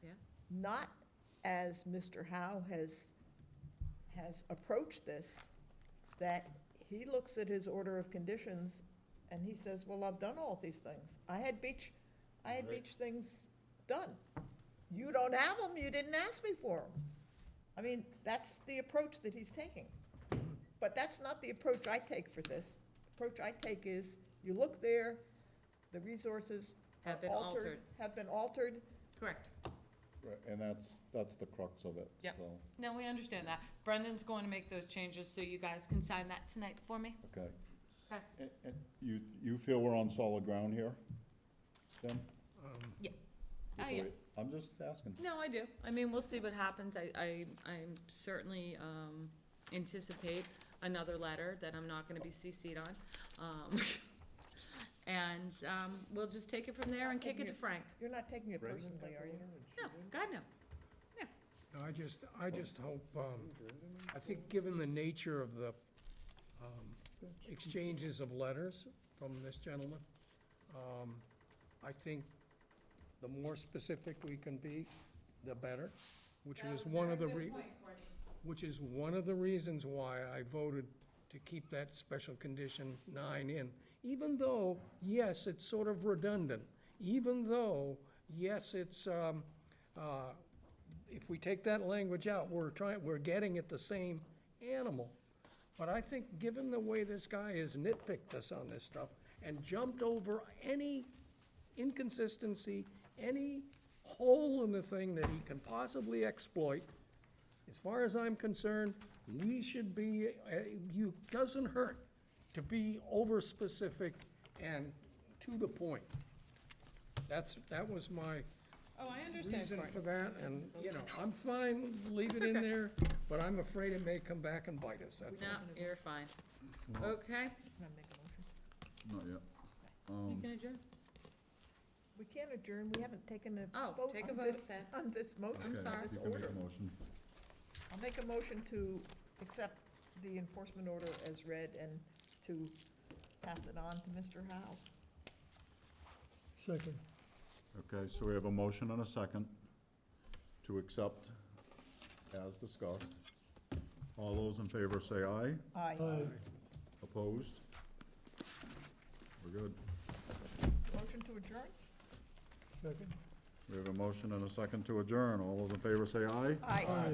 Yeah. Not as Mr. Howe has approached this, that he looks at his order of conditions and he says, well, I've done all these things. I had beach things done. You don't have them, you didn't ask me for them. I mean, that's the approach that he's taking. But that's not the approach I take for this. The approach I take is, you look there, the resources Have are been altered. have been altered. Correct. Right, and that's the crux of it, Yep. so, No, we understand that. Brendan's going to make those changes, so you guys can sign that tonight for me. okay. Okay. And you feel we're on solid ground here, Tim? Oh, yeah. I'm just asking. No, I do. I mean, we'll see what happens. I certainly, anticipate another letter that I'm not gonna be CC'd on. And, we'll just take it from there and kick it to Frank. You're not taking it personally, are you? No, God, no. I just hope, I think given the nature of the exchanges of letters from this gentleman, I think the more specific we can be, the better, which was one of the which is one of the reasons why I voted to keep that special condition 9 in. Even though, yes, it's sort of redundant, even though, yes, it's, if we take that language out, we're getting at the same animal. But I think, given the way this guy has nitpicked us on this stuff and jumped over any inconsistency, any hole in the thing that he can possibly exploit, as far as I'm concerned, we should be, doesn't hurt to be over-specific and to the point. That was my Oh, I understand, reason Frank. for that, and, you know, I'm fine, leave it in there, but I'm afraid it may come back and bite us, that's No, all. you're fine. Okay? Can I make a motion? Not yet. You can adjourn. We can't adjourn, we haven't taken a Oh, vote take a on vote this, then. on this motion, I'm Okay, sorry. this You can make order. a motion. I'll make a motion to accept the enforcement order as read and to pass it on to Mr. Howe. Second. Okay, so we have a motion and a second to accept as discussed. All those in favor say aye. Aye. Opposed? We're good. Motion to adjourn? Second. We have a motion and a second to adjourn. All those in favor say aye. Aye. Aye.